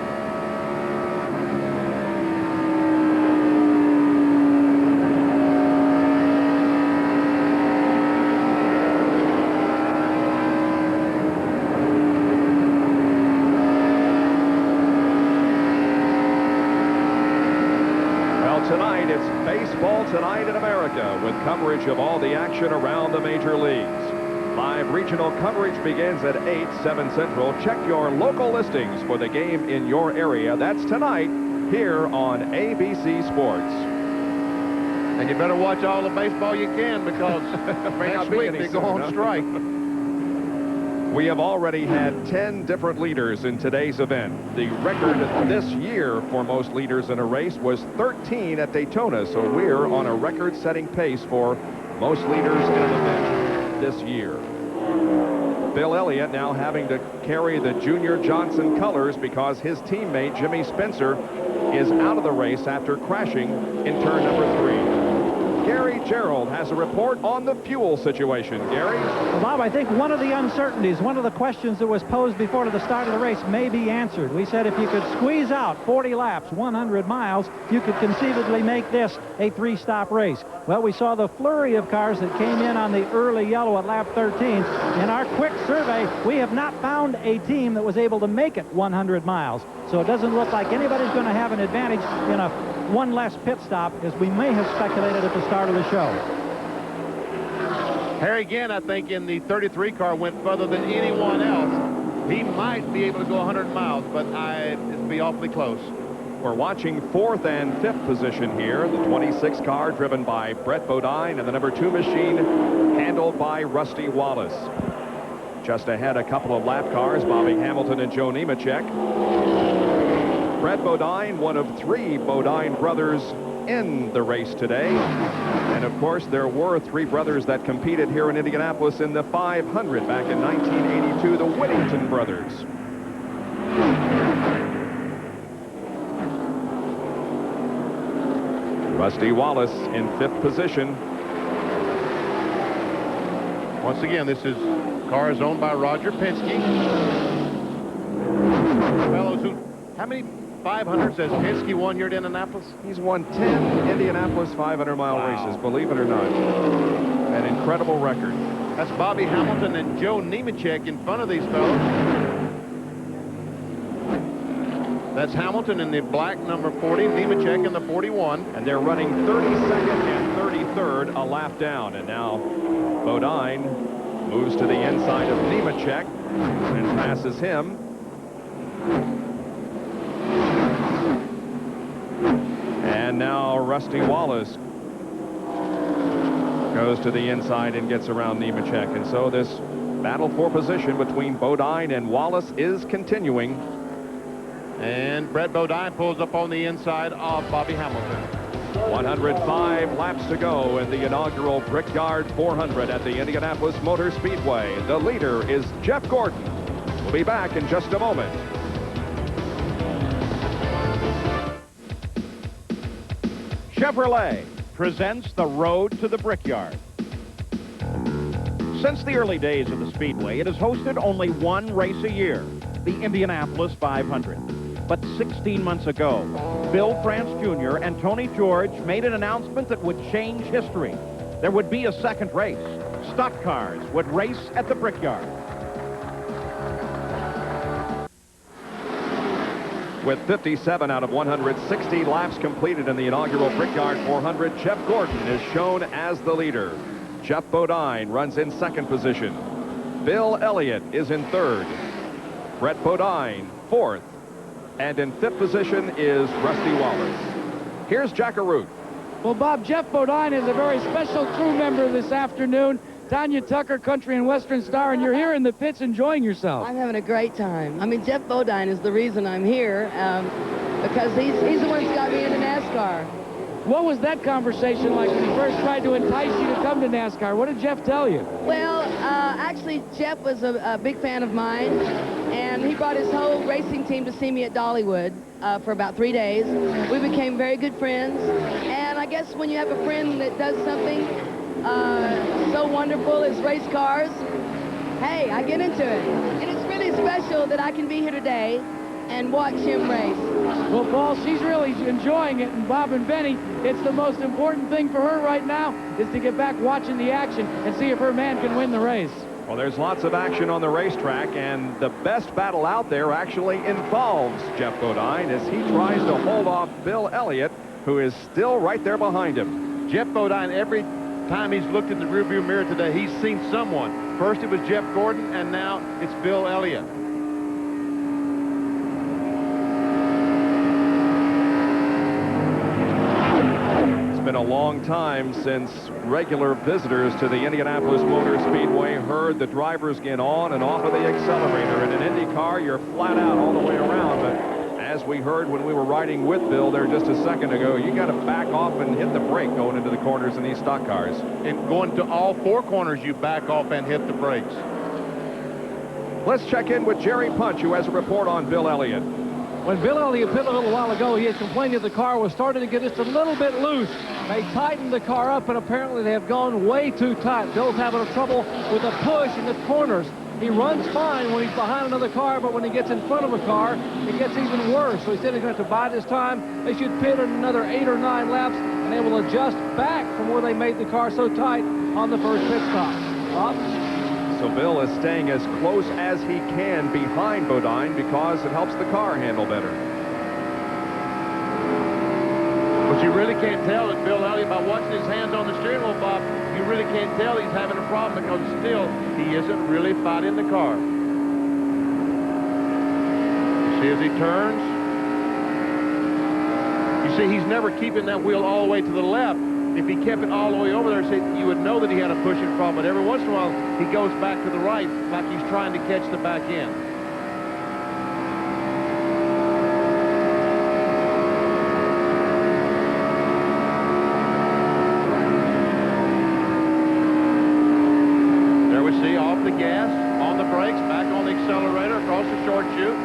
[SPEAKER 1] coverage of all the action around the major leagues. Live regional coverage begins at 8, 7 Central. Check your local listings for the game in your area. That's tonight here on ABC Sports.
[SPEAKER 11] And you better watch all the baseball you can, because next week they go on strike.
[SPEAKER 1] We have already had 10 different leaders in today's event. The record this year for most leaders in a race was 13 at Daytona, so we're on a record-setting pace for most leaders in an event this year. Bill Elliott now having to carry the Junior Johnson colors because his teammate Jimmy Spencer is out of the race after crashing in turn number 3. Gary Gerald has a report on the fuel situation. Gary?
[SPEAKER 9] Well, Bob, I think one of the uncertainties, one of the questions that was posed before the start of the race may be answered. We said if you could squeeze out 40 laps, 100 miles, you could conceivably make this a 3-stop race. Well, we saw the flurry of cars that came in on the early yellow at lap 13. In our quick survey, we have not found a team that was able to make it 100 miles. So it doesn't look like anybody's going to have an advantage in a one less pit stop, as we may have speculated at the start of the show.
[SPEAKER 11] Harry Ginn, I think, in the 33 car went further than anyone else. He might be able to go 100 miles, but it'd be awfully close.
[SPEAKER 1] We're watching 4th and 5th position here. The 26 car driven by Brett Bodine and the number 2 machine handled by Rusty Wallace. Just ahead, a couple of lap cars, Bobby Hamilton and Joe Nemechek. Brett Bodine, one of 3 Bodine brothers in the race today. And of course, there were 3 brothers that competed here in Indianapolis in the 500 back in 1982, the Whittington brothers. Rusty Wallace in 5th position.
[SPEAKER 11] Once again, this is cars owned by Roger Penske. Fellows who, how many 500s has Penske won here at Indianapolis?
[SPEAKER 1] He's won 10 Indianapolis 500-mile races, believe it or not. An incredible record.
[SPEAKER 11] That's Bobby Hamilton and Joe Nemechek in front of these fellows. That's Hamilton in the black number 40, Nemechek in the 41.
[SPEAKER 1] And they're running 32nd and 33rd a lap down. And now Bodine moves to the inside of Nemechek and passes him. And now Rusty Wallace goes to the inside and gets around Nemechek. And so this battle for position between Bodine and Wallace is continuing.
[SPEAKER 11] And Brett Bodine pulls up on the inside of Bobby Hamilton.
[SPEAKER 1] 105 laps to go in the inaugural Brickyard 400 at the Indianapolis Motor Speedway. The leader is Jeff Gordon. We'll be back in just a moment.
[SPEAKER 2] Chevrolet presents the road to the Brickyard. Since the early days of the Speedway, it has hosted only one race a year, the Indianapolis 500. But 16 months ago, Bill France Jr. and Tony George made an announcement that would change history. There would be a second race. Stock cars would race at the Brickyard.
[SPEAKER 1] With 57 out of 160 laps completed in the inaugural Brickyard 400, Jeff Gordon is shown as the leader. Jeff Bodine runs in 2nd position. Bill Elliott is in 3rd. Brett Bodine, 4th. And in 5th position is Rusty Wallace. Here's Jack Arute.
[SPEAKER 3] Well, Bob, Jeff Bodine is a very special crew member this afternoon. Tanya Tucker, Country and Western Star, and you're here in the pits enjoying yourself.
[SPEAKER 18] I'm having a great time. I mean, Jeff Bodine is the reason I'm here because he's the one who's got me into NASCAR.
[SPEAKER 3] What was that conversation like when he first tried to entice you to come to NASCAR? What did Jeff tell you?
[SPEAKER 18] Well, actually, Jeff was a big fan of mine, and he brought his whole racing team to see me at Dollywood for about 3 days. We became very good friends, and I guess when you have a friend that does something so wonderful as race cars, hey, I get into it. And it's really special that I can be here today and watch him race.
[SPEAKER 3] Well, Paul, she's really enjoying it, and Bob and Benny, it's the most important thing for her right now is to get back watching the action and see if her man can win the race.
[SPEAKER 1] Well, there's lots of action on the racetrack, and the best battle out there actually involves Jeff Bodine as he tries to hold off Bill Elliott, who is still right there behind him.
[SPEAKER 11] Jeff Bodine, every time he's looked in the rearview mirror today, he's seen someone. First it was Jeff Gordon, and now it's Bill Elliott.
[SPEAKER 1] It's been a long time since regular visitors to the Indianapolis Motor Speedway heard the drivers get on and off of the accelerator. In an Indy car, you're flat out all the way around, but as we heard when we were riding with Bill there just a second ago, you got to back off and hit the brake going into the corners in these stock cars.
[SPEAKER 11] And going to all four corners, you back off and hit the brakes.
[SPEAKER 1] Let's check in with Jerry Punch, who has a report on Bill Elliott.
[SPEAKER 12] When Bill Elliott pitted a little while ago, he had complained that the car was starting to get just a little bit loose. They tightened the car up, and apparently they have gone way too tight. Bill's having trouble with a push in the corners. He runs fine when he's behind another car, but when he gets in front of a car, it gets even worse. So he said he's going to have to bide his time. They should pit in another 8 or 9 laps, and they will adjust back from where they made the car so tight on the first pit stop. Bob?
[SPEAKER 1] So Bill is staying as close as he can behind Bodine because it helps the car handle better.
[SPEAKER 11] But you really can't tell that Bill Elliott, by watching his hands on the steering wheel, Bob, you really can't tell he's having a problem because still he isn't really fighting the car. You see as he turns. You see he's never keeping that wheel all the way to the left. If he kept it all the way over there, you would know that he had a pushing problem. But every once in a while, he goes back to the right like he's trying to catch the back end. There we see off the gas, on the brakes, back on the accelerator, across the short chute.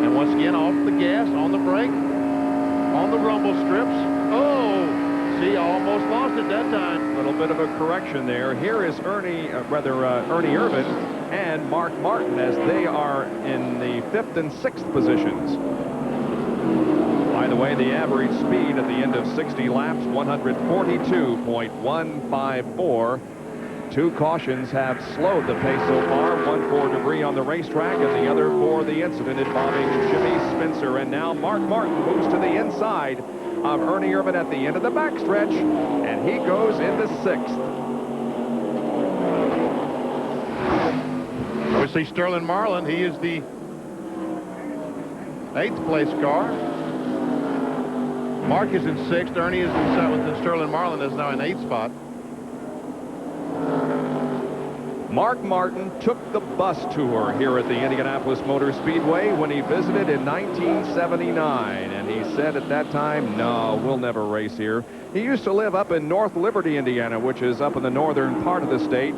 [SPEAKER 11] And once again, off the gas, on the brake, on the rumble strips. Oh, see, almost lost it that time.
[SPEAKER 1] A little bit of a correction there. Here is Ernie Irvan and Mark Martin as they are in the 5th and 6th positions. By the way, the average speed at the end of 60 laps, 142.154. 2 cautions have slowed the pace so far, one for debris on the racetrack and the other for the incident involving Jimmy Spencer. And now Mark Martin moves to the inside of Ernie Irvan at the end of the backstretch, and he goes into 6th.
[SPEAKER 11] We see Sterling Marlin. He is the 8th place car. Mark is in 6th. Ernie is in 7th, and Sterling Marlin is now in 8th spot.
[SPEAKER 1] Mark Martin took the bus tour here at the Indianapolis Motor Speedway when he visited in 1979, and he said at that time, no, we'll never race here. He used to live up in North Liberty, Indiana, which is up in the northern part of the state.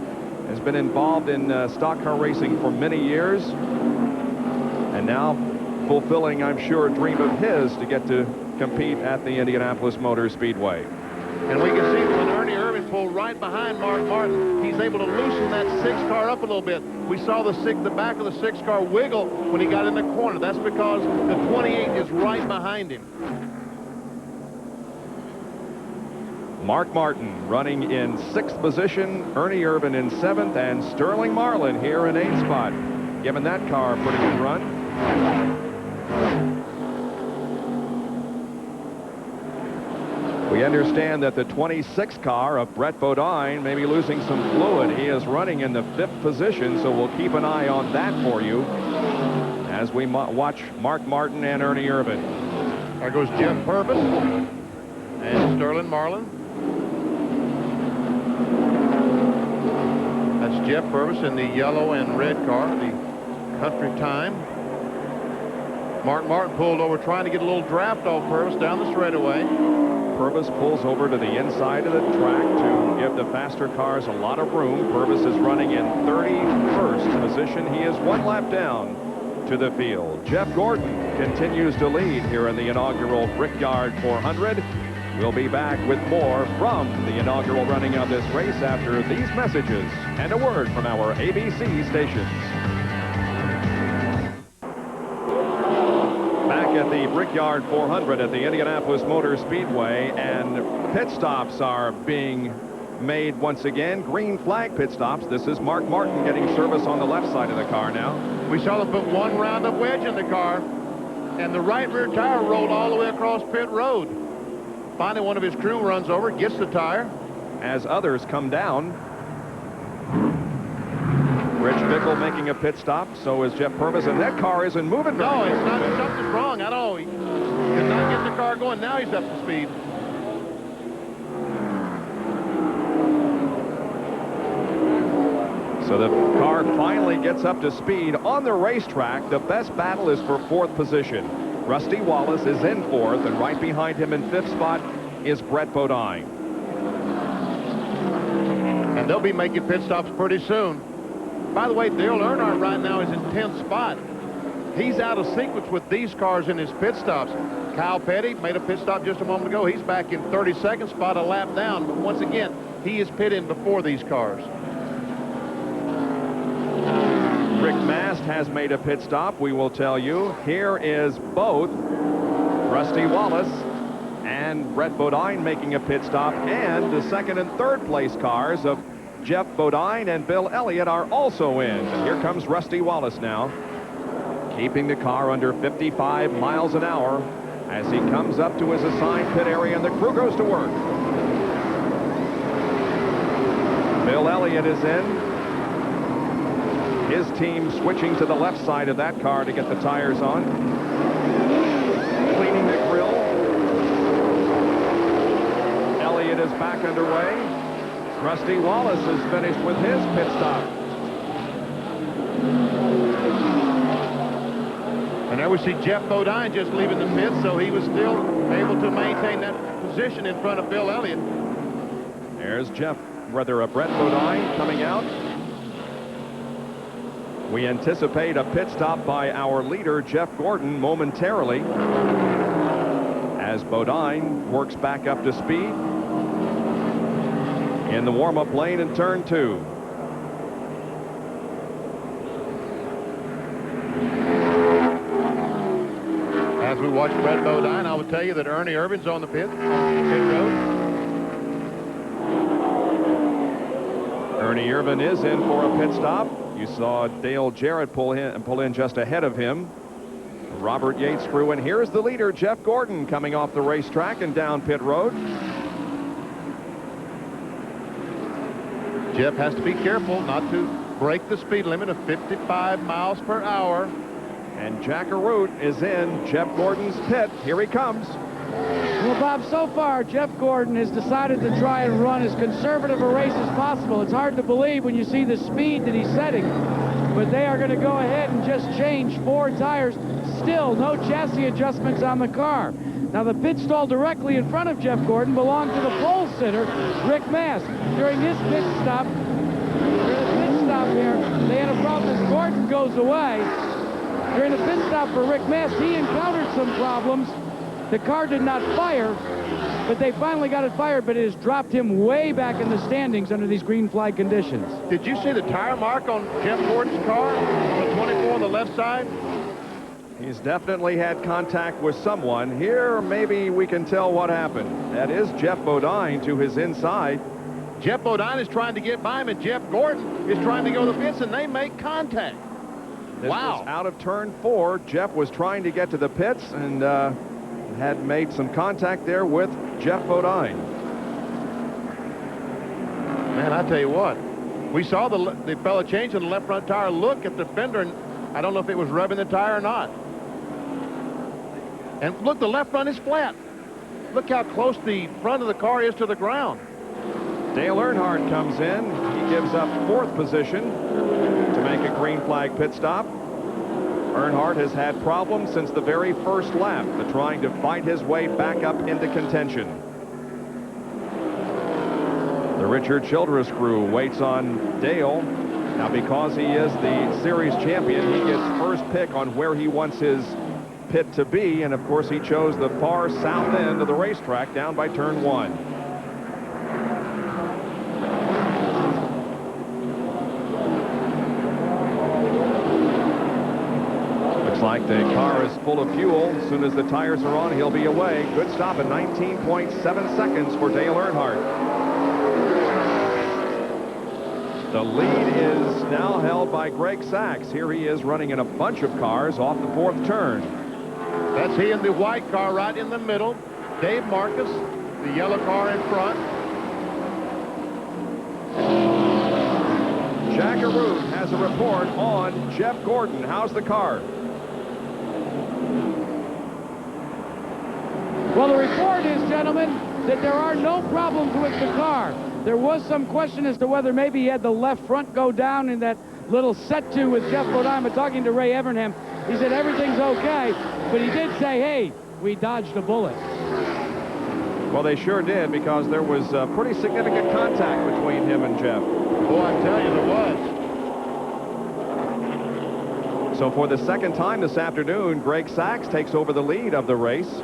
[SPEAKER 1] Has been involved in stock car racing for many years, and now fulfilling, I'm sure, a dream of his to get to compete at the Indianapolis Motor Speedway.
[SPEAKER 11] And we can see when Ernie Irvan pulled right behind Mark Martin, he's able to loosen that 6 car up a little bit. We saw the back of the 6 car wiggle when he got in the corner. That's because the 28 is right behind him.
[SPEAKER 1] Mark Martin running in 6th position, Ernie Irvan in 7th, and Sterling Marlin here in 8th spot, giving that car a pretty good run. We understand that the 26 car of Brett Bodine may be losing some fluid. He is running in the 5th position, so we'll keep an eye on that for you as we watch Mark Martin and Ernie Irvan.
[SPEAKER 11] There goes Jeff Purvis and Sterling Marlin. That's Jeff Purvis in the yellow and red car, the Country Time. Mark Martin pulled over trying to get a little draft off Purvis down the straightaway.
[SPEAKER 1] Purvis pulls over to the inside of the track to give the faster cars a lot of room. Purvis is running in 31st position. He is 1 lap down to the field. Jeff Gordon continues to lead here in the inaugural Brickyard 400. We'll be back with more from the inaugural running of this race after these messages and a word from our ABC stations. At the Brickyard 400 at the Indianapolis Motor Speedway, and pit stops are being made once again. Green flag pit stops. This is Mark Martin getting service on the left side of the car now.
[SPEAKER 11] We saw them put 1 roundup wedge in the car, and the right rear tire rolled all the way across pit road. Finally, one of his crew runs over, gets the tire.
[SPEAKER 1] As others come down, Rich Bickle making a pit stop. So is Jeff Purvis, and that car isn't moving.
[SPEAKER 11] No, it's not. Something's wrong. I don't know. He did not get the car going. Now he's up to speed.
[SPEAKER 1] So the car finally gets up to speed on the racetrack. The best battle is for 4th position. Rusty Wallace is in 4th, and right behind him in 5th spot is Brett Bodine.
[SPEAKER 11] And they'll be making pit stops pretty soon. By the way, Dale Earnhardt right now is in 10th spot. He's out of sequence with these cars in his pit stops. Kyle Petty made a pit stop just a moment ago. He's back in 32nd spot, a lap down. But once again, he is pitting before these cars.
[SPEAKER 1] Rick Mast has made a pit stop, we will tell you. Here is both Rusty Wallace and Brett Bodine making a pit stop, and the 2nd and 3rd place cars of Jeff Bodine and Bill Elliott are also in. And here comes Rusty Wallace now, keeping the car under 55 miles an hour as he comes up to his assigned pit area, and the crew goes to work. Bill Elliott is in. His team switching to the left side of that car to get the tires on. Cleaning the grill. Elliott is back underway. Rusty Wallace is finished with his pit stop.
[SPEAKER 11] And there we see Jeff Bodine just leaving the pit, so he was still able to maintain that position in front of Bill Elliott.
[SPEAKER 1] There's Brett Bodine coming out. We anticipate a pit stop by our leader, Jeff Gordon, momentarily, as Bodine works back up to speed in the warm-up lane in turn 2.
[SPEAKER 11] As we watch Brett Bodine, I will tell you that Ernie Irvin's on the pit road.
[SPEAKER 1] Ernie Irvin is in for a pit stop. You saw Dale Jarrett pull in just ahead of him. Robert Yates crew, and here's the leader, Jeff Gordon, coming off the racetrack and down pit road.
[SPEAKER 11] Jeff has to be careful not to break the speed limit of 55 miles per hour.
[SPEAKER 1] And Jack Arute is in Jeff Gordon's pit. Here he comes.
[SPEAKER 3] Well, Bob, so far, Jeff Gordon has decided to try and run as conservative a race as possible. It's hard to believe when you see the speed that he's setting. But they are going to go ahead and just change 4 tires. Still, no chassis adjustments on the car. Now, the pit stall directly in front of Jeff Gordon belonged to the pole sitter, Rick Mast. During his pit stop here, they had a problem as Gordon goes away. During the pit stop for Rick Mast, he encountered some problems. The car did not fire, but they finally got it fired, but it has dropped him way back in the standings under these green flag conditions.
[SPEAKER 11] Did you see the tire mark on Jeff Gordon's car on the 24 on the left side?
[SPEAKER 1] He's definitely had contact with someone. Here, maybe we can tell what happened. That is Jeff Bodine to his inside.
[SPEAKER 11] Jeff Bodine is trying to get by him, and Jeff Gordon is trying to go to the pits, and they make contact.
[SPEAKER 1] This was out of turn 4. Jeff was trying to get to the pits and had made some contact there with Jeff Bodine.
[SPEAKER 11] Man, I tell you what, we saw the fella changing the left front tire look at the fender, and I don't know if it was rubbing the tire or not. And look, the left front is flat. Look how close the front of the car is to the ground.
[SPEAKER 1] Dale Earnhardt comes in. He gives up 4th position to make a green flag pit stop. Earnhardt has had problems since the very first lap, but trying to fight his way back up into contention. The Richard Childress crew waits on Dale. Now, because he is the series champion, he gets first pick on where he wants his pit to be, and of course he chose the far south end of the racetrack down by turn 1. Looks like the car is full of fuel. As soon as the tires are on, he'll be away. Good stop at 19.7 seconds for Dale Earnhardt. The lead is now held by Greg Sachs. Here he is running in a bunch of cars off the 4th turn.
[SPEAKER 11] That's he in the white car right in the middle. Dave Marcus the yellow car in front.
[SPEAKER 1] Jack Arute has a report on Jeff Gordon. How's the car?
[SPEAKER 3] Well, the report is, gentlemen, that there are no problems with the car. There was some question as to whether maybe he had the left front go down in that little set-to with Jeff Bodine, but talking to Ray Evernham, he said everything's okay, but he did say, hey, we dodged a bullet.
[SPEAKER 1] Well, they sure did, because there was pretty significant contact between him and Jeff.
[SPEAKER 11] Oh, I tell you, there was.
[SPEAKER 1] So for the second time this afternoon, Greg Sachs takes over the lead of the race.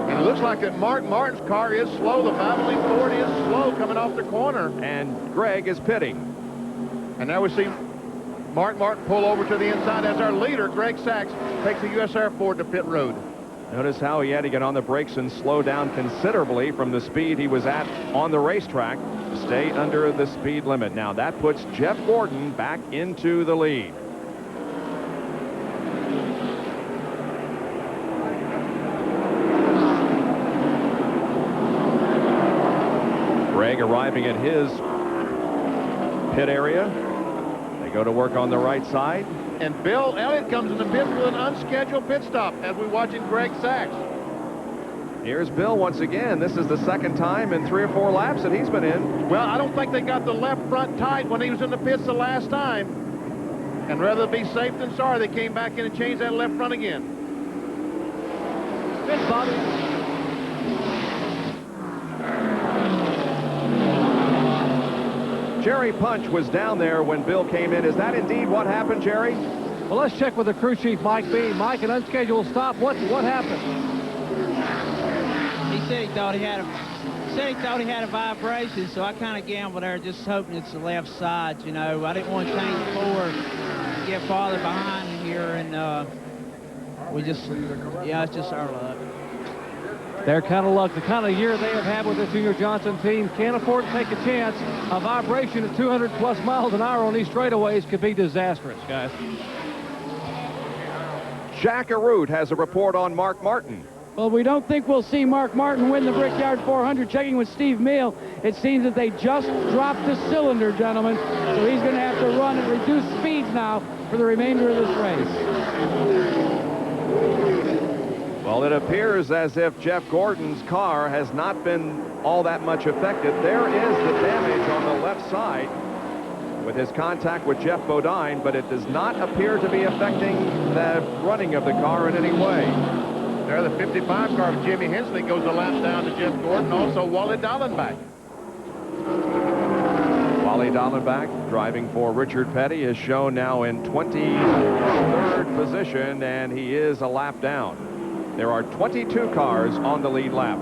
[SPEAKER 11] And it looks like that Mark Martin's car is slow. The Valvoline Ford is slow coming off the corner.
[SPEAKER 1] And Greg is pitting.
[SPEAKER 11] And now we see Mark Martin pull over to the inside as our leader, Greg Sachs, takes the US Air Ford to pit road.
[SPEAKER 1] Notice how he had to get on the brakes and slow down considerably from the speed he was at on the racetrack to stay under the speed limit. Now that puts Jeff Gordon back into the lead. Greg arriving at his pit area. They go to work on the right side.
[SPEAKER 11] And Bill Elliott comes in the pit with an unscheduled pit stop as we're watching Greg Sachs.
[SPEAKER 1] Here's Bill once again. This is the second time in 3 or 4 laps that he's been in.
[SPEAKER 11] Well, I don't think they got the left front tight when he was in the pits the last time. And rather be safe than sorry, they came back in and changed that left front again.
[SPEAKER 12] Good, Bobby.
[SPEAKER 1] Jerry Punch was down there when Bill came in. Is that indeed what happened, Jerry?
[SPEAKER 12] Well, let's check with the crew chief, Mike B. Mike, an unscheduled stop. What happened?
[SPEAKER 6] He said he thought he had a vibration, so I kind of gambled there, just hoping it's the left side. You know, I didn't want to change forward, get farther behind in here, and it's just our luck.
[SPEAKER 12] Their kind of luck, the kind of year they have had with this Junior Johnson team, can't afford to take a chance. A vibration at 200+ miles an hour on these straightaways could be disastrous, guys.
[SPEAKER 1] Jack Arute has a report on Mark Martin.
[SPEAKER 3] Well, we don't think we'll see Mark Martin win the Brickyard 400. Checking with Steve Meal, it seems that they just dropped the cylinder, gentlemen. So he's going to have to run at reduced speeds now for the remainder of this race.
[SPEAKER 1] Well, it appears as if Jeff Gordon's car has not been all that much affected. There is the damage on the left side with his contact with Jeff Bodine, but it does not appear to be affecting the running of the car in any way.
[SPEAKER 11] There, the 55 car of Jimmy Hensley goes a lap down to Jeff Gordon, also Wally Dallenbach.
[SPEAKER 1] Wally Dallenbach, driving for Richard Petty, is shown now in 23rd position, and he is a lap down. There are 22 cars on the lead lap.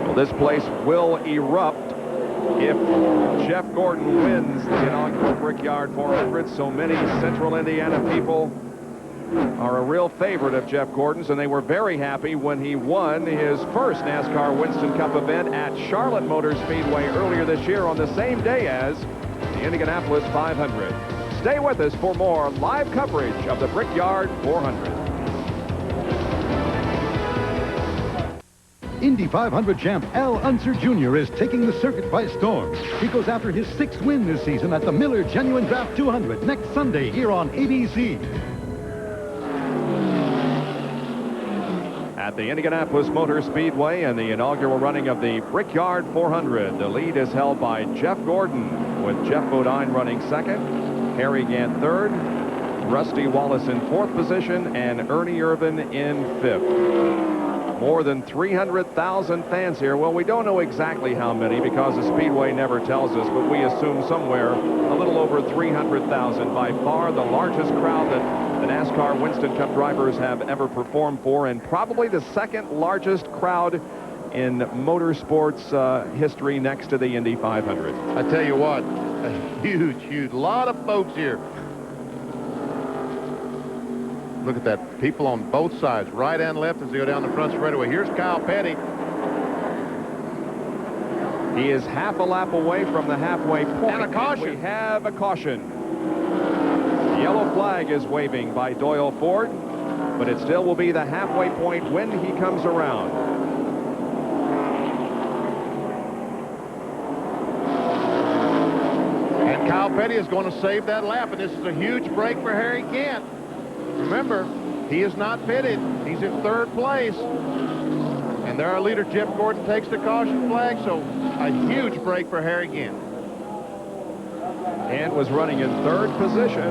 [SPEAKER 1] Well, this place will erupt if Jeff Gordon wins the inaugural Brickyard 400. So many Central Indiana people are a real favorite of Jeff Gordon's, and they were very happy when he won his first NASCAR Winston Cup event at Charlotte Motor Speedway earlier this year on the same day as the Indianapolis 500. Stay with us for more live coverage of the Brickyard 400.
[SPEAKER 4] Indy 500 champ Al Unser Jr. is taking the circuit by storm. He goes after his 6th win this season at the Miller Genuine Draft 200 next Sunday here on ABC.
[SPEAKER 1] At the Indianapolis Motor Speedway and the inaugural running of the Brickyard 400, the lead is held by Jeff Gordon, with Jeff Bodine running second, Harry Gant third, Rusty Wallace in 4th position, and Ernie Irvin in 5th. More than 300,000 fans here. Well, we don't know exactly how many because the Speedway never tells us, but we assume somewhere a little over 300,000. By far the largest crowd that the NASCAR Winston Cup drivers have ever performed for, and probably the second largest crowd in motorsports history next to the Indy 500.
[SPEAKER 11] I tell you what, a huge lot of folks here. Look at that, people on both sides, right and left as they go down the front straightaway. Here's Kyle Petty.
[SPEAKER 1] He is half a lap away from the halfway point.
[SPEAKER 11] And a caution.
[SPEAKER 1] We have a caution. The yellow flag is waving by Doyle Ford. but it still will be the halfway point when he comes around.
[SPEAKER 11] And Kyle Petty is going to save that lap, and this is a huge break for Harry Gant. Remember, he is not pitted. He's in third place. And there our leader, Jeff Gordon, takes the caution flag, so a huge break for Harry Gant.
[SPEAKER 1] And was running in third position,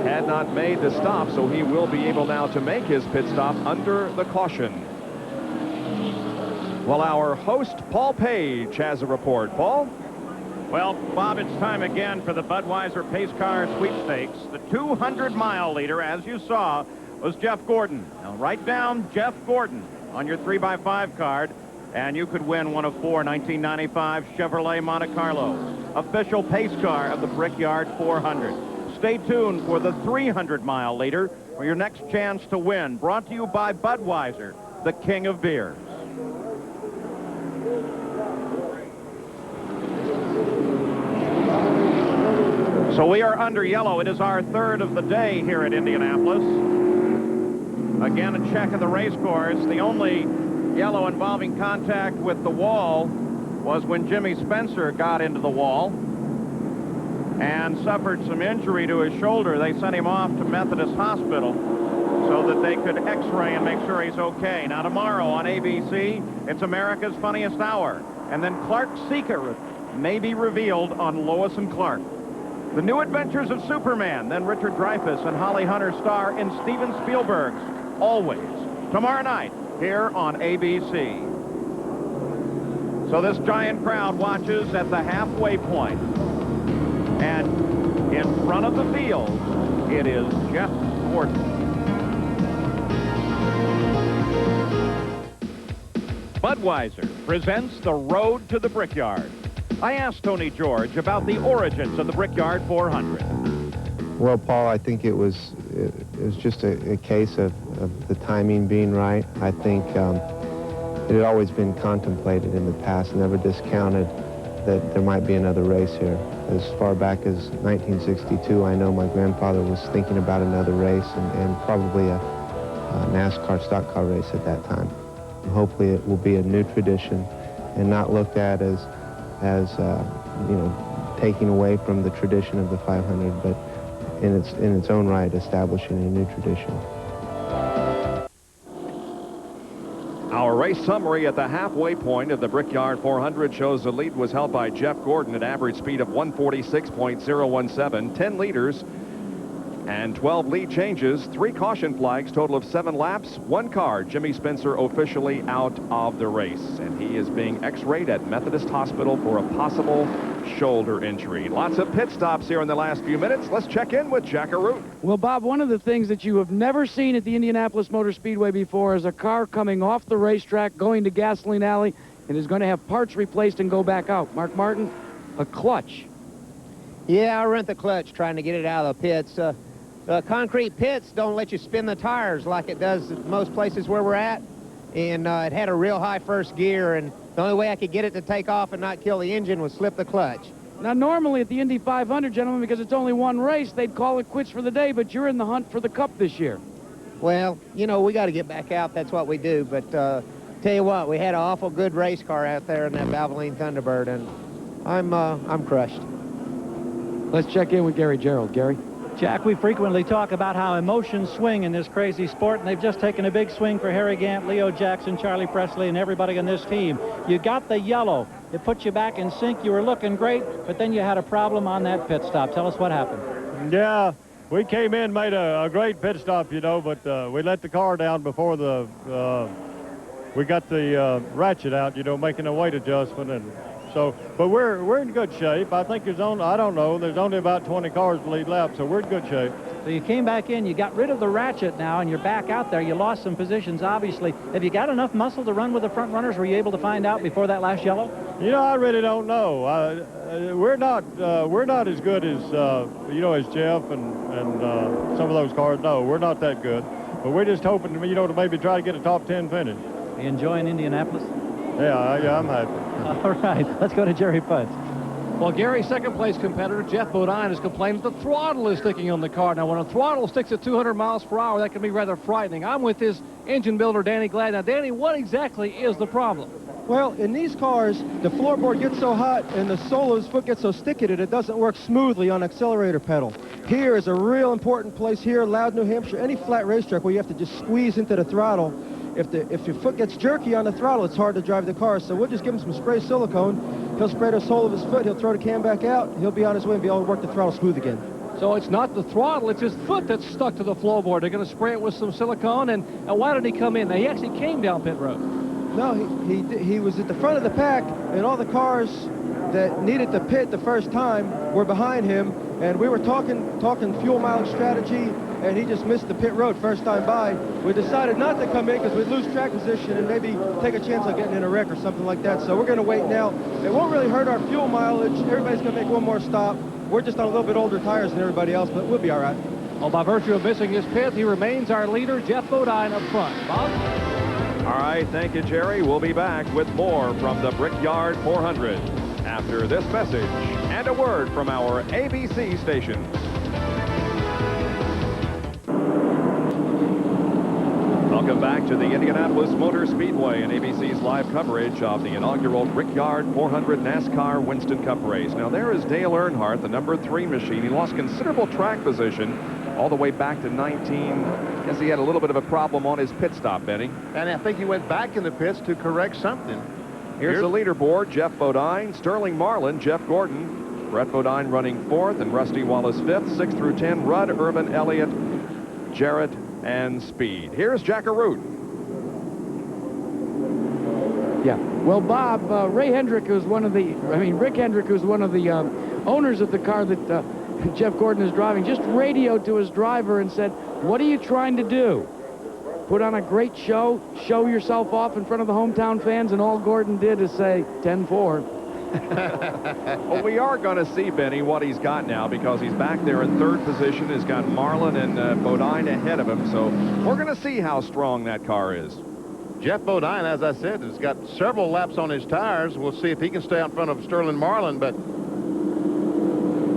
[SPEAKER 1] had not made the stop, so he will be able now to make his pit stop under the caution. Well, our host, Paul Page, has a report. Paul?
[SPEAKER 2] Well, Bob, it's time again for the Budweiser Pace Car Sweepstakes. The 200-mile leader, as you saw, was Jeff Gordon. Now, write down Jeff Gordon on your 3x5 card, and you could win one of 4 1995 Chevrolet Monte Carlo, official pace car of the Brickyard 400. Stay tuned for the 300-mile leader for your next chance to win. Brought to you by Budweiser, the king of beers. So we are under yellow. It is our third of the day here at Indianapolis. Again, a check of the race course. The only yellow involving contact with the wall was when Jimmy Spencer got into the wall and suffered some injury to his shoulder. They sent him off to Methodist Hospital so that they could x-ray and make sure he's okay. Now tomorrow on ABC, it's America's Funniest Hour. And then Clark Seeker may be revealed on Lois and Clark. The New Adventures of Superman, then Richard Dreyfuss and Holly Hunter star in Steven Spielberg's Always, tomorrow night here on ABC. So this giant crowd watches at the halfway point. And in front of the field, it is Jeff Gordon. Budweiser presents the Road to the Brickyard. I asked Tony George about the origins of the Brickyard 400.
[SPEAKER 7] Well, Paul, I think it was just a case of the timing being right. I think it had always been contemplated in the past, never discounted that there might be another race here. As far back as 1962, I know my grandfather was thinking about another race and probably a NASCAR stock car race at that time. Hopefully it will be a new tradition and not looked at as you know, taking away from the tradition of the 500, but in its own right, establishing a new tradition.
[SPEAKER 1] Our race summary at the halfway point of the Brickyard 400 shows the lead was held by Jeff Gordon at average speed of 146.017, 10 leaders and 12 lead changes, 3 caution flags, total of 7 laps, 1 car. Jimmy Spencer officially out of the race, and he is being x-rayed at Methodist Hospital for a possible shoulder injury. Lots of pit stops here in the last few minutes. Let's check in with Jack Arute.
[SPEAKER 3] Well, Bob, one of the things that you have never seen at the Indianapolis Motor Speedway before is a car coming off the racetrack, going to Gasoline Alley, and is going to have parts replaced and go back out. Mark Martin, a clutch.
[SPEAKER 19] Yeah, I rent the clutch trying to get it out of the pits. Concrete pits don't let you spin the tires like it does at most places where we're at. And it had a real high first gear, and the only way I could get it to take off and not kill the engine was slip the clutch.
[SPEAKER 3] Now, normally at the Indy 500, gentlemen, because it's only one race, they'd call it quits for the day, but you're in the hunt for the Cup this year.
[SPEAKER 19] Well, you know, we got to get back out. That's what we do. But tell you what, we had an awful good race car out there in that Valvoline Thunderbird, and I'm crushed.
[SPEAKER 3] Let's check in with Gary Gerald. Gary?
[SPEAKER 9] Jack, we frequently talk about how emotions swing in this crazy sport, and they've just taken a big swing for Harry Gant, Leo Jackson, Charlie Presley, and everybody on this team. You got the yellow. It put you back in sync. You were looking great, but then you had a problem on that pit stop. Tell us what happened.
[SPEAKER 15] Yeah, we came in, made a great pit stop, you know, but we let the car down before we got the ratchet out, you know, making a weight adjustment. And so, but we're in good shape. I think there's only, I don't know, there's only about 20 cars to lead lap, so we're in good shape.
[SPEAKER 9] So you came back in, you got rid of the ratchet now, and you're back out there. You lost some positions, obviously. Have you got enough muscle to run with the front runners? Were you able to find out before that last yellow?
[SPEAKER 15] You know, I really don't know. We're not as good as you know, as Jeff and some of those cars. No, we're not that good. But we're just hoping, you know, to maybe try to get a top 10 finish.
[SPEAKER 9] You enjoying Indianapolis?
[SPEAKER 15] Yeah, I'm happy.
[SPEAKER 9] All right, let's go to Jerry Putz.
[SPEAKER 12] Well, Gary's second-place competitor, Jeff Bodine, is complaining that the throttle is sticking on the car. Now, when a throttle sticks at 200 miles per hour, that can be rather frightening. I'm with his engine builder, Danny Glad. Now, Danny, what exactly is the problem?
[SPEAKER 8] Well, in these cars, the floorboard gets so hot and the sole of his foot gets so sticky that it doesn't work smoothly on the accelerator pedal. Here is a real important place here, Loud, New Hampshire, any flat racetrack where you have to just squeeze into the throttle. If your foot gets jerky on the throttle, it's hard to drive the car. So we'll just give him some spray silicone. He'll spray the sole of his foot. He'll throw the can back out. He'll be on his way and be able to work the throttle smooth again.
[SPEAKER 12] So it's not the throttle, it's his foot that's stuck to the floorboard. They're going to spray it with some silicone. And why did he come in? Now, he actually came down pit road.
[SPEAKER 8] No, he was at the front of the pack, and all the cars that needed to pit the first time were behind him. And we were talking fuel mileage strategy, and he just missed the pit road first time by. We decided not to come in because we'd lose track position and maybe take a chance on getting in a wreck or something like that. So we're going to wait now. It won't really hurt our fuel mileage. Everybody's going to make one more stop. We're just on a little bit older tires than everybody else, but we'll be all right.
[SPEAKER 12] Well, by virtue of missing his pit, he remains our leader, Jeff Bodine, up front. Bob?
[SPEAKER 1] All right, thank you, Jerry. We'll be back with more from the Brickyard 400 after this message and a word from our ABC station. Welcome back to the Indianapolis Motor Speedway and ABC's live coverage of the inaugural Brickyard 400 NASCAR Winston Cup race. Now, there is Dale Earnhardt, the number 3 machine. He lost considerable track position all the way back to 19. I guess he had a little bit of a problem on his pit stop, Benny.
[SPEAKER 11] And I think he went back in the pits to correct something.
[SPEAKER 1] Here's the leaderboard. Jeff Bodine, Sterling Marlin, Jeff Gordon, Brett Bodine running 4th, and Rusty Wallace 5th. 6 through 10, Rudd, Irvin, Elliott, Jarrett, and Speed. Here's Jack Arute.
[SPEAKER 3] Yeah. Well, Bob, Rick Hendrick, who's one of the owners of the car that Jeff Gordon is driving, just radioed to his driver and said, "What are you trying to do? Put on a great show, show yourself off in front of the hometown fans?" And all Gordon did is say 10-4.
[SPEAKER 1] Well, we are going to see, Benny, what he's got now, because he's back there in 3rd position. He's got Marlin and Bodine ahead of him, so we're going to see how strong that car is.
[SPEAKER 11] Jeff Bodine, as I said, has got several laps on his tires. We'll see if he can stay in front of Sterling Marlin, but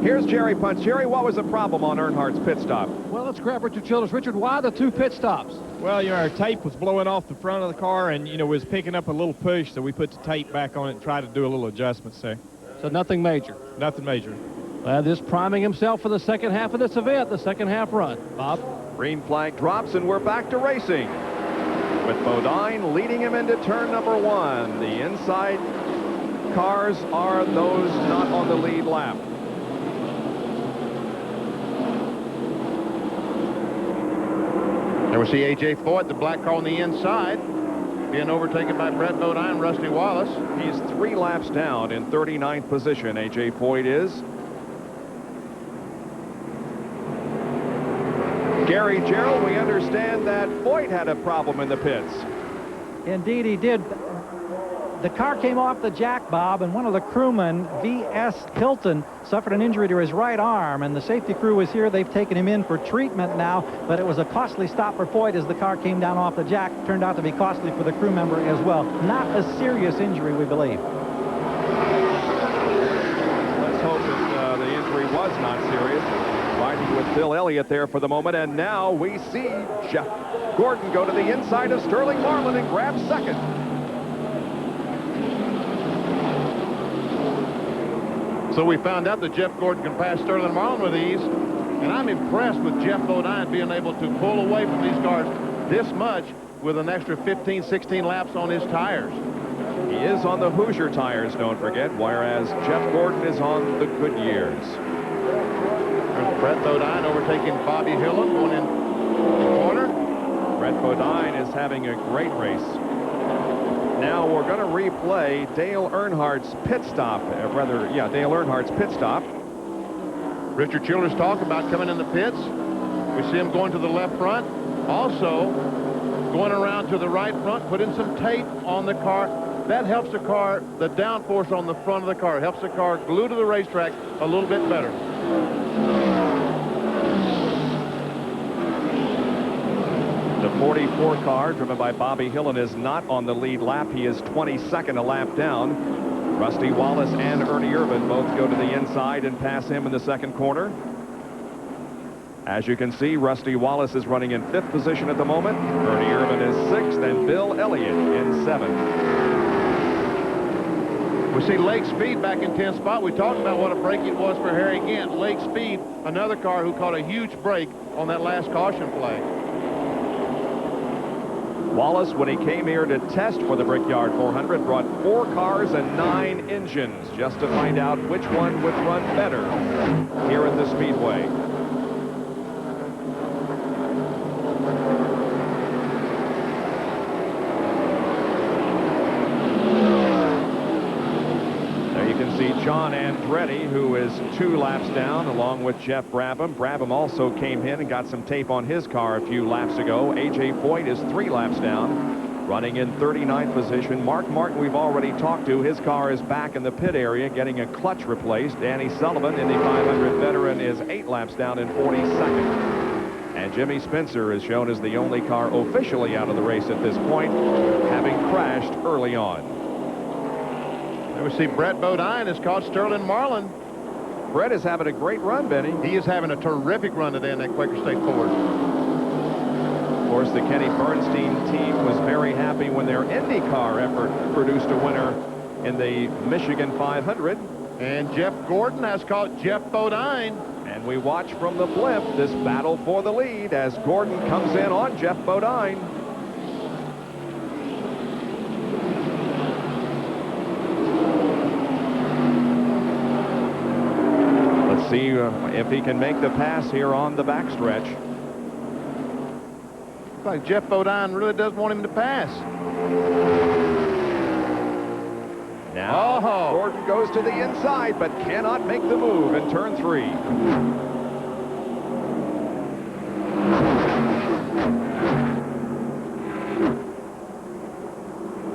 [SPEAKER 1] here's Jerry Punch. Jerry, what was the problem on Earnhardt's pit stop?
[SPEAKER 12] Well, let's grab Richard Childress. Richard, why the 2 pit stops?
[SPEAKER 10] Well, our tape was blowing off the front of the car, and, it was picking up a little push, so we put the tape back on it and tried to do a little adjustments there.
[SPEAKER 12] So nothing major?
[SPEAKER 10] Nothing major.
[SPEAKER 12] Well, this priming himself for the second half of this event, the second half run. Bob?
[SPEAKER 1] Green flag drops, and we're back to racing, with Bodine leading him into turn number 1. The inside cars are those not on the lead lap.
[SPEAKER 11] There we see A.J. Foyt, the black car on the inside, being overtaken by Brett Bodine, Rusty Wallace.
[SPEAKER 1] He's 3 laps down in 39th position, A.J. Foyt is. Gary Gerald, we understand that Foyt had a problem in the pits.
[SPEAKER 9] Indeed, he did. The car came off the jack, Bob, and one of the crewmen, V.S. Hilton, suffered an injury to his right arm, and the safety crew is here. They've taken him in for treatment now, but it was a costly stop for Foyt as the car came down off the jack. Turned out to be costly for the crew member as well. Not a serious injury, we believe.
[SPEAKER 1] Let's hope that the injury was not serious. Riding with Bill Elliott there for the moment, and now we see Jeff Gordon go to the inside of Sterling Marlin and grab 2nd.
[SPEAKER 11] So we found out that Jeff Gordon can pass Sterling Marlin with ease, and I'm impressed with Jeff Bodine being able to pull away from these cars this much with an extra 15, 16 laps on his tires.
[SPEAKER 1] He is on the Hoosier tires, don't forget, whereas Jeff Gordon is on the Goodyears.
[SPEAKER 11] There's Brett Bodine overtaking Bobby Hillin going in the corner.
[SPEAKER 1] Brett Bodine is having a great race. Now we're going to replay Dale Earnhardt's pit stop. Dale Earnhardt's pit stop.
[SPEAKER 11] Richard Childress talked about coming in the pits. We see him going to the left front. Also going around to the right front, putting some tape on the car. That helps the car, the downforce on the front of the car, helps the car glue to the racetrack a little bit better.
[SPEAKER 1] The 44 car, driven by Bobby Hillin, is not on the lead lap. He is 22nd a lap down. Rusty Wallace and Ernie Irvin both go to the inside and pass him in the second corner. As you can see, Rusty Wallace is running in 5th position at the moment. Ernie Irvin is 6th, and Bill Elliott in 7th.
[SPEAKER 11] We see Lake Speed back in 10th spot. We talked about what a break it was for Harry Gant. Lake Speed, another car who caught a huge break on that last caution flag.
[SPEAKER 1] Wallace, when he came here to test for the Brickyard 400, brought 4 cars and 9 engines just to find out which one would run better here at the Speedway. John Andretti, who is 2 laps down, along with Jeff Brabham. Brabham also came in and got some tape on his car a few laps ago. A.J. Foyt is 3 laps down, running in 39th position. Mark Martin, we've already talked to. His car is back in the pit area, getting a clutch replaced. Danny Sullivan, Indy 500 veteran, is 8 laps down in 42nd. And Jimmy Spencer is shown as the only car officially out of the race at this point, having crashed early on.
[SPEAKER 11] We see Brett Bodine has caught Sterling Marlin.
[SPEAKER 1] Brett is having a great run, Benny.
[SPEAKER 11] He is having a terrific run today in that Quaker State Ford.
[SPEAKER 1] Of course, the Kenny Bernstein team was very happy when their IndyCar effort produced a winner in the Michigan 500.
[SPEAKER 11] And Jeff Gordon has caught Jeff Bodine.
[SPEAKER 1] And we watch from the blimp this battle for the lead as Gordon comes in on Jeff Bodine. See if he can make the pass here on the backstretch.
[SPEAKER 11] Looks like Jeff Bodine really does want him to pass.
[SPEAKER 1] Now Gordon goes to the inside but cannot make the move in turn 3.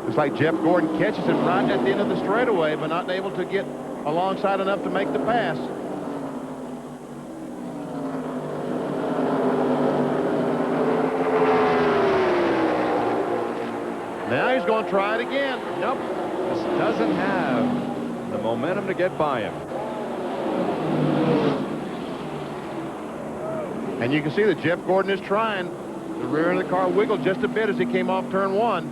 [SPEAKER 11] Looks like Jeff Gordon catches him right at the end of the straightaway, but not able to get alongside enough to make the pass. Now he's going to try it again.
[SPEAKER 1] Nope. Just doesn't have the momentum to get by him.
[SPEAKER 11] And you can see that Jeff Gordon is trying. The rear of the car wiggled just a bit as he came off turn 1.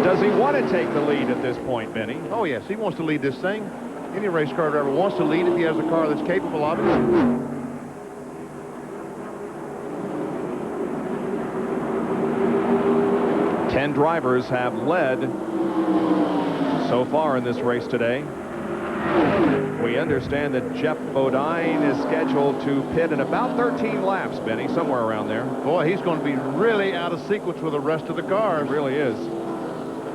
[SPEAKER 1] Does he want to take the lead at this point, Benny?
[SPEAKER 11] Oh, yes. He wants to lead this thing. Any race car driver wants to lead if he has a car that's capable of it.
[SPEAKER 1] 10 drivers have led so far in this race today. We understand that Jeff Bodine is scheduled to pit in about 13 laps, Benny, somewhere around there.
[SPEAKER 11] Boy, he's going to be really out of sequence with the rest of the cars.
[SPEAKER 1] He really is.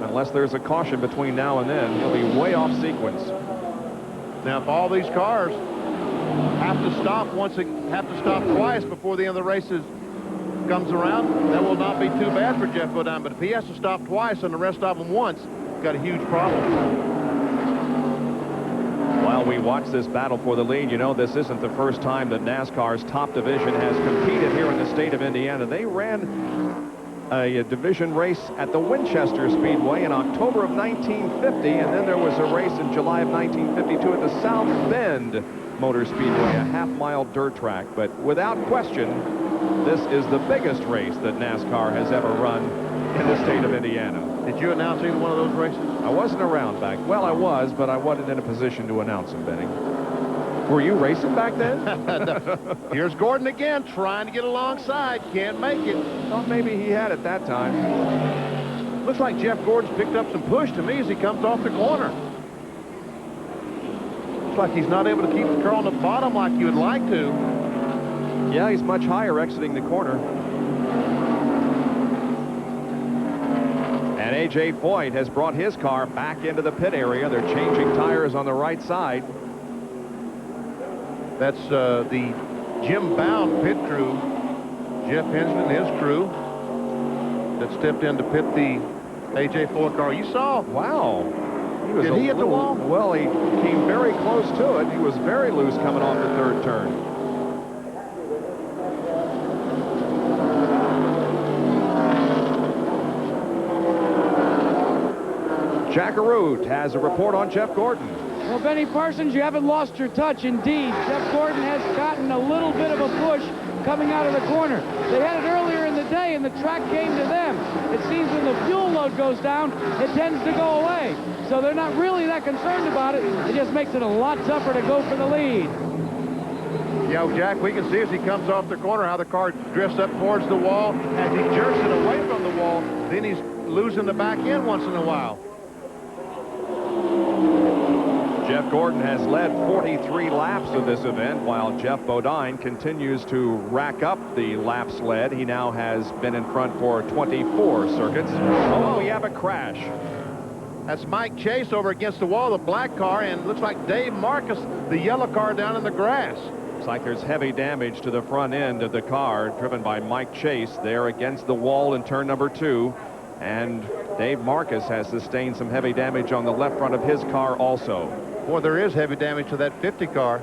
[SPEAKER 1] Unless there's a caution between now and then, he'll be way off sequence.
[SPEAKER 11] Now, if all these cars have to stop twice before the end of the race comes around, that will not be too bad for Jeff Bodine. But if he has to stop twice and the rest of them once, he's got a huge problem.
[SPEAKER 1] While we watch this battle for the lead, you know, this isn't the first time that NASCAR's top division has competed here in the state of Indiana. They ran a division race at the Winchester Speedway in October of 1950, and then there was a race in July of 1952 at the South Bend Motor Speedway, a half-mile dirt track. But without question, this is the biggest race that NASCAR has ever run in the state of Indiana.
[SPEAKER 11] Did you announce either one of those races?
[SPEAKER 1] I wasn't around back. Well, I was, but I wasn't in a position to announce them, Benny. Were you racing back then?
[SPEAKER 11] Here's Gordon again, trying to get alongside. Can't make it.
[SPEAKER 1] Thought maybe he had it that time.
[SPEAKER 11] Looks like Jeff Gordon's picked up some push to me as he comes off the corner. Looks like he's not able to keep the car on the bottom like you would like to.
[SPEAKER 1] Yeah, he's much higher exiting the corner. And A.J. Foyt has brought his car back into the pit area. They're changing tires on the right side.
[SPEAKER 11] That's the Jim Bound pit crew, Jeff Henson and his crew, that stepped in to pit the A.J. Foyt car. You saw?
[SPEAKER 1] Wow.
[SPEAKER 11] Did he hit the wall?
[SPEAKER 1] Well, he came very close to it. He was very loose coming off the third turn. Jack Arute has a report on Jeff Gordon.
[SPEAKER 3] Well, Benny Parsons, you haven't lost your touch. Indeed, Jeff Gordon has gotten a little bit of a push coming out of the corner. They had it earlier in the day, and the track came to them. It seems when the fuel load goes down, it tends to go away. So they're not really that concerned about it. It just makes it a lot tougher to go for the lead.
[SPEAKER 11] Yeah, well, Jack, we can see as he comes off the corner how the car drifts up towards the wall. As he jerks it away from the wall, then he's losing the back end once in a while.
[SPEAKER 1] Jeff Gordon has led 43 laps of this event, while Jeff Bodine continues to rack up the laps led. He now has been in front for 24 circuits. Oh, we have a crash.
[SPEAKER 11] That's Mike Chase over against the wall, the black car, and looks like Dave Marcus, the yellow car, down in the grass.
[SPEAKER 1] Looks like there's heavy damage to the front end of the car, driven by Mike Chase there against the wall in turn number 2. And Dave Marcus has sustained some heavy damage on the left front of his car also.
[SPEAKER 11] Boy, there is heavy damage to that 50 car.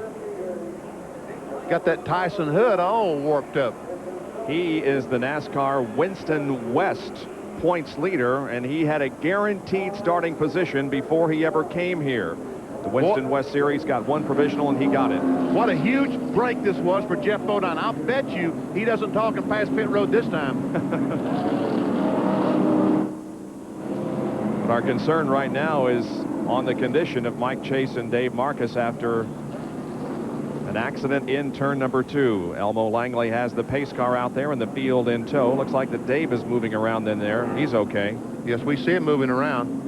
[SPEAKER 11] Got that Tyson hood all warped up.
[SPEAKER 1] He is the NASCAR Winston West points leader, and he had a guaranteed starting position before he ever came here. The Winston West Series got one provisional, and he got it.
[SPEAKER 11] What a huge break this was for Jeff Bodine. I'll bet you he doesn't talk and pass pit road this time.
[SPEAKER 1] But our concern right now is on the condition of Mike Chase and Dave Marcus after an accident in turn number 2. Elmo Langley has the pace car out there and the field in tow. Looks like that Dave is moving around in there. He's okay.
[SPEAKER 11] Yes, we see him moving around.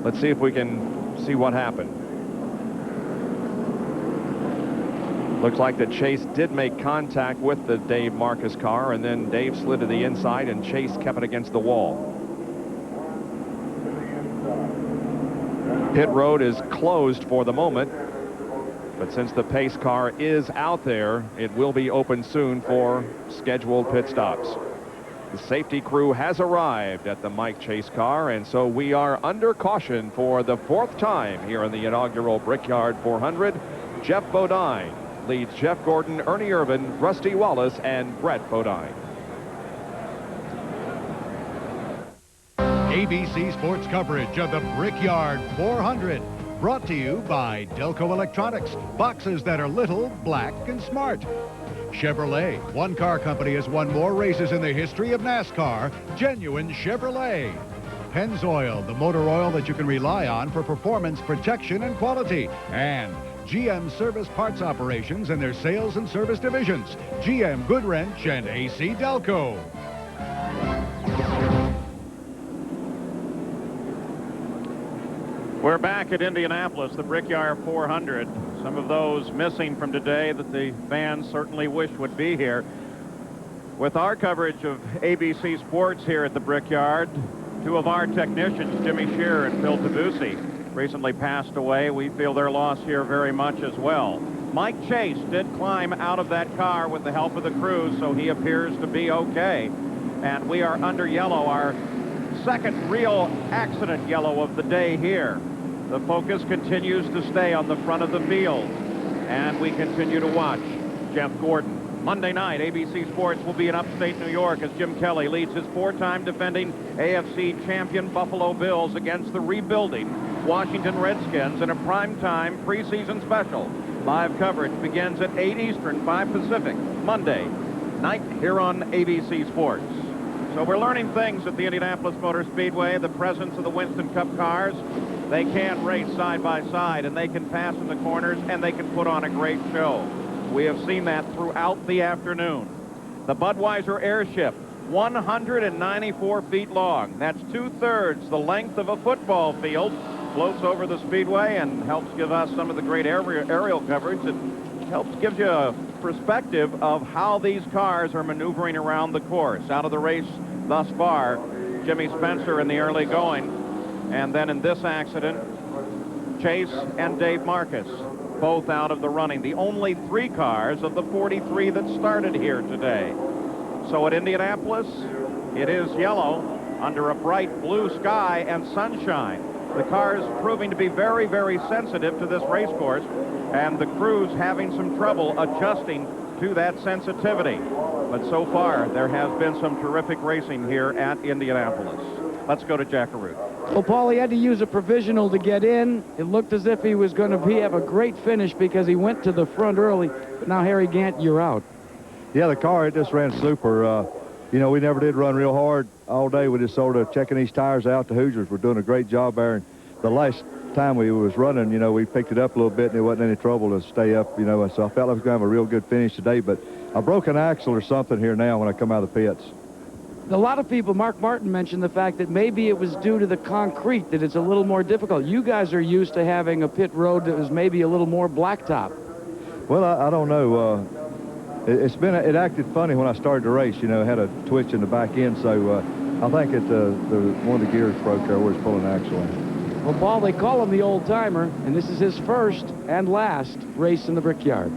[SPEAKER 1] Let's see if we can see what happened. Looks like that Chase did make contact with the Dave Marcus car, and then Dave slid to the inside and Chase kept it against the wall. Pit road is closed for the moment, but since the pace car is out there, it will be open soon for scheduled pit stops. The safety crew has arrived at the Mike Chase car, and so we are under caution for the 4th time here in the inaugural Brickyard 400. Jeff Bodine leads Jeff Gordon, Ernie Irvin, Rusty Wallace, and Brett Bodine.
[SPEAKER 16] ABC Sports coverage of the Brickyard 400, brought to you by Delco Electronics, boxes that are little, black, and smart. Chevrolet, one car company has won more races in the history of NASCAR, genuine Chevrolet. Pennzoil, the motor oil that you can rely on for performance, protection, and quality. And GM Service Parts Operations and their sales and service divisions, GM Goodwrench and AC Delco.
[SPEAKER 2] We're back at Indianapolis, the Brickyard 400. Some of those missing from today that the fans certainly wish would be here. With our coverage of ABC Sports here at the Brickyard, 2 of our technicians, Jimmy Shearer and Phil Tabusi, recently passed away. We feel their loss here very much as well. Mike Chase did climb out of that car with the help of the crew, so he appears to be okay. And we are under yellow, our second real accident yellow of the day here. The focus continues to stay on the front of the field, and we continue to watch Jeff Gordon. Monday night, ABC Sports will be in upstate New York as Jim Kelly leads his 4-time defending AFC champion Buffalo Bills against the rebuilding Washington Redskins in a primetime preseason special. Live coverage begins at 8 Eastern, 5 Pacific, Monday night here on ABC Sports. So we're learning things at the Indianapolis Motor Speedway, the presence of the Winston Cup cars. They can race side by side, and they can pass in the corners, and they can put on a great show. We have seen that throughout the afternoon. The Budweiser airship, 194 feet long. That's 2/3 the length of a football field. Floats over the speedway and helps give us some of the great aerial coverage. It helps give you a perspective of how these cars are maneuvering around the course. Out of the race thus far, Jimmy Spencer in the early going. And then in this accident, Chase and Dave Marcus, both out of the running. The only 3 cars of the 43 that started here today. So at Indianapolis, it is yellow under a bright blue sky and sunshine. The cars proving to be very, very sensitive to this race course, and the crews having some trouble adjusting to that sensitivity. But so far, there has been some terrific racing here at Indianapolis. Let's go to Jackaroo.
[SPEAKER 3] Well, Paul, he had to use a provisional to get in. It looked as if he was going to have a great finish because he went to the front early. But now, Harry Gant, you're out.
[SPEAKER 5] Yeah, the car, it just ran super. You know, we never did run real hard all day. We just sort of checking these tires out. The Hoosiers were doing a great job there. And the last time we was running, you know, we picked it up a little bit, and there wasn't any trouble to stay up, you know. And so I felt like we were going to have a real good finish today. But I broke an axle or something here now when I come out of the pits.
[SPEAKER 3] A lot of people, Mark Martin mentioned the fact that maybe it was due to the concrete, that it's a little more difficult. You guys are used to having a pit road that was maybe a little more blacktop.
[SPEAKER 5] Well, I don't know. It acted funny when I started the race. You know, it had a twitch in the back end, so I think one of the gears broke there where it's pulling the axle in.
[SPEAKER 3] Well, Paul, they call him the old timer, and this is his first and last race in the Brickyard.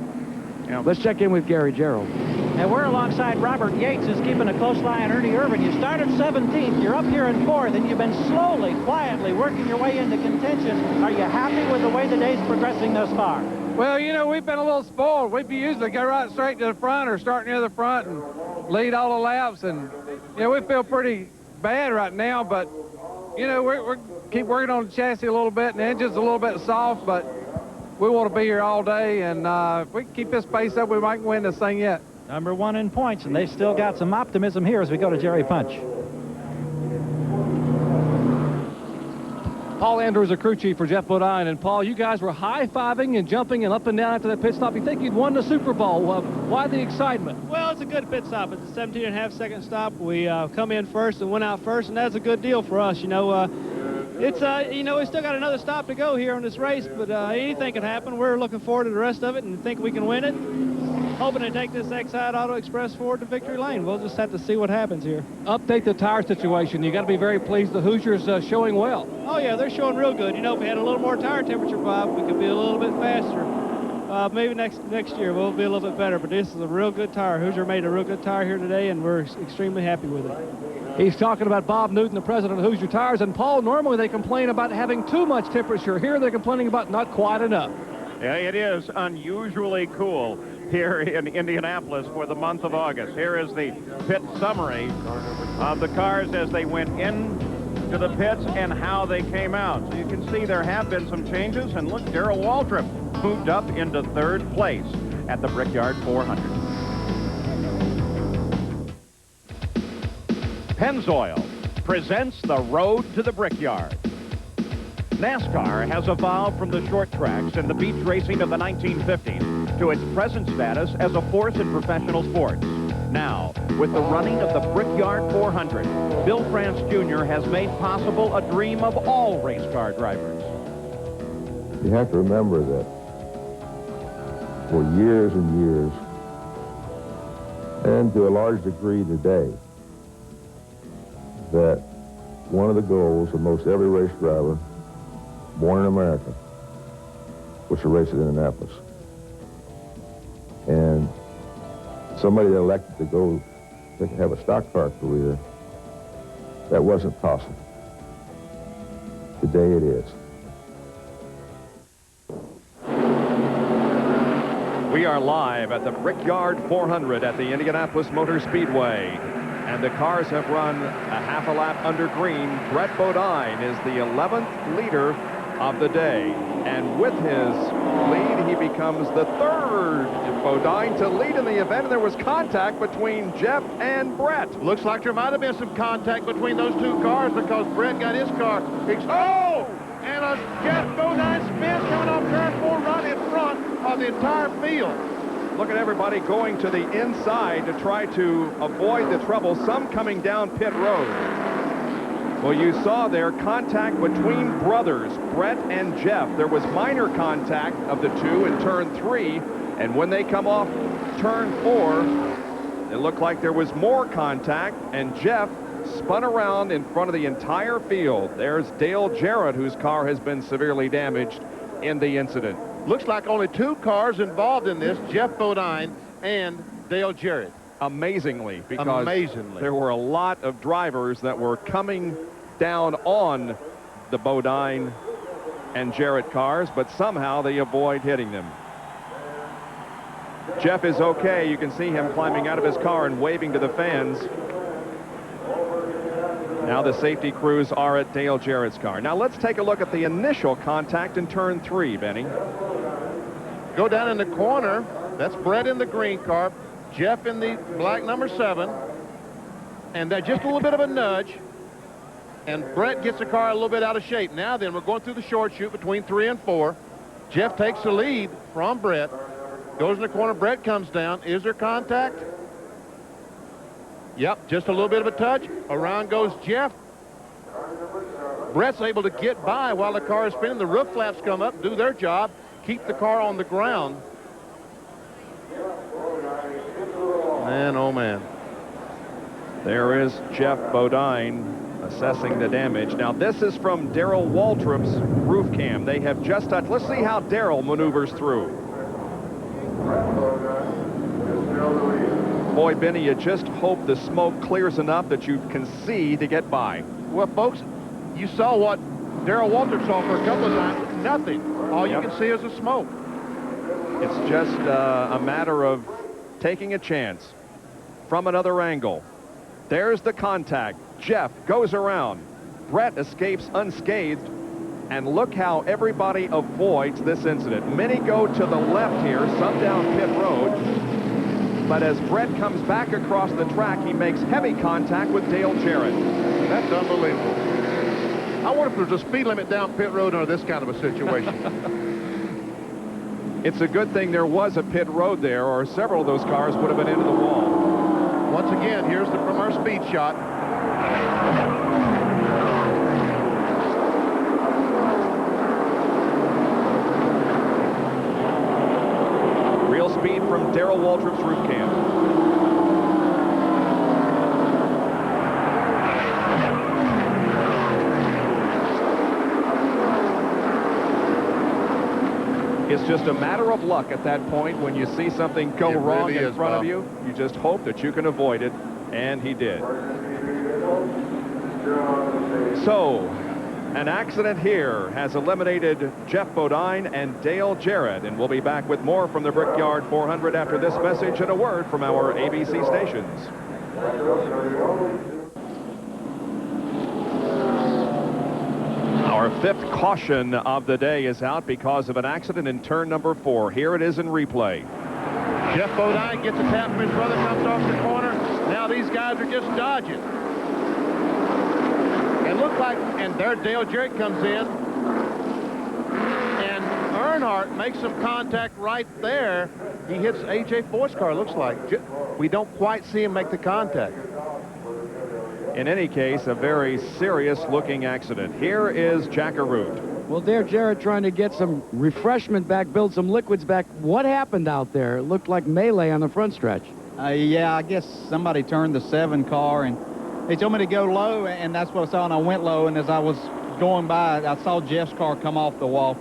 [SPEAKER 2] Yeah.
[SPEAKER 3] Let's check in with Gary Gerald.
[SPEAKER 9] And we're alongside Robert Yates, who's keeping a close eye on Ernie Irvin. You started 17th, you're up here in 4th, and you've been slowly, quietly working your way into contention. Are you happy with the way the day's progressing thus far?
[SPEAKER 12] Well, you know, we've been a little spoiled. We usually go right straight to the front or start near the front and lead all the laps. And, you know, we feel pretty bad right now, but, you know, we're keep working on the chassis a little bit, and the engine's a little bit soft, but we want to be here all day, and if we can keep this pace up, we might win this thing yet.
[SPEAKER 9] Number 1 in points, and they've still got some optimism here as we go to Jerry Punch.
[SPEAKER 12] Paul Andrews, a crew chief for Jeff Bodine. And Paul, you guys were high-fiving and jumping and up and down after that pit stop. You think you'd won the Super Bowl. Why the excitement?
[SPEAKER 13] Well, it's a good pit stop. It's a 17.5-second stop. We come in first and went out first, and that's a good deal for us. You know, you know, we still got another stop to go here on this race, but anything can happen. We're looking forward to the rest of it and think we can win it. Hoping to take this Exide Auto Express forward to victory lane. We'll just have to see what happens here.
[SPEAKER 12] Update the tire situation. You got to be very pleased the Hoosiers showing well.
[SPEAKER 13] Oh yeah, they're showing real good. You know, if we had a little more tire temperature, Bob, we could be a little bit faster. Maybe next year we'll be a little bit better. But this is a real good tire. Hoosier made a real good tire here today, and we're extremely happy with it.
[SPEAKER 12] He's talking about Bob Newton, the president of Hoosier Tires. And Paul, normally they complain about having too much temperature. Here they're complaining about not quite enough.
[SPEAKER 2] Yeah, it is unusually cool here in Indianapolis for the month of August. Here is the pit summary of the cars as they went into the pits and how they came out. So you can see there have been some changes, and look, Darrell Waltrip moved up into 3rd place at the Brickyard 400. Pennzoil presents the Road to the Brickyard. NASCAR has evolved from the short tracks and the beach racing of the 1950s to its present status as a force in professional sports. Now, with the running of the Brickyard 400, Bill France Jr. has made possible a dream of all race car drivers.
[SPEAKER 20] You have to remember that for years and years, and to a large degree today, that one of the goals of most every race driver born in America was to race at Indianapolis. And somebody that elected to go to have a stock car career, that wasn't possible. Today it is.
[SPEAKER 1] We are live at the Brickyard 400 at the Indianapolis Motor Speedway. And the cars have run a half a lap under green. Brett Bodine is the 11th leader of the day. And with his lead, he becomes the 3rd Bodine to lead in the event. And there was contact between Jeff and Brett.
[SPEAKER 11] Looks like there might have been some contact between those two cars because Brett got his car. And a Jeff Bodine spin coming off turn 4 right in front of the entire field.
[SPEAKER 1] Look at everybody going to the inside to try to avoid the trouble, some coming down pit road. Well, you saw there contact between brothers, Brett and Jeff. There was minor contact of the two in turn 3, and when they come off turn 4, it looked like there was more contact, and Jeff spun around in front of the entire field. There's Dale Jarrett, whose car has been severely damaged in the incident.
[SPEAKER 11] Looks like only 2 cars involved in this, Jeff Bodine and Dale Jarrett.
[SPEAKER 1] Amazingly, because there were a lot of drivers that were coming down on the Bodine and Jarrett cars, but somehow they avoid hitting them. Jeff is okay. You can see him climbing out of his car and waving to the fans. Now the safety crews are at Dale Jarrett's car. Now let's take a look at the initial contact in turn 3, Benny.
[SPEAKER 11] Go down in the corner. That's Brett in the green car, Jeff in the black number 7. And that just a little bit of a nudge. And Brett gets the car a little bit out of shape. Now then, we're going through the short chute between 3 and 4. Jeff takes the lead from Brett. Goes in the corner. Brett comes down. Is there contact? Yep, just a little bit of a touch. Around goes Jeff. Brett's able to get by while the car is spinning. The roof flaps come up, do their job, keep the car on the ground. Man, oh man.
[SPEAKER 1] There is Jeff Bodine assessing the damage. Now this is from Darrell Waltrip's roof cam. They have just touched. Let's see how Darrell maneuvers through. Boy, Benny, you just hope the smoke clears enough that you can see to get by.
[SPEAKER 11] Well, folks, you saw what Darrell Waltrip saw for a couple of times. Nothing. All you can see is the smoke.
[SPEAKER 1] It's just a matter of taking a chance from another angle. There's the contact. Jeff goes around. Brett escapes unscathed. And look how everybody avoids this incident. Many go to the left here, some down pit road. But as Brett comes back across the track, he makes heavy contact with Dale Jarrett.
[SPEAKER 11] That's unbelievable. I wonder if there's a speed limit down pit road under this kind of a situation.
[SPEAKER 1] It's a good thing there was a pit road there, or several of those cars would have been into the wall.
[SPEAKER 11] Once again, here's from our speed shot.
[SPEAKER 1] Real speed from Darrell Waltrip's roof cam. It's just a matter of luck at that point when you see something go wrong in front of you. You just hope that you can avoid it, and he did. So, an accident here has eliminated Jeff Bodine and Dale Jarrett, and we'll be back with more from the Brickyard 400 after this message and a word from our ABC stations. Our 5th caution of the day is out because of an accident in turn number 4. Here it is in replay.
[SPEAKER 11] Jeff Bodine gets a tap from his brother, comes off the corner. Now these guys are just dodging. And look like, and there Dale Jarrett comes in. And Earnhardt makes some contact right there. He hits A.J. Foyt's car, looks like. We don't quite see him make the contact.
[SPEAKER 1] In any case, a very serious-looking accident. Here is Jack Arute.
[SPEAKER 3] Well, Dale Jarrett trying to get some refreshment back, build some liquids back. What happened out there? It looked like melee on the front stretch.
[SPEAKER 14] Yeah, I guess somebody turned the 7 car, and they told me to go low, and that's what I saw, and I went low, and as I was going by, I saw Jeff's car come off the wall.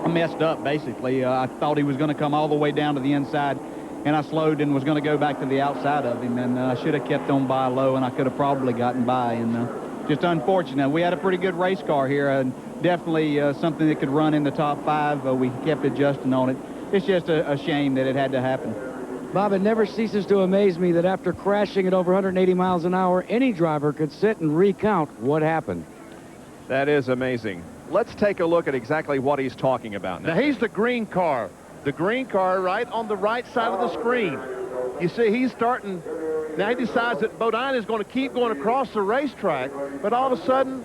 [SPEAKER 14] I messed up, basically. I thought he was going to come all the way down to the inside, and I slowed and was going to go back to the outside of him, and I should have kept on by low, and I could have probably gotten by, and just unfortunate. We had a pretty good race car here, and definitely something that could run in the top 5. We kept adjusting on it. It's just a shame that it had to happen.
[SPEAKER 3] Bob, it never ceases to amaze me that after crashing at over 180 miles an hour, any driver could sit and recount what happened.
[SPEAKER 1] That is amazing. Let's take a look at exactly what he's talking about now.
[SPEAKER 11] Now, he's the green car. The green car right on the right side of the screen. You see, he's starting. Now he decides that Bodine is going to keep going across the racetrack, but all of a sudden,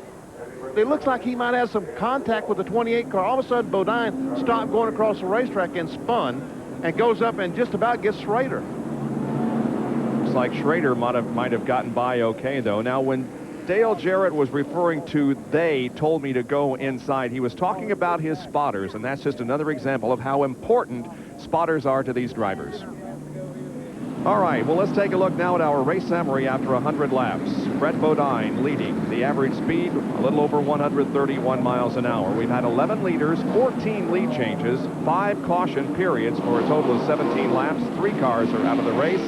[SPEAKER 11] it looks like he might have some contact with the 28 car. All of a sudden, Bodine stopped going across the racetrack and spun and goes up and just about gets Schrader.
[SPEAKER 1] Looks like Schrader might have gotten by okay, though. Now, when Dale Jarrett was referring to "they told me to go inside," he was talking about his spotters, and that's just another example of how important spotters are to these drivers. All right, well, let's take a look now at our race summary after 100 laps. Brett Bodine leading. The average speed, a little over 131 miles an hour. We've had 11 leaders, 14 lead changes, 5 caution periods for a total of 17 laps. 3 cars are out of the race.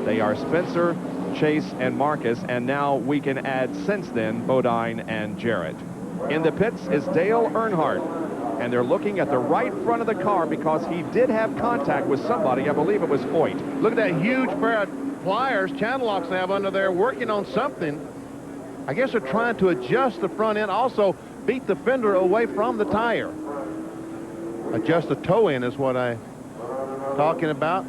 [SPEAKER 1] They are Spencer, Chase, and Marcus, and now we can add, since then, Bodine and Jarrett. In the pits is Dale Earnhardt, and they're looking at the right front of the car because he did have contact with somebody. I believe it was Foyt.
[SPEAKER 11] Look at that huge pair of pliers, channel locks they have under there working on something. I guess they're trying to adjust the front end, also beat the fender away from the tire. Adjust the toe in is what I'm talking about.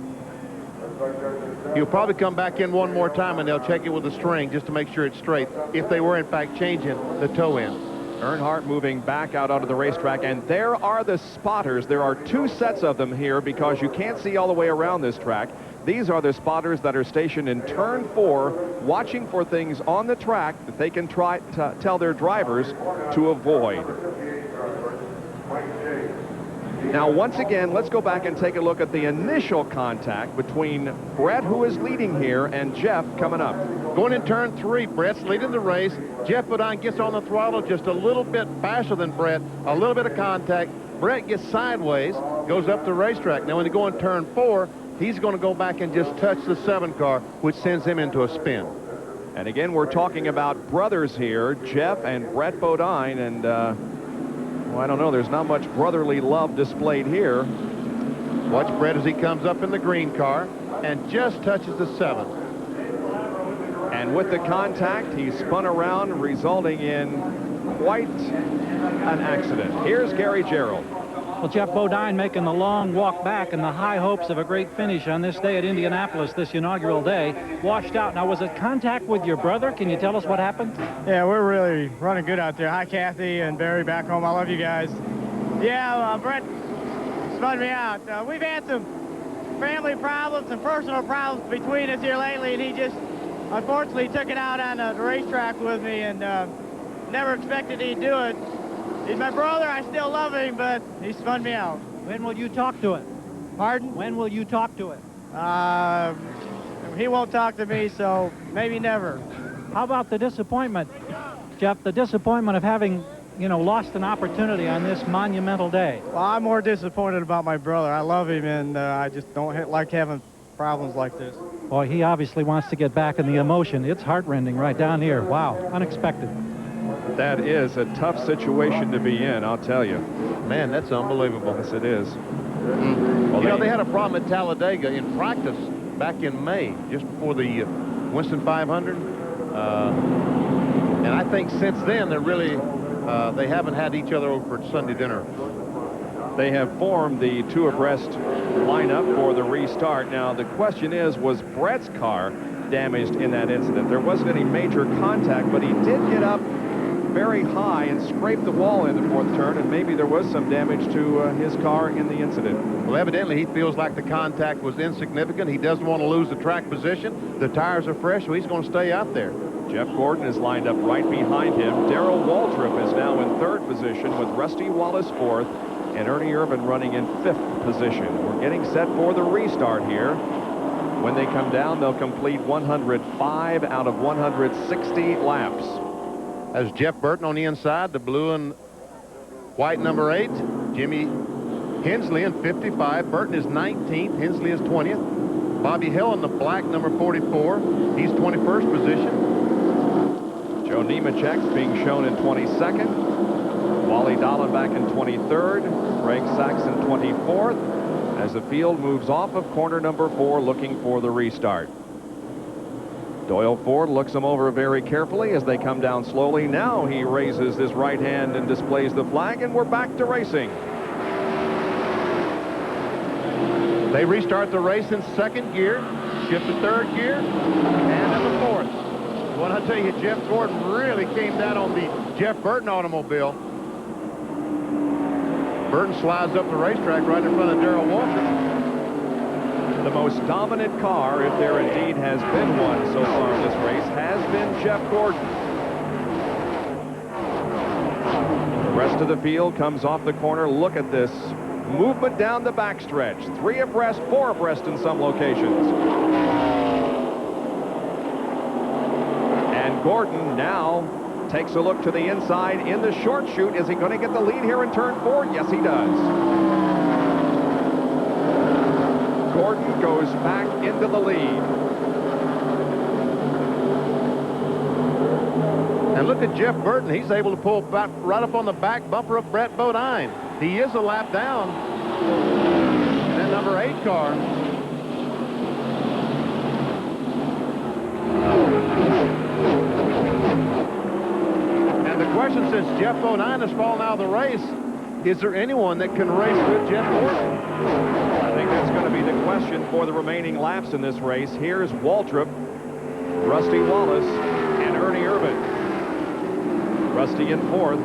[SPEAKER 11] He'll probably come back in one more time and they'll check it with a string just to make sure it's straight, if they were in fact changing the toe in.
[SPEAKER 1] Earnhardt moving back out onto the racetrack, and there are the spotters. There are 2 sets of them here because you can't see all the way around this track. These are the spotters that are stationed in turn 4, watching for things on the track that they can try to tell their drivers to avoid. Now, once again, let's go back and take a look at the initial contact between Brett, who is leading here, and Jeff coming up.
[SPEAKER 11] Going in turn 3, Brett's leading the race. Jeff Bodine gets on the throttle just a little bit faster than Brett, a little bit of contact. Brett gets sideways, goes up the racetrack. Now, when they go in turn 4, he's going to go back and just touch the 7 car, which sends him into a spin.
[SPEAKER 1] And again, we're talking about brothers here, Jeff and Brett Bodine, and well, I don't know, there's not much brotherly love displayed here.
[SPEAKER 11] Watch Brett as he comes up in the green car and just touches the 7.
[SPEAKER 1] And with the contact, he spun around, resulting in quite an accident. Here's Gary Gerald.
[SPEAKER 9] Well, Jeff Bodine making the long walk back, and the high hopes of a great finish on this day at Indianapolis, this inaugural day, washed out. Now, was it contact with your brother? Can you tell us what happened?
[SPEAKER 17] Yeah, we're really running good out there. Hi, Kathy and Barry back home. I love you guys. Yeah, Brett spun me out. We've had some family problems and personal problems between us here lately, and he just unfortunately took it out on the racetrack with me, and never expected he'd do it. He's my brother. I still love him, but he spun me out.
[SPEAKER 9] When will you talk to it?
[SPEAKER 17] Pardon?
[SPEAKER 9] When will you talk to it?
[SPEAKER 17] He won't talk to me, so maybe never.
[SPEAKER 9] How about the disappointment, Jeff, the disappointment of having, you know, lost an opportunity on this monumental day?
[SPEAKER 17] Well, I'm more disappointed about my brother. I love him, and I just don't like having problems like this.
[SPEAKER 9] Boy, he obviously wants to get back in the emotion. It's heart-rending right down here. Wow, unexpected.
[SPEAKER 1] That is a tough situation to be in, I'll tell you.
[SPEAKER 11] Man, that's unbelievable.
[SPEAKER 1] Yes, it is.
[SPEAKER 11] Well, you know, they had a problem at Talladega in practice back in May, just before the Winston 500. And I think since then, they're really, they haven't had each other over for Sunday dinner.
[SPEAKER 1] They have formed the 2 abreast lineup for the restart. Now, the question is, was Brett's car damaged in that incident? There wasn't any major contact, but he did get up very high and scraped the wall in the 4th turn, and maybe there was some damage to his car in the incident.
[SPEAKER 11] Well, evidently he feels like the contact was insignificant. He doesn't want to lose the track position. The tires are fresh, so he's going to stay out there.
[SPEAKER 1] Jeff Gordon is lined up right behind him. Darrell Waltrip is now in 3rd position with Rusty Wallace 4th and Ernie Irvin running in 5th position. We're getting set for the restart here. When they come down, they'll complete 105 out of 160 laps.
[SPEAKER 11] As Jeff Burton on the inside, the blue and white number 8. Jimmy Hensley in 55. Burton is 19th. Hensley is 20th. Bobby Hill in the black number 44. He's 21st position.
[SPEAKER 1] Joe Nemechek being shown in 22nd. Wally Dallenbach in 23rd. Greg Saxon 24th. As the field moves off of corner number 4, looking for the restart. Doyle Ford looks them over very carefully as they come down slowly. Now he raises his right hand and displays the flag, and we're back to racing.
[SPEAKER 11] They restart the race in 2nd gear, shift to 3rd gear, and then the 4th. Well, I tell you, Jeff Gordon really came down on the Jeff Burton automobile. Burton slides up the racetrack right in front of Darrell Waltrip.
[SPEAKER 1] The most dominant car, if there indeed has been one so far in this race, has been Jeff Gordon. The rest of the field comes off the corner. Look at this movement down the backstretch. 3 abreast, 4 abreast in some locations. And Gordon now takes a look to the inside in the short chute. Is he going to get the lead here in turn 4? Yes, he does. Gordon goes back into the lead.
[SPEAKER 11] And look at Jeff Burton. He's able to pull back right up on the back bumper of Brett Bodine. He is a lap down. And that number 8 car. since Jeff Bodine has fallen out of the race, is there anyone that can race with Jeff Gordon?
[SPEAKER 1] I think that's going to be the question for the remaining laps in this race. Here's Waltrip, Rusty Wallace, and Ernie Irvin. Rusty in fourth.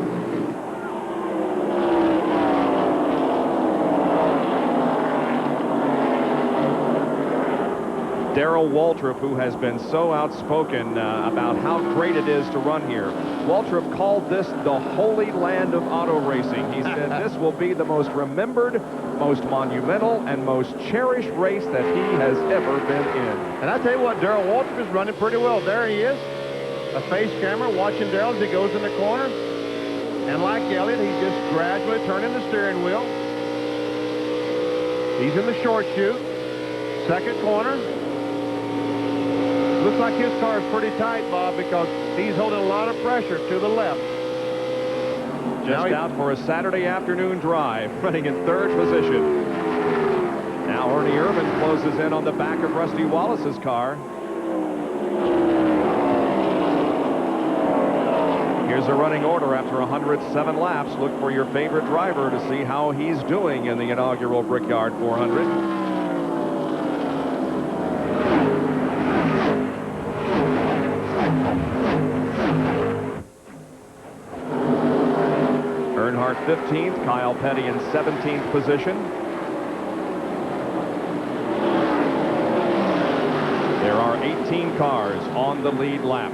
[SPEAKER 1] Darrell Waltrip, who has been so outspoken about how great it is to run here. Waltrip called this the holy land of auto racing. He said this will be the most remembered, most monumental, and most cherished race that he has ever been in.
[SPEAKER 11] And I tell you what, Darrell Waltrip is running pretty well. There he is, a face camera watching Darrell as he goes in the corner. And like Elliott, he's just gradually turning the steering wheel. He's in the short chute, second corner. Looks like his car is pretty tight, Bob, because he's holding a lot of pressure to the left.
[SPEAKER 1] Just out for a Saturday afternoon drive, running in third position. Now Ernie Irvin closes in on the back of Rusty Wallace's car. Here's a running order after 107 laps. Look for your favorite driver to see how he's doing in the inaugural Brickyard 400. Earnhardt 15th, Kyle Petty in 17th position. There are 18 cars on the lead lap.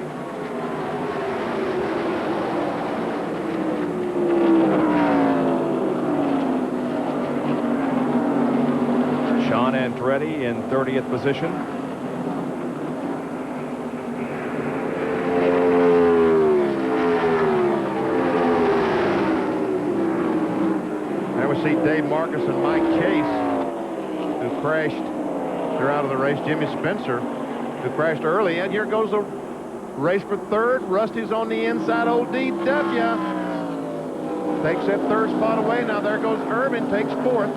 [SPEAKER 1] Sean Andretti in 30th position.
[SPEAKER 11] See Dave Marcus and Mike Chase, who crashed. They're out of the race. Jimmy Spencer, who crashed early. And here goes the race for third. Rusty's on the inside. Old DW takes that third spot away. Now there goes Irvin, takes fourth.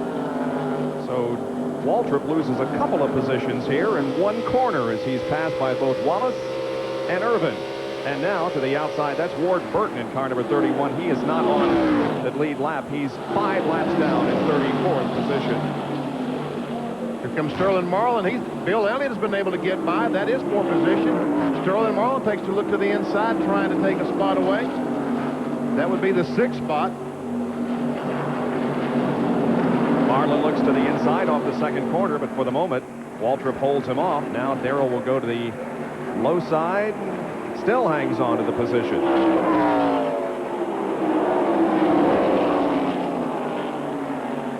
[SPEAKER 1] So Waltrip loses a couple of positions here in one corner as he's passed by both Wallace and Irvin. And now to the outside, that's Ward Burton in car number 31. He is not on the lead lap. He's 5 laps down in 34th position.
[SPEAKER 11] Here comes Sterling Marlin. Bill Elliott has been able to get by. That is fourth position. Sterling Marlin takes a look to the inside, trying to take a spot away. That would be the 6th spot.
[SPEAKER 1] Marlin looks to the inside off the second corner, but for the moment, Waltrip holds him off. Now Darrell will go to the low side. Still hangs on to the position.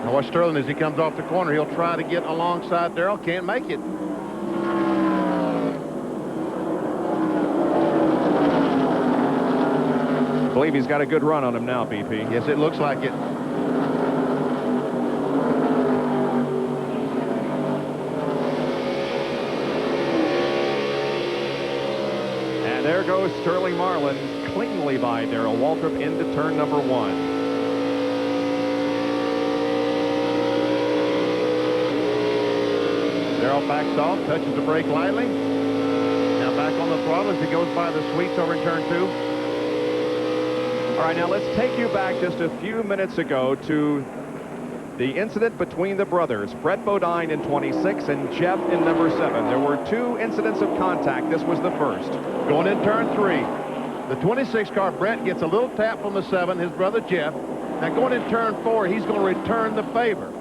[SPEAKER 11] Now watch Sterling as he comes off the corner. He'll try to get alongside Darrell. Can't make it.
[SPEAKER 1] I believe he's got a good run on him now, BP.
[SPEAKER 11] Yes, it looks like it.
[SPEAKER 1] There goes Sterling Marlin cleanly by Darrell Waltrip into turn number 1.
[SPEAKER 11] Darrell backs off, touches the brake lightly. Now back on the throttle as he goes by the sweeps over in turn 2.
[SPEAKER 1] All right, now let's take you back just a few minutes ago to the incident between the brothers, Brett Bodine in 26 and Jeff in number 7. There were 2 incidents of contact. This was the first.
[SPEAKER 11] Going in turn 3. The 26 car, Brett, gets a little tap from the 7, his brother Jeff. Now going in turn 4, he's going to return the favor.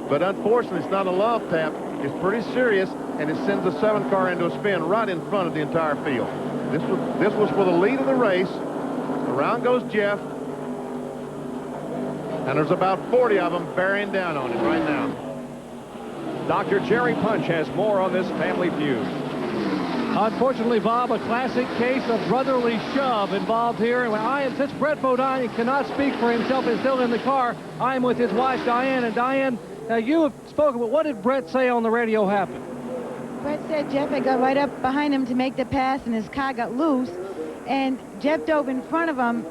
[SPEAKER 11] But unfortunately, it's not a love tap. It's pretty serious, and it sends the 7 car into a spin right in front of the entire field. This was for the lead of the race. Around goes Jeff. And there's about 40 of them bearing down on him right now.
[SPEAKER 1] Dr. Jerry Punch has more on this family feud.
[SPEAKER 12] Unfortunately, Bob, a classic case of brotherly shove involved here. And since Brett Bodine cannot speak for himself and still in the car, I am with his wife, Diane. And Diane, you have spoken, but what did Brett say on the radio happened?
[SPEAKER 21] Brett said Jeff had got right up behind him to make the pass, and his car got loose. And Jeff dove in front of him,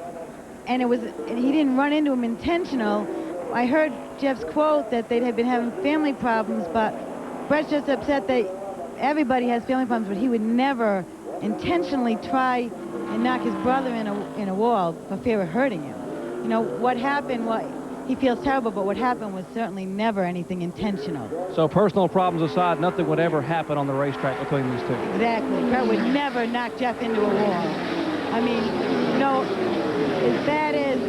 [SPEAKER 21] and he didn't run into him intentional. I heard Jeff's quote that they had been having family problems, but Brett's just upset that everybody has family problems, but he would never intentionally try and knock his brother in a wall for fear of hurting him. You know, what happened, he feels terrible, but what happened was certainly never anything intentional.
[SPEAKER 12] So personal problems aside, nothing would ever happen on the racetrack between these two.
[SPEAKER 21] Exactly. Brett would never knock Jeff into a wall. I mean, you know, as bad as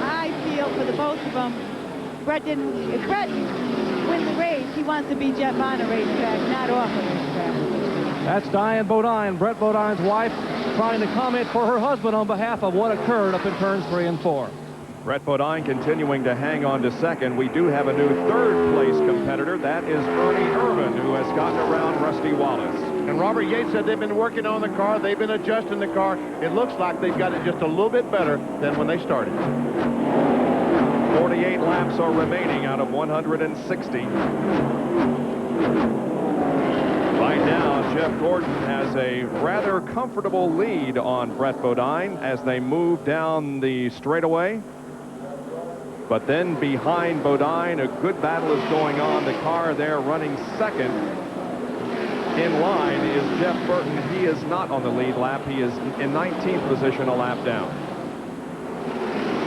[SPEAKER 21] I feel for the both of them, if Brett wins the race, he wants to beat Jeff on a racetrack, not off a racetrack.
[SPEAKER 12] That's Diane Bodine, Brett Bodine's wife, trying to comment for her husband on behalf of what occurred up in turns 3 and 4.
[SPEAKER 1] Brett Bodine continuing to hang on to second. We do have a new third-place competitor. That is Ernie Irvin, who has gotten around Rusty Wallace.
[SPEAKER 11] And Robert Yates said they've been working on the car. They've been adjusting the car. It looks like they've got it just a little bit better than when they started.
[SPEAKER 1] 48 laps are remaining out of 160. Right now, Jeff Gordon has a rather comfortable lead on Brett Bodine as they move down the straightaway. But then behind Bodine, a good battle is going on. The car there running second in line is Jeff Burton. He is not on the lead lap. He is in 19th position, a lap down.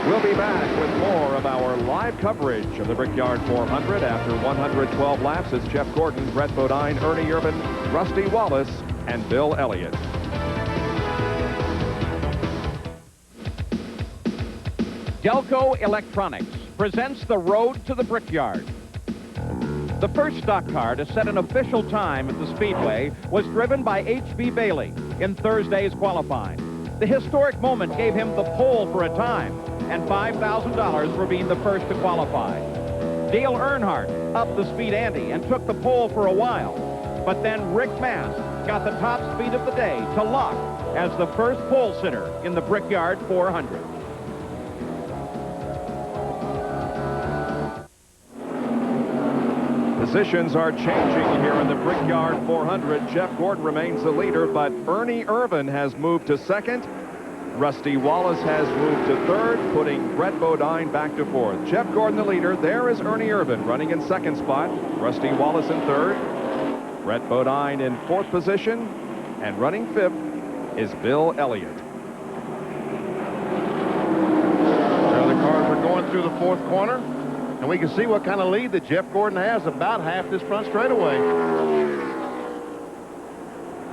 [SPEAKER 1] We'll be back with more of our live coverage of the Brickyard 400 after 112 laps. It's Jeff Gordon, Brett Bodine, Ernie Irvin, Rusty Wallace, and Bill Elliott.
[SPEAKER 2] Delco Electronics presents the Road to the Brickyard. The first stock car to set an official time at the Speedway was driven by H.B. Bailey in Thursday's qualifying. The historic moment gave him the pole for a time and $5,000 for being the first to qualify. Dale Earnhardt upped the speed ante and took the pole for a while, but then Rick Mast got the top speed of the day to lock as the first pole sitter in the Brickyard 400.
[SPEAKER 1] Positions are changing here in the Brickyard 400. Jeff Gordon remains the leader, but Ernie Irvin has moved to second. Rusty Wallace has moved to third, putting Brett Bodine back to fourth. Jeff Gordon the leader. There is Ernie Irvin running in second spot. Rusty Wallace in third. Brett Bodine in fourth position. And running fifth is Bill Elliott.
[SPEAKER 11] So the cars are going through the fourth corner. And we can see what kind of lead that Jeff Gordon has, about half this front straightaway.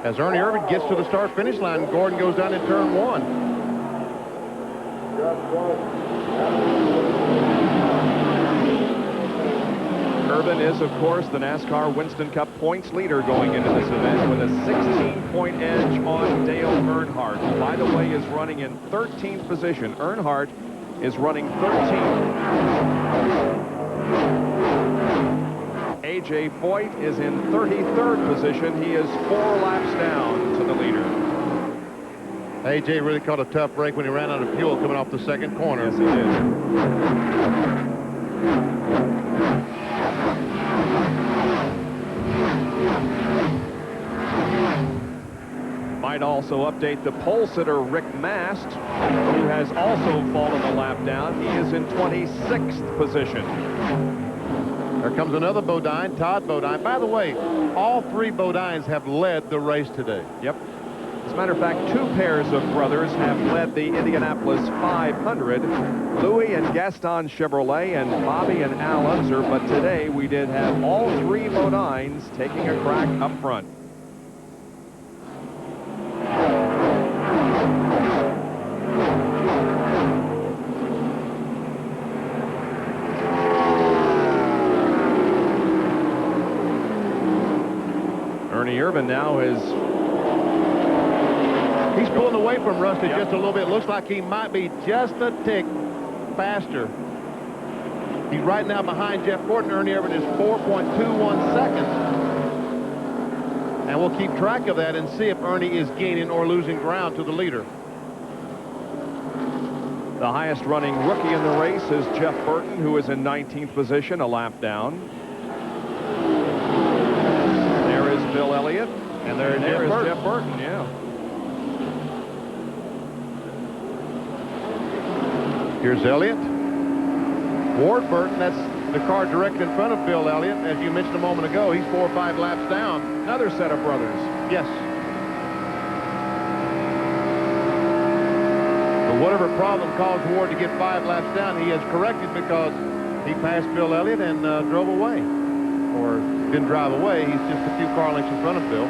[SPEAKER 11] As Ernie Irvin gets to the start-finish line, Gordon goes down in turn 1.
[SPEAKER 1] Irvin is, of course, the NASCAR Winston Cup points leader going into this event with a 16-point edge on Dale Earnhardt, who, by the way, is running in 13th position. Earnhardt is running 13th. A.J. Foyt is in 33rd position. He is 4 laps down to the leader.
[SPEAKER 11] A.J. really caught a tough break when he ran out of fuel coming off the second corner.
[SPEAKER 1] Yes, he did. Might also update the pole sitter Rick Mast, who has also fallen a lap down. He is in 26th position.
[SPEAKER 11] There comes another Bodine, Todd Bodine. By the way, all 3 Bodines have led the race today.
[SPEAKER 1] Yep. As a matter of fact, 2 pairs of brothers have led the Indianapolis 500. Louis and Gaston Chevrolet and Bobby and Al Unser. But today we did have all 3 Bodines taking a crack up front. Ernie Irvin now is...
[SPEAKER 11] He's pulling away from Rusty just a little bit. Looks like he might be just a tick faster. He's right now behind Jeff Gordon. Ernie Irvin is 4.21 seconds. And we'll keep track of that and see if Ernie is gaining or losing ground to the leader.
[SPEAKER 1] The highest running rookie in the race is Jeff Burton, who is in 19th position, a lap down. There is Bill Elliott. And there is Jeff Burton, yeah.
[SPEAKER 11] Here's Elliott. Ward Burton, that's the car direct in front of Bill Elliott. As you mentioned a moment ago, he's 4 or 5 laps down.
[SPEAKER 1] Another set of brothers.
[SPEAKER 11] Yes. whatever problem caused Ward to get 5 laps down, he has corrected because he passed Bill Elliott and drove away. Or didn't drive away, he's just a few car lengths in front of Bill.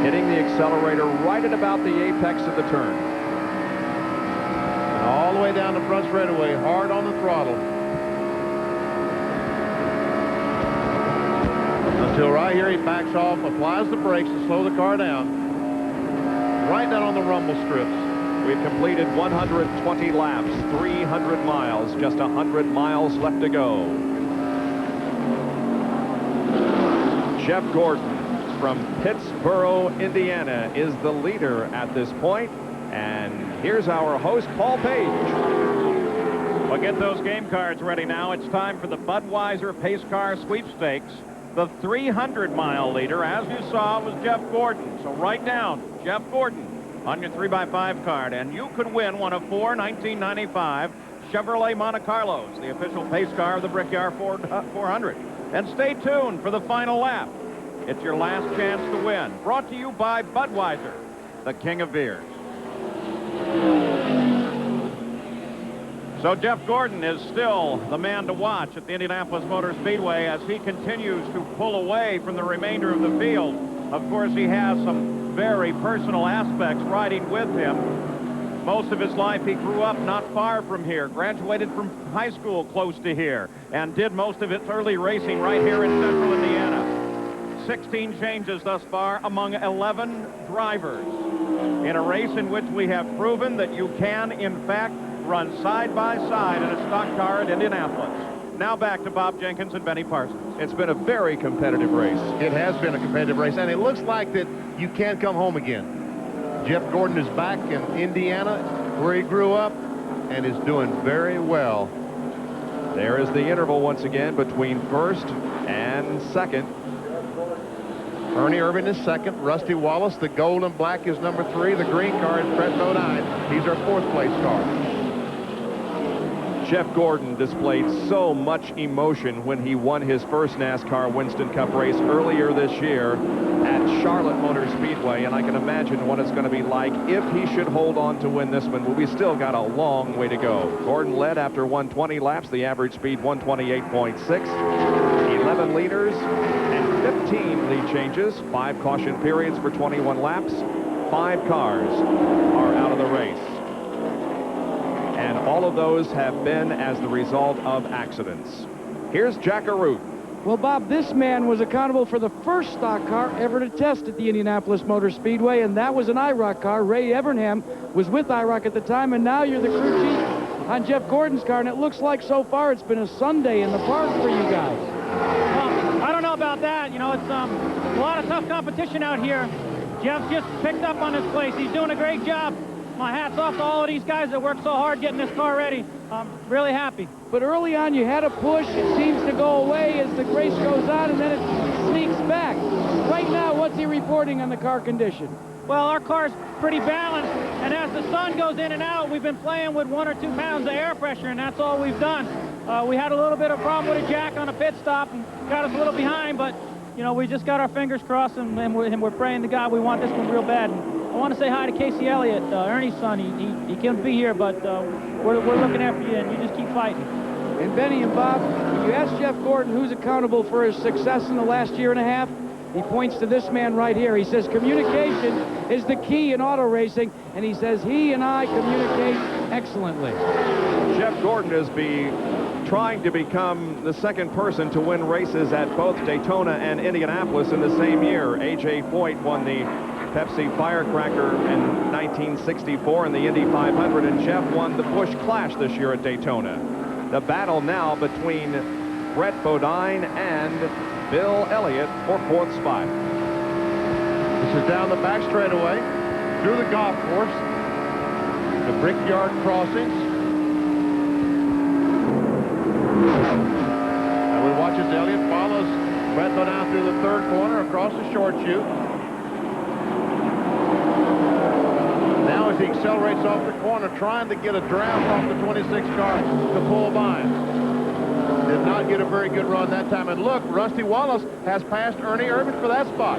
[SPEAKER 1] Hitting the accelerator right at about the apex of the turn.
[SPEAKER 11] And all the way down the front straightaway, hard on the throttle. Until right here he backs off, applies the brakes to slow the car down. Right down on the rumble strips.
[SPEAKER 1] We've completed 120 laps, 300 miles, just 100 miles left to go. Jeff Gordon from Pittsboro, Indiana, is the leader at this point. And here's our host, Paul Page.
[SPEAKER 2] Well, get those game cards ready now. It's time for the Budweiser Pace Car Sweepstakes. The 300-mile leader, as you saw, was Jeff Gordon. So write down Jeff Gordon on your 3x5 card, and you could win one of 4 1995 Chevrolet Monte Carlos, the official pace car of the Brickyard 400. And stay tuned for the final lap. It's your last chance to win. Brought to you by Budweiser, the king of beers. So Jeff Gordon is still the man to watch at the Indianapolis Motor Speedway as he continues to pull away from the remainder of the field. Of course, he has some very personal aspects riding with him. Most of his life, he grew up not far from here, graduated from high school close to here, and did most of its early racing right here in central Indiana. 16 changes thus far among 11 drivers in a race in which we have proven that you can, in fact, run side by side in a stock car at Indianapolis. Now back to Bob Jenkins and Benny Parsons.
[SPEAKER 1] It's been a very competitive race.
[SPEAKER 11] It has been a competitive race, and it looks like that you can come home again. Jeff Gordon is back in Indiana, where he grew up, and is doing very well.
[SPEAKER 1] There is the interval once again between first and second.
[SPEAKER 11] Ernie Irvin is second. Rusty Wallace, the gold and black, is number 3. The green car is Brett Bodine. He's our 4th place car.
[SPEAKER 1] Jeff Gordon displayed so much emotion when he won his first NASCAR Winston Cup race earlier this year at Charlotte Motor Speedway, and I can imagine what it's going to be like if he should hold on to win this one, but we still got a long way to go. Gordon led after 120 laps, the average speed 128.6, 11 leaders and 15 lead changes, 5 caution periods for 21 laps, 5 cars are out of the race. And all of those have been as the result of accidents. Here's Jack Arute.
[SPEAKER 3] Well, Bob, this man was accountable for the first stock car ever to test at the Indianapolis Motor Speedway, and that was an IROC car. Ray Evernham was with IROC at the time, and now you're the crew chief on Jeff Gordon's car, and it looks like so far it's been a Sunday in the park for you guys.
[SPEAKER 17] I don't know about that. You know, it's a lot of tough competition out here. Jeff just picked up on this place. He's doing a great job. My hat's off to all of these guys that worked so hard getting this car ready. I'm really happy.
[SPEAKER 3] But early on, you had a push. It seems to go away as the race goes on, and then it sneaks back. Right now, what's he reporting on the car condition?
[SPEAKER 17] Well, our car's pretty balanced, and as the sun goes in and out, we've been playing with 1 or 2 pounds of air pressure, and that's all we've done. We had a little bit of problem with a jack on a pit stop and got us a little behind, but, you know, we just got our fingers crossed, and we're praying to God we want this one real bad. And I want to say hi to Casey Elliott, Ernie's son. He couldn't be here, but we're looking after you, and you just keep fighting.
[SPEAKER 3] And Benny and Bob, when you ask Jeff Gordon who's accountable for his success in the last year and a half, he points to this man right here. He says communication is the key in auto racing, and he says he and I communicate excellently.
[SPEAKER 1] Jeff Gordon is trying to become the second person to win races at both Daytona and Indianapolis in the same year. A.J. Foyt won the Pepsi Firecracker in 1964 in the Indy 500, and Jeff won the Busch Clash this year at Daytona. The battle now between Brett Bodine and Bill Elliott for 4th spot.
[SPEAKER 11] This is down the back straightaway, through the golf course, the Brickyard crossings. And we watch as Elliott follows Brett Bodine through the 3rd corner across the short chute. Now as he accelerates off the corner, trying to get a draft off the 26 car to pull by. Did not not get a very good run that time. And look, Rusty Wallace has passed Ernie Irvin for that spot.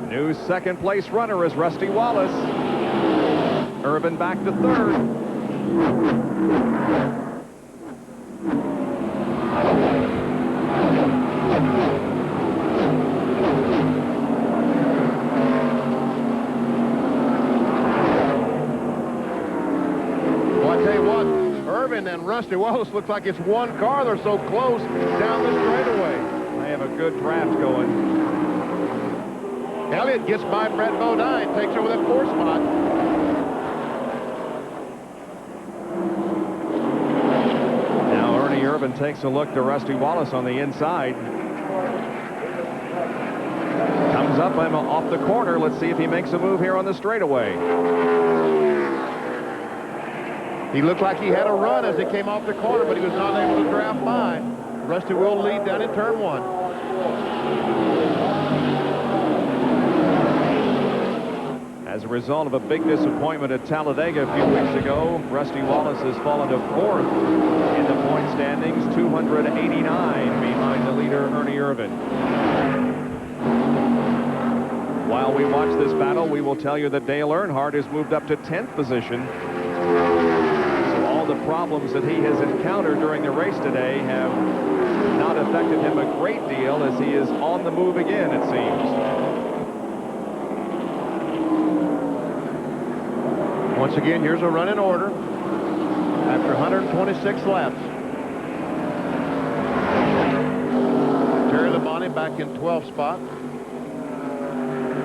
[SPEAKER 1] New second place runner is Rusty Wallace. Irvin back to third.
[SPEAKER 11] And Rusty Wallace looks like it's one car. They're so close down the straightaway.
[SPEAKER 1] They have a good draft going.
[SPEAKER 11] Elliott gets by Brett Bodine, takes over that 4th spot.
[SPEAKER 1] Now Ernie Irvin takes a look to Rusty Wallace on the inside. Comes up and off the corner. Let's see if he makes a move here on the straightaway.
[SPEAKER 11] He looked like he had a run as he came off the corner, but he was not able to draft by. Rusty will lead down in turn 1.
[SPEAKER 1] As a result of a big disappointment at Talladega a few weeks ago, Rusty Wallace has fallen to 4th in the point standings, 289 behind the leader, Ernie Irvin. While we watch this battle, we will tell you that Dale Earnhardt has moved up to 10th position. The problems that he has encountered during the race today have not affected him a great deal as he is on the move again, it seems.
[SPEAKER 11] Once again, here's a run in order after 126 laps. Terry Labonte back in 12th spot.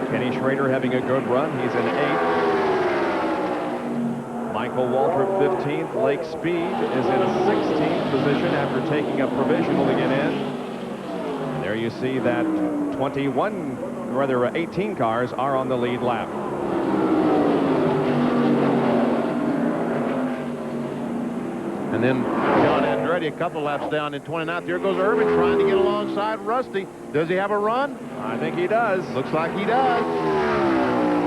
[SPEAKER 1] Kenny Schrader having a good run. He's in 8th. Michael Waltrip 15th. Lake Speed is in 16th position after taking a provisional to get in. There you see that 18 cars are on the lead lap.
[SPEAKER 11] And then John Andretti a couple laps down in 29th. There goes Irvin trying to get alongside Rusty. Does he have a run?
[SPEAKER 1] I think he does.
[SPEAKER 11] Looks like he does.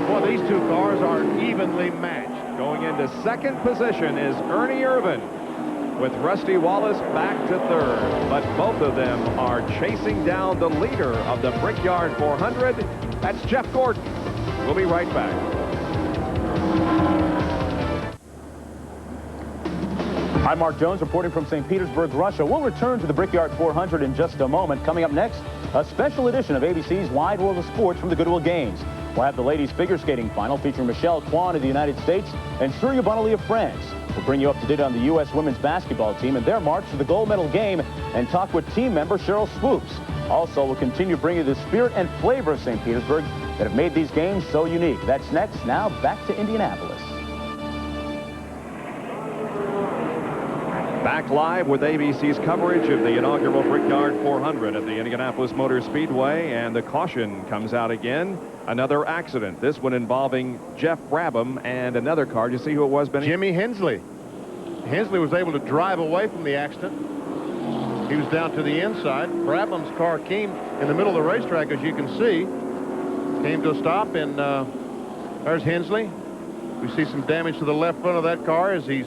[SPEAKER 11] Boy, these two cars are evenly matched.
[SPEAKER 1] Going into second position is Ernie Irvin, with Rusty Wallace back to third. But both of them are chasing down the leader of the Brickyard 400. That's Jeff Gordon. We'll be right back.
[SPEAKER 18] I'm Mark Jones reporting from St. Petersburg, Russia. We'll return to the Brickyard 400 in just a moment. Coming up next, a special edition of ABC's Wide World of Sports from the Goodwill Games. We'll have the ladies figure skating final featuring Michelle Kwan of the United States and Surya Bunali of France. We'll bring you up to date on the U.S. women's basketball team and their march to the gold medal game and talk with team member Cheryl Swoops. Also, we'll continue bringing you the spirit and flavor of St. Petersburg that have made these games so unique. That's next. Now back to Indianapolis.
[SPEAKER 1] Back live with ABC's coverage of the inaugural Brickyard 400 at the Indianapolis Motor Speedway, and the caution comes out again. Another accident, this one involving Jeff Brabham and another car. Did you see who it was, Benny?
[SPEAKER 11] Jimmy Hensley. Hensley was able to drive away from the accident. He was down to the inside. Brabham's car came in the middle of the racetrack, as you can see. Came to a stop, and there's Hensley. We see some damage to the left front of that car as the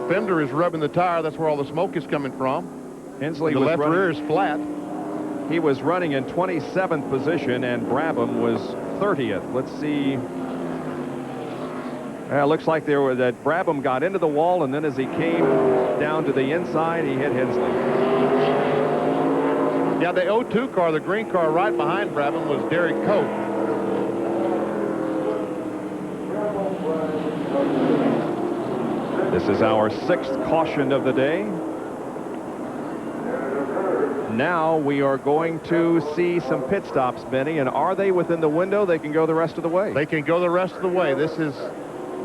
[SPEAKER 11] fender is rubbing the tire. That's where all the smoke is coming from.
[SPEAKER 1] Hensley
[SPEAKER 11] the left rear is flat.
[SPEAKER 1] He was running in 27th position, and Brabham was 30th. Let's see. Looks like that Brabham got into the wall, and then as he came down to the inside, he hit Hensley.
[SPEAKER 11] Yeah, the 02 car, the green car right behind Brabham, was Derek Cope.
[SPEAKER 1] This is our 6th caution of the day. Now we are going to see some pit stops, Benny, and are they within the window? They can go the rest of the way.
[SPEAKER 11] They can go the rest of the way. This is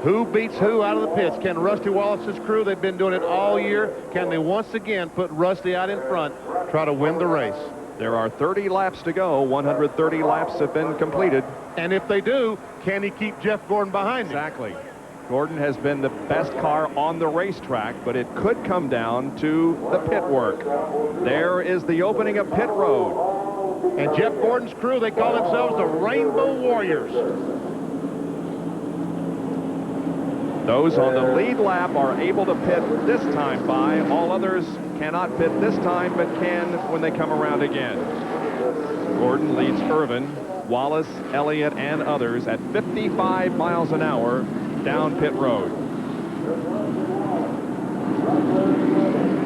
[SPEAKER 11] who beats who out of the pits. Can Rusty Wallace's crew, they've been doing it all year, can they once again put Rusty out in front, try to win the race?
[SPEAKER 1] There are 30 laps to go. 130 laps have been completed.
[SPEAKER 11] And if they do, can he keep Jeff Gordon behind him?
[SPEAKER 1] Exactly. Gordon has been the best car on the racetrack, but it could come down to the pit work. There is the opening of pit road.
[SPEAKER 11] And Jeff Gordon's crew, they call themselves the Rainbow Warriors.
[SPEAKER 1] Those on the lead lap are able to pit this time by. All others cannot pit this time, but can when they come around again. Gordon leads Irvin, Wallace, Elliott, and others at 55 miles an hour down pit road.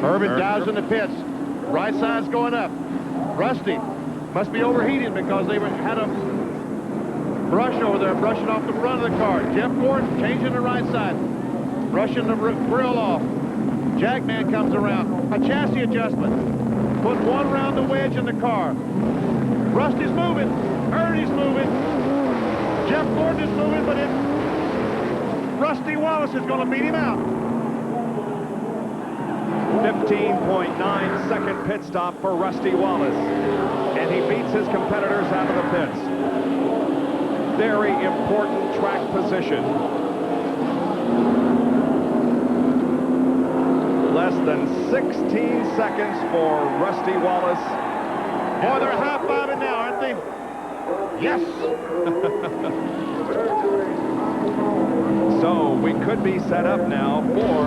[SPEAKER 11] Irvin dives in the pits. Right side's going up. Rusty must be overheating because they had a brush over there, brushing off the front of the car. Jeff Gordon changing the right side, brushing the grill off. Jackman comes around. A chassis adjustment. Put one around the wedge in the car. Rusty's moving. Ernie's moving. Jeff Gordon is moving, but Rusty Wallace is going to beat him out.
[SPEAKER 1] 15.9 second pit stop for Rusty Wallace. And he beats his competitors out of the pits. Very important track position. Less than 16 seconds for Rusty Wallace.
[SPEAKER 11] Boy, they're high-fiving now, aren't they? Yes!
[SPEAKER 1] So we could be set up now for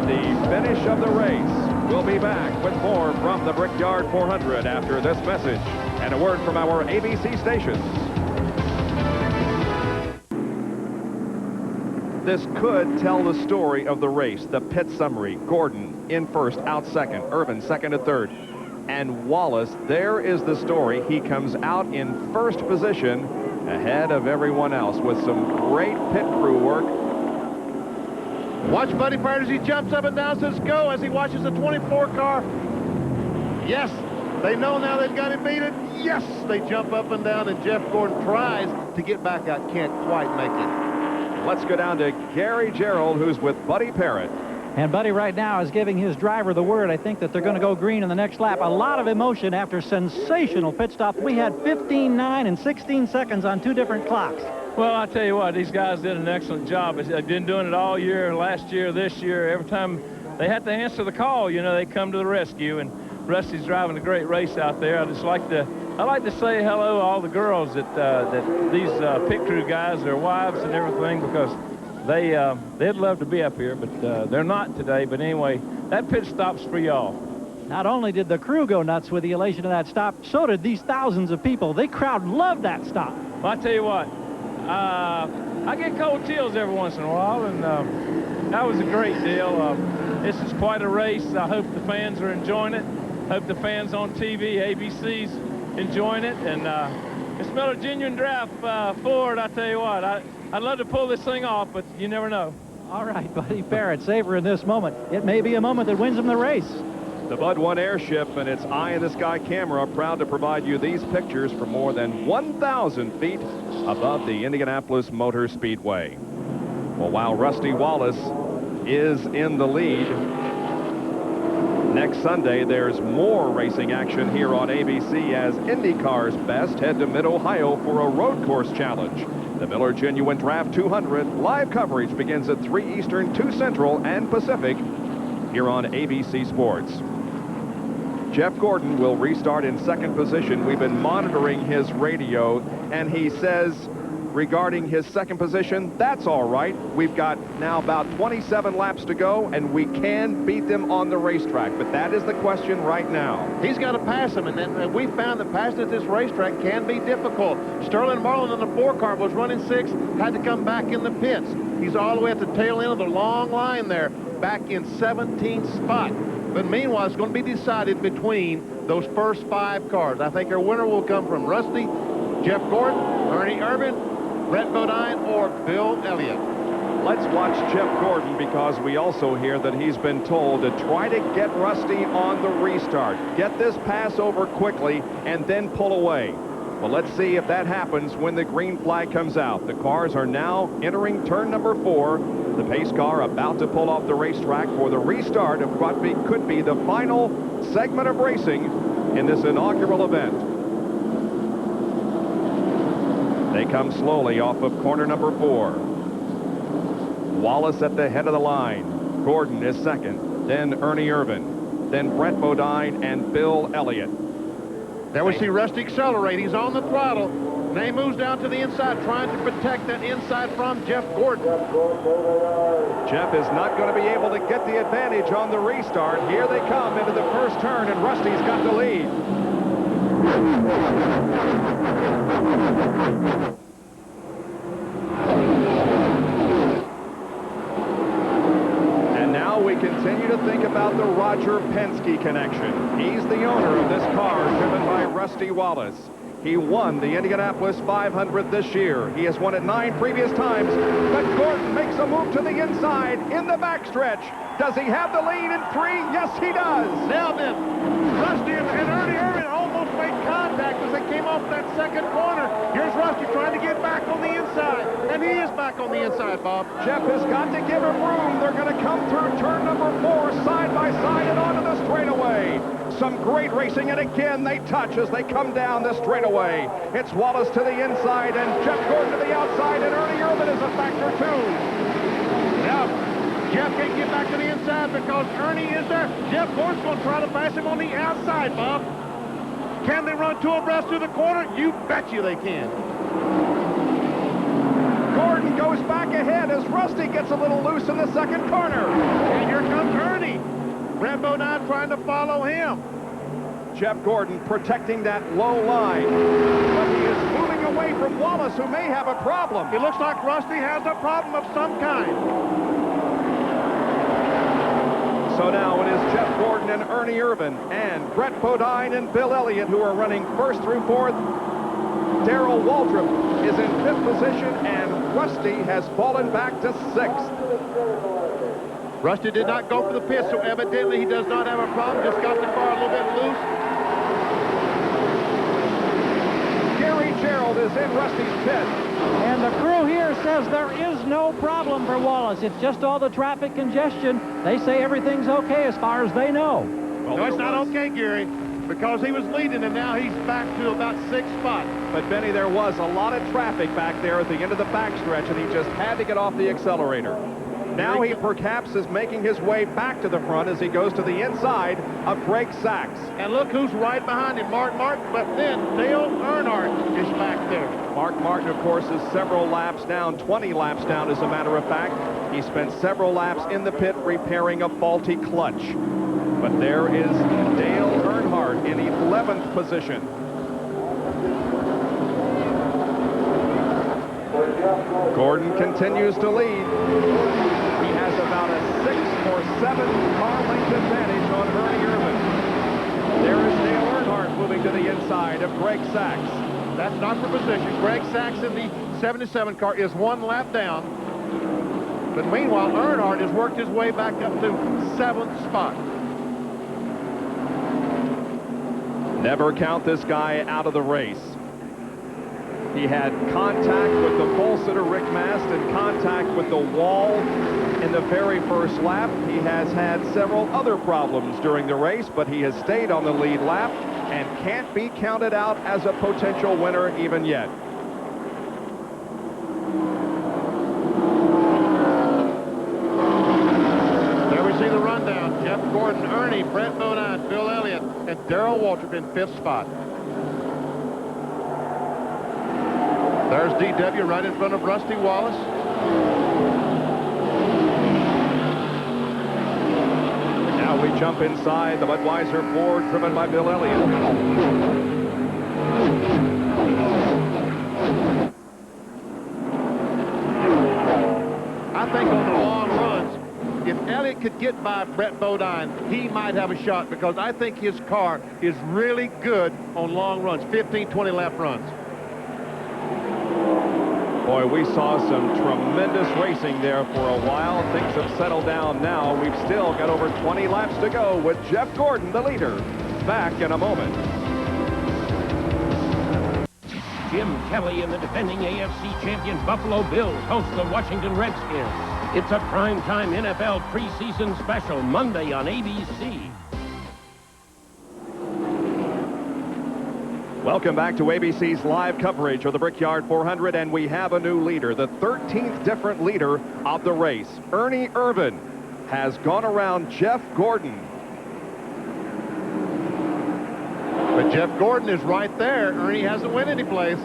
[SPEAKER 1] the finish of the race. We'll be back with more from the Brickyard 400 after this message and a word from our ABC stations. This could tell the story of the race. The pit summary: Gordon in first, out second, Irvin second and third, and Wallace, there is the story. He comes out in first position ahead of everyone else with some great pit crew work.
[SPEAKER 11] Watch Buddy Parrott as he jumps up and down, says go, as he watches the 24 car. Yes, they know now they've got him beaten. Yes, they jump up and down, and Jeff Gordon tries to get back out, can't quite make it.
[SPEAKER 1] Let's go down to Gary Gerald, who's with Buddy Parrott.
[SPEAKER 9] And Buddy right now is giving his driver the word. I think that they're going to go green in the next lap. A lot of emotion after sensational pit stops. We had 15.9 and 16 seconds on two different clocks.
[SPEAKER 12] Well, I tell you what, these guys did an excellent job. They've been doing it all year, last year, this year. Every time they had to answer the call, you know, they come to the rescue. And Rusty's driving a great race out there. I like to say hello to all the girls that these pit crew guys, their wives and everything, because they'd love to be up here, but they're not today. But anyway, that pit stop's for y'all.
[SPEAKER 9] Not only did the crew go nuts with the elation of that stop, so did these thousands of people. The crowd loved that stop.
[SPEAKER 12] Well, I tell you what, I get cold chills every once in a while, and that was a great deal. This is quite a race. I hope the fans are enjoying it. Hope the fans on TV, ABC's enjoying it. And it's been a genuine draft forward, I tell you what. I'd love to pull this thing off, but you never know.
[SPEAKER 9] All right, Buddy Parrott, savor in this moment. It may be a moment that wins him the race.
[SPEAKER 1] The Bud 1 airship and its eye-in-the-sky camera proud to provide you these pictures from more than 1,000 feet above the Indianapolis Motor Speedway. Well, while Rusty Wallace is in the lead, next Sunday there's more racing action here on ABC as IndyCar's best head to Mid-Ohio for a road course challenge. The Miller Genuine Draft 200 live coverage begins at 3 Eastern, 2 Central, and Pacific here on ABC Sports. Jeff Gordon will restart in second position. We've been monitoring his radio, and he says regarding his second position, that's all right. We've got now about 27 laps to go, and we can beat them on the racetrack. But that is the question right now.
[SPEAKER 11] He's got to pass them, and we found that passing at this racetrack can be difficult. Sterling Marlin in the 4 car was running 6, had to come back in the pits. He's all the way at the tail end of the long line there, back in 17th spot. But meanwhile, it's going to be decided between those first 5 cars. I think our winner will come from Rusty, Jeff Gordon, Ernie Irvin, Brett Bodine, or Bill Elliott.
[SPEAKER 1] Let's watch Jeff Gordon, because we also hear that he's been told to try to get Rusty on the restart. Get this pass over quickly and then pull away. Well, let's see if that happens when the green flag comes out. The cars are now entering turn number 4. The pace car about to pull off the racetrack for the restart of what could be the final segment of racing in this inaugural event. They come slowly off of corner number 4. Wallace at the head of the line. Gordon is second. Then Ernie Irvin. Then Brett Bodine and Bill Elliott.
[SPEAKER 11] There we see Rusty accelerate. He's on the throttle. Now he moves down to the inside, trying to protect that inside from Jeff Gordon.
[SPEAKER 1] Jeff is not going to be able to get the advantage on the restart. Here they come into the first turn, and Rusty's got the lead. And now we continue to think about the Roger Penske connection. He's the owner of this car driven by Rusty Wallace. He won the Indianapolis 500 this year. He has won it 9 previous times, but Gordon makes a move to the inside in the backstretch. Does he have the lead in 3? Yes, he does.
[SPEAKER 11] Now then, Rusty and Ernie Irvin almost made contact as they came off that second corner. Here's Rusty trying to get back on the inside, and he is back on the inside, Bob.
[SPEAKER 1] Jeff has got to give him room. They're going to come through turn number 4, side by side and onto the straightaway. Some great racing, and again they touch as they come down the straightaway. It's Wallace to the inside, and Jeff Gordon to the outside, and Ernie Irvin is a factor too.
[SPEAKER 11] Now, Jeff can't get back to the inside because Ernie is there. Jeff Gordon's going to try to pass him on the outside, Bob. Can they run 2 abreast to the corner? You bet you they can.
[SPEAKER 1] Gordon goes back ahead as Rusty gets a little loose in the second corner.
[SPEAKER 11] And here comes Ernie. Brett Bodine trying to follow him.
[SPEAKER 1] Jeff Gordon protecting that low line, but he is moving away from Wallace, who may have a problem.
[SPEAKER 11] It looks like Rusty has a problem of some kind.
[SPEAKER 1] So now it is Jeff Gordon and Ernie Irvin and Brett Bodine and Bill Elliott who are running 1st through 4th. Darrell Waldrop is in 5th position, and Rusty has fallen back to 6th.
[SPEAKER 11] Rusty did not go for the pit, so evidently he does not have a problem. Just got the car a little bit loose.
[SPEAKER 1] Gary Gerald is in Rusty's pit.
[SPEAKER 9] And the crew here says there is no problem for Wallace. It's just all the traffic congestion. They say everything's okay as far as they know.
[SPEAKER 11] Well, no, it's not okay, Gary, because he was leading, and now he's back to about 6th spot.
[SPEAKER 1] But, Benny, there was a lot of traffic back there at the end of the backstretch, and he just had to get off the accelerator. Now he perhaps is making his way back to the front as he goes to the inside of Greg Sachs.
[SPEAKER 11] And look who's right behind him, Mark Martin, but then Dale Earnhardt is back there.
[SPEAKER 1] Mark Martin, of course, is several laps down, 20 laps down as a matter of fact. He spent several laps in the pit repairing a faulty clutch. But there is Dale Earnhardt in 11th position. Gordon continues to lead. He has about a 6 or 7 car length advantage on Ernie Irvin. There is Dale Earnhardt moving to the inside of Greg Sachs.
[SPEAKER 11] That's not for position. Greg Sachs in the 77 car is 1 lap down. But meanwhile, Earnhardt has worked his way back up to 7th spot.
[SPEAKER 1] Never count this guy out of the race. He had contact with the pole sitter Rick Mast and contact with the wall in the very first lap. He has had several other problems during the race, but he has stayed on the lead lap and can't be counted out as a potential winner even yet.
[SPEAKER 11] There we see the rundown. Jeff Gordon, Ernie, Brett Bodine, Bill Elliott, and Darrell Waldrop in 5th spot. There's DW right in front of Rusty Wallace.
[SPEAKER 1] Now we jump inside the Budweiser Ford driven by Bill Elliott.
[SPEAKER 11] I think on the long runs, if Elliott could get by Brett Bodine, he might have a shot because I think his car is really good on long runs, 15, 20 lap runs.
[SPEAKER 1] Boy, we saw some tremendous racing there for a while. Things have settled down now. We've still got over 20 laps to go with Jeff Gordon, the leader. Back in a moment.
[SPEAKER 6] Jim Kelly and the defending AFC champion Buffalo Bills host the Washington Redskins. It's a primetime NFL preseason special Monday on ABC.
[SPEAKER 1] Welcome back to ABC's live coverage of the Brickyard 400, and we have a new leader, the 13th different leader of the race. Ernie Irvin has gone around Jeff Gordon.
[SPEAKER 11] But Jeff Gordon is right there. Ernie hasn't went any place.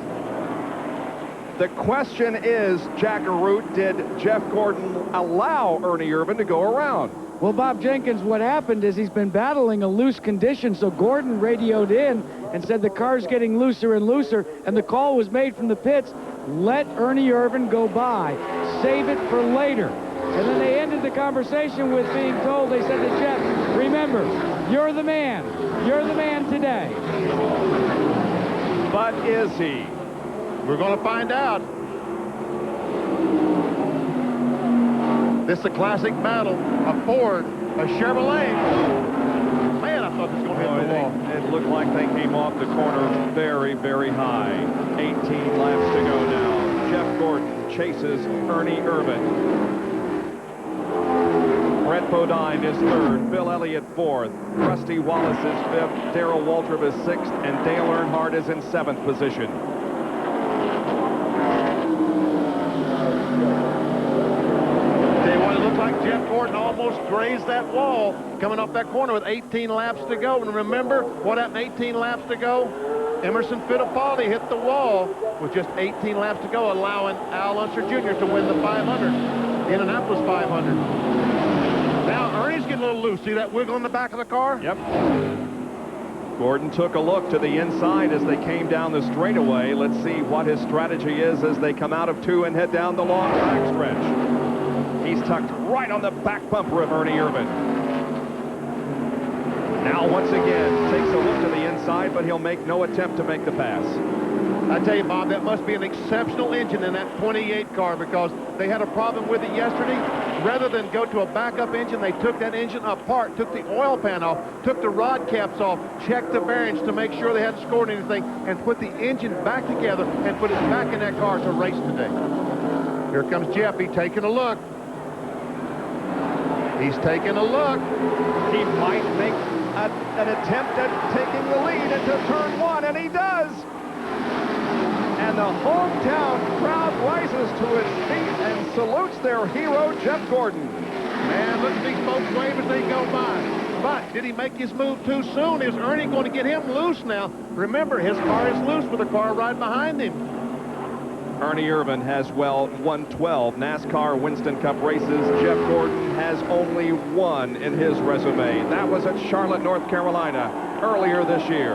[SPEAKER 1] The question is, Jackaroot, did Jeff Gordon allow Ernie Irvan to go around?
[SPEAKER 3] Well, Bob Jenkins, what happened is he's been battling a loose condition, so Gordon radioed in and said the car's getting looser and looser, and the call was made from the pits, let Ernie Irvan go by, save it for later. And then they ended the conversation with being told, they said to Jeff, remember, you're the man today.
[SPEAKER 1] But is he?
[SPEAKER 11] We're going to find out. This is a classic battle. A Ford, a Chevrolet. Man, I thought this was going to hit the wall.
[SPEAKER 1] It looked like they came off the corner very, very high. 18 laps to go now. Jeff Gordon chases Ernie Irvan. Brett Bodine is third, Bill Elliott fourth, Rusty Wallace is fifth, Darrell Waltrip is sixth, and Dale Earnhardt is in seventh position.
[SPEAKER 11] Like Jeff Gordon almost grazed that wall coming off that corner with 18 laps to go. And remember what happened 18 laps to go? Emerson Fittipaldi hit the wall with just 18 laps to go, allowing Al Unser Jr. to win the 500, the Indianapolis 500. Now Ernie's getting a little loose. See that wiggle in the back of the car?
[SPEAKER 1] Yep. Gordon took a look to the inside as they came down the straightaway. Let's see what his strategy is as they come out of 2 and head down the long track stretch. He's tucked right on the back bumper of Ernie Irvan. Now, once again, takes a look to the inside, but he'll make no attempt to make the pass.
[SPEAKER 11] I tell you, Bob, that must be an exceptional engine in that 28 car, because they had a problem with it yesterday. Rather than go to a backup engine, they took that engine apart, took the oil pan off, took the rod caps off, checked the bearings to make sure they hadn't scored anything, and put the engine back together and put it back in that car to race today. Here comes Jeffy taking a look. He's taking a look.
[SPEAKER 1] He might make an attempt at taking the lead into turn 1, and he does. And the hometown crowd rises to its feet and salutes their hero, Jeff Gordon.
[SPEAKER 11] Man, look at these folks wave as they go by. But did he make his move too soon? Is Ernie going to get him loose now? Remember, his car is loose with a car right behind him.
[SPEAKER 1] Ernie Irvan has, well, won 12 NASCAR Winston Cup races. Jeff Gordon has only one in his resume. That was at Charlotte, North Carolina, earlier this year.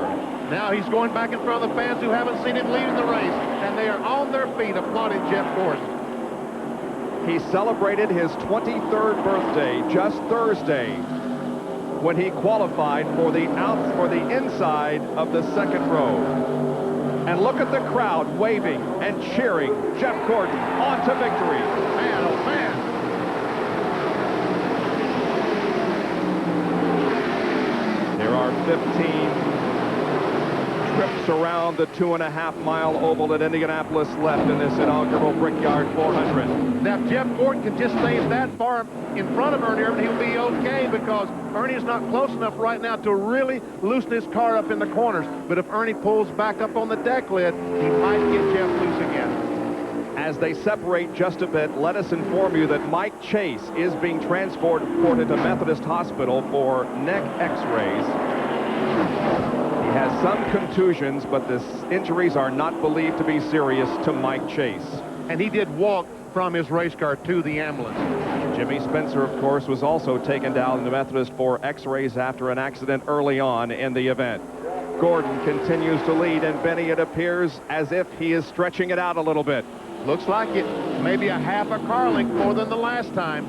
[SPEAKER 11] Now he's going back in front of the fans who haven't seen him leading the race, and they are on their feet applauding Jeff Gordon.
[SPEAKER 1] He celebrated his 23rd birthday just Thursday when he qualified for the inside of the second row. And look at the crowd waving and cheering Jeff Gordon on to victory.
[SPEAKER 11] Man, oh man.
[SPEAKER 1] There are 15 trips around the 2.5-mile oval at Indianapolis left in this inaugural Brickyard 400.
[SPEAKER 11] Now, if Jeff Gordon can just stay that far in front of Ernie Irvan, he'll be okay, because Ernie is not close enough right now to really loosen his car up in the corners. But if Ernie pulls back up on the deck lid, he might get Jeff loose again.
[SPEAKER 1] As they separate just a bit, let us inform you that Mike Chase is being transported to Methodist Hospital for neck x-rays. He has some contusions, but the injuries are not believed to be serious to Mike Chase.
[SPEAKER 11] And he did walk from his race car to the ambulance.
[SPEAKER 1] Jimmy Spencer, of course, was also taken down to Methodist for x-rays after an accident early on in the event. Gordon continues to lead, and Benny, it appears as if he is stretching it out a little bit.
[SPEAKER 11] Looks like it. Maybe a half a car length more than the last time.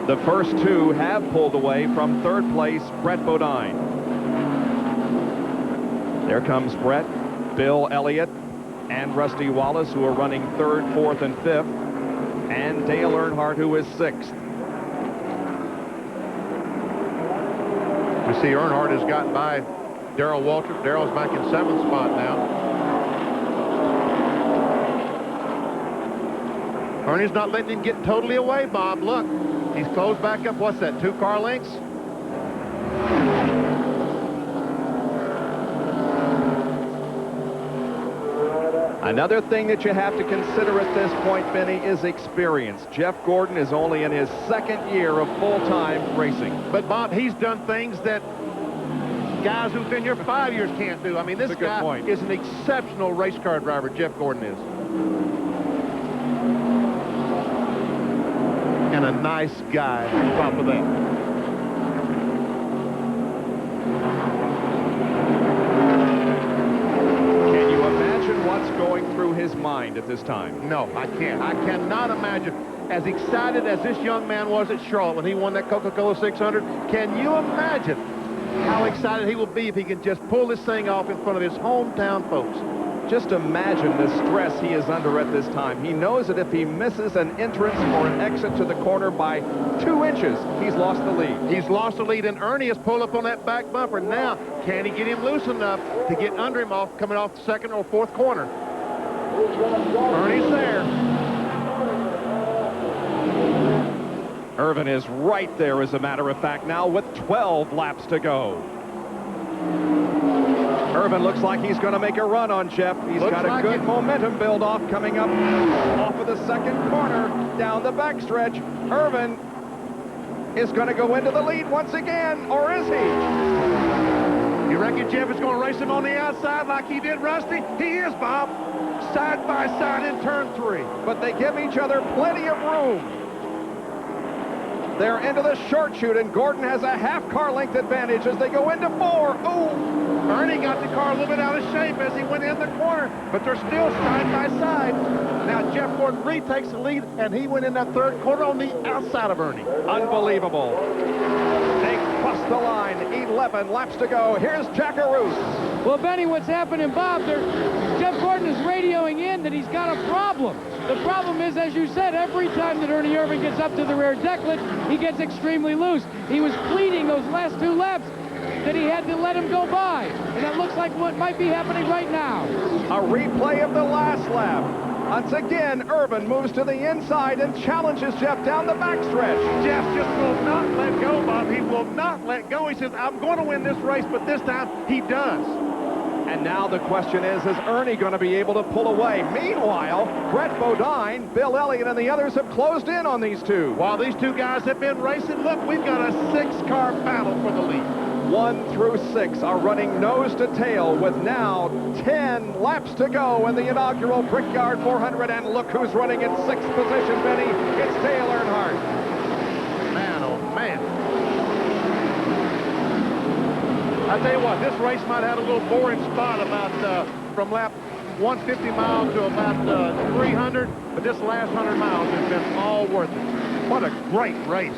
[SPEAKER 1] The first two have pulled away from third place, Brett Bodine. There comes Brett, Bill Elliott, and Rusty Wallace, who are running third, fourth, and fifth, and Dale Earnhardt, who is sixth.
[SPEAKER 11] We see Earnhardt has gotten by Darrell Waltrip. Darrell's back in seventh spot now. Ernie's not letting him get totally away, Bob. Look, he's closed back up. What's that, 2 car lengths?
[SPEAKER 1] Another thing that you have to consider at this point, Benny, is experience. Jeff Gordon is only in his second year of full-time racing.
[SPEAKER 11] But, Bob, he's done things that guys who've been here 5 years can't do. I mean, this guy is an exceptional race car driver, Jeff Gordon is. And a nice guy on top of that.
[SPEAKER 1] Can you imagine what's going through his mind at this time?
[SPEAKER 11] No, I can't. I cannot imagine. As excited as this young man was at Charlotte when he won that Coca-Cola 600, can you imagine how excited he will be if he can just pull this thing off in front of his hometown folks?
[SPEAKER 1] Just imagine the stress he is under at this time. He knows that if he misses an entrance or an exit to the corner by 2 inches, he's lost the lead.
[SPEAKER 11] He's lost the lead, and Ernie has pulled up on that back bumper. Now, can he get him loose enough to get under him coming off the 2nd or 4th corner? Ernie's there.
[SPEAKER 1] Irvin is right there, as a matter of fact, now with 12 laps to go. Irvin looks like he's going to make a run on Jeff. He's got a good momentum build-off coming up off of the 2nd corner down the backstretch. Irvin is going to go into the lead once again, or is he?
[SPEAKER 11] You reckon Jeff is going to race him on the outside like he did Rusty? He is, Bob. Side by side in turn 3.
[SPEAKER 1] But they give each other plenty of room. They're into the short chute, and Gordon has a half car length advantage as they go into 4. Ooh!
[SPEAKER 11] Ernie got the car a little bit out of shape as he went in the corner, but they're still side by side. Now Jeff Gordon retakes the lead, and he went in that 3rd corner on the outside of Ernie.
[SPEAKER 1] Unbelievable. They cross the line. 11 laps to go. Here's Jackaroos.
[SPEAKER 3] Well, Benny, what's happening, Bob? Jeff Gordon is radioing in that he's got a problem. The problem is, as you said, every time that Ernie Irvin gets up to the rear decklet, he gets extremely loose. He was pleading those last 2 laps that he had to let him go by. And that looks like what might be happening right now.
[SPEAKER 1] A replay of the last lap. Once again, Irvin moves to the inside and challenges Jeff down the backstretch.
[SPEAKER 11] Jeff just will not let go, Bob. He will not let go. He says, I'm going to win this race, but this time he does.
[SPEAKER 1] And now the question is Ernie going to be able to pull away? Meanwhile, Brett Bodine, Bill Elliott, and the others have closed in on these two.
[SPEAKER 11] While these 2 guys have been racing, look, we've got a 6-car battle for the lead.
[SPEAKER 1] 1 through 6 are running nose to tail with now 10 laps to go in the inaugural Brickyard 400. And look who's running in 6th position, Benny. It's Dale Earnhardt.
[SPEAKER 11] Man, oh, man. I tell you what, this race might have had a little boring spot about from lap 150 miles to about 300, but this last 100 miles has been all worth it. What a great race.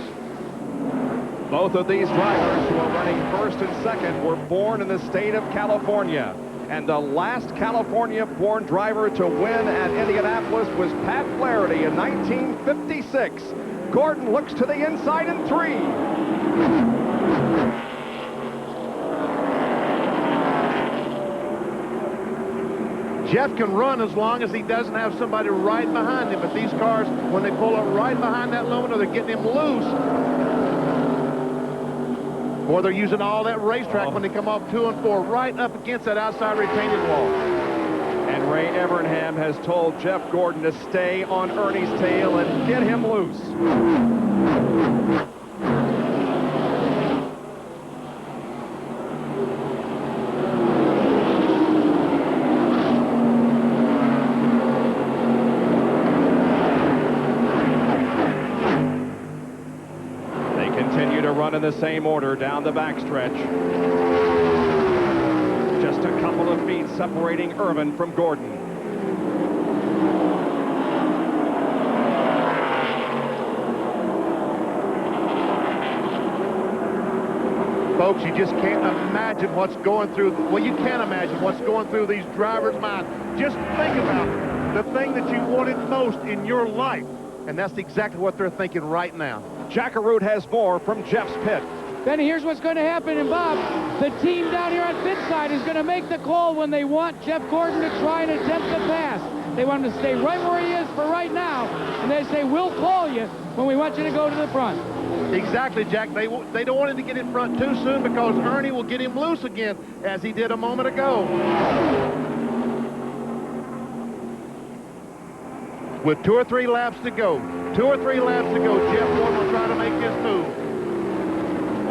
[SPEAKER 1] Both of these drivers who are running 1st and 2nd were born in the state of California. And the last California-born driver to win at Indianapolis was Pat Flaherty in 1956. Gordon looks to the inside in 3.
[SPEAKER 11] Jeff can run as long as he doesn't have somebody right behind him. But these cars, when they pull up right behind that limiter, they're getting him loose. Or they're using all that racetrack when they come off 2 and 4, right up against that outside retaining wall.
[SPEAKER 1] And Ray Evernham has told Jeff Gordon to stay on Ernie's tail and get him loose. Run in the same order down the backstretch. Just a couple of feet separating Irvin from Gordon.
[SPEAKER 11] Folks, you just can't imagine what's going through. Well, you can imagine what's going through these drivers' minds. Just think about the thing that you wanted most in your life. And that's exactly what they're thinking right now.
[SPEAKER 1] Jackaroot has more from Jeff's pit.
[SPEAKER 3] Benny, here's what's going to happen. And Bob, the team down here on pit side is going to make the call when they want Jeff Gordon to try and attempt the pass. They want him to stay right where he is for right now. And they say, we'll call you when we want you to go to the front.
[SPEAKER 11] Exactly, Jack. They don't want him to get in front too soon because Ernie will get him loose again, as he did a moment ago. With 2 or 3 laps to go, Jeff Gordon will try to make his move.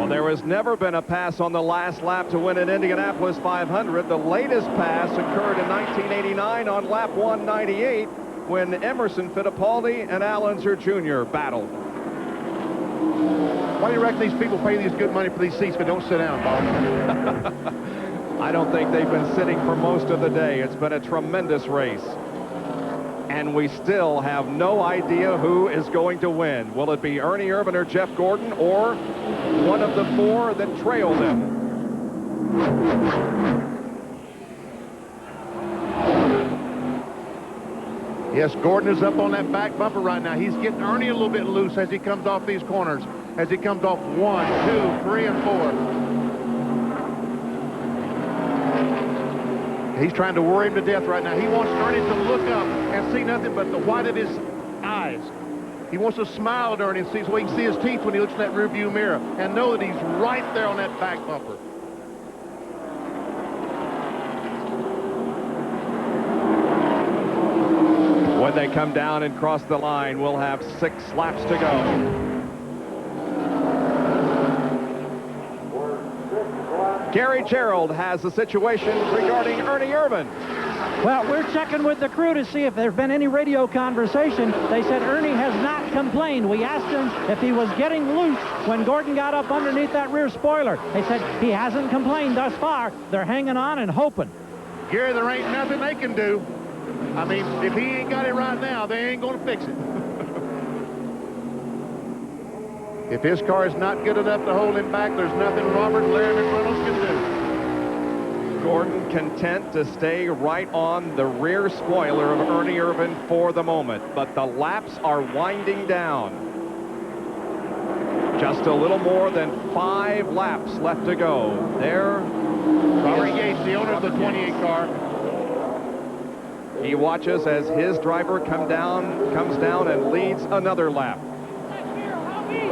[SPEAKER 1] Well, there has never been a pass on the last lap to win an Indianapolis 500. The latest pass occurred in 1989 on lap 198 when Emerson Fittipaldi and Al Unser Jr. battled.
[SPEAKER 11] Why do you reckon these people pay these good money for these seats but don't sit down, Bob?
[SPEAKER 1] I don't think they've been sitting for most of the day. It's been a tremendous race. And we still have no idea who is going to win. Will it be Ernie Irvan or Jeff Gordon, or one of the four that trail them?
[SPEAKER 11] Yes, Gordon is up on that back bumper right now. He's getting Ernie a little bit loose as he comes off these corners, as he comes off 1, 2, 3, and 4. He's trying to worry him to death right now. He wants Ernie to look up and see nothing but the white of his eyes. He wants to smile at Ernie and see so he can see his teeth when he looks in that rearview mirror and know that he's right there on that back bumper.
[SPEAKER 1] When they come down and cross the line, we'll have 6 laps to go. Gary Gerald has a situation regarding Ernie Irvan.
[SPEAKER 9] Well, we're checking with the crew to see if there's been any radio conversation. They said Ernie has not complained. We asked him if he was getting loose when Gordon got up underneath that rear spoiler. They said he hasn't complained thus far. They're hanging on and hoping.
[SPEAKER 11] Gary, there ain't nothing they can do. I mean, if he ain't got it right now, they ain't going to fix it. If his car is not good enough to hold him back, there's nothing Robert, Larry, and Reynolds can do.
[SPEAKER 1] Gordon content to stay right on the rear spoiler of Ernie Irvan for the moment, but the laps are winding down. Just a little more than 5 laps left to go. There,
[SPEAKER 11] Robert Yates, the owner of the 28 car.
[SPEAKER 1] He watches as his driver comes down and leads another lap.
[SPEAKER 11] It's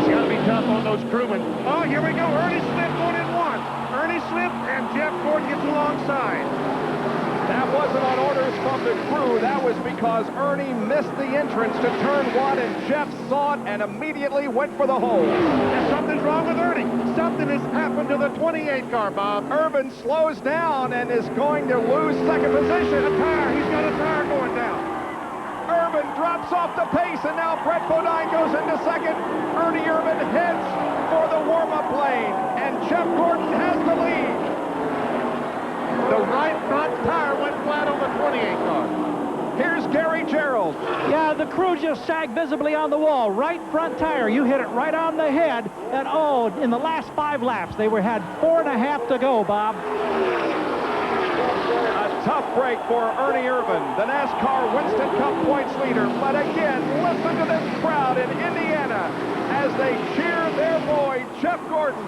[SPEAKER 11] got to be tough on those crewmen. Oh, here we go. Ernie slipped going in 1. Ernie slipped, and Jeff Gordon gets alongside.
[SPEAKER 1] That wasn't on orders from the crew. That was because Ernie missed the entrance to turn 1, and Jeff saw it and immediately went for the hole.
[SPEAKER 11] And something's wrong with Ernie. Something has happened to the 28 car, Bob.
[SPEAKER 1] Irvan slows down and is going to lose second position.
[SPEAKER 11] A tire. He's got a tire going down.
[SPEAKER 1] Irvan drops off the pace, and now Brett Bodine goes into second. Ernie Irvan heads for the warm-up lane, and Jeff Gordon has the lead.
[SPEAKER 11] The right front tire went flat on the 28 car.
[SPEAKER 1] Here's Gary Gerald.
[SPEAKER 9] Yeah, the crew just sagged visibly on the wall. Right front tire, you hit it right on the head. And oh, in the last 5 laps, they had 4.5 to go, Bob.
[SPEAKER 1] A tough break for Ernie Irvan, the NASCAR Winston Cup points leader. But again, listen to this crowd in Indiana as they cheer their boy, Jeff Gordon.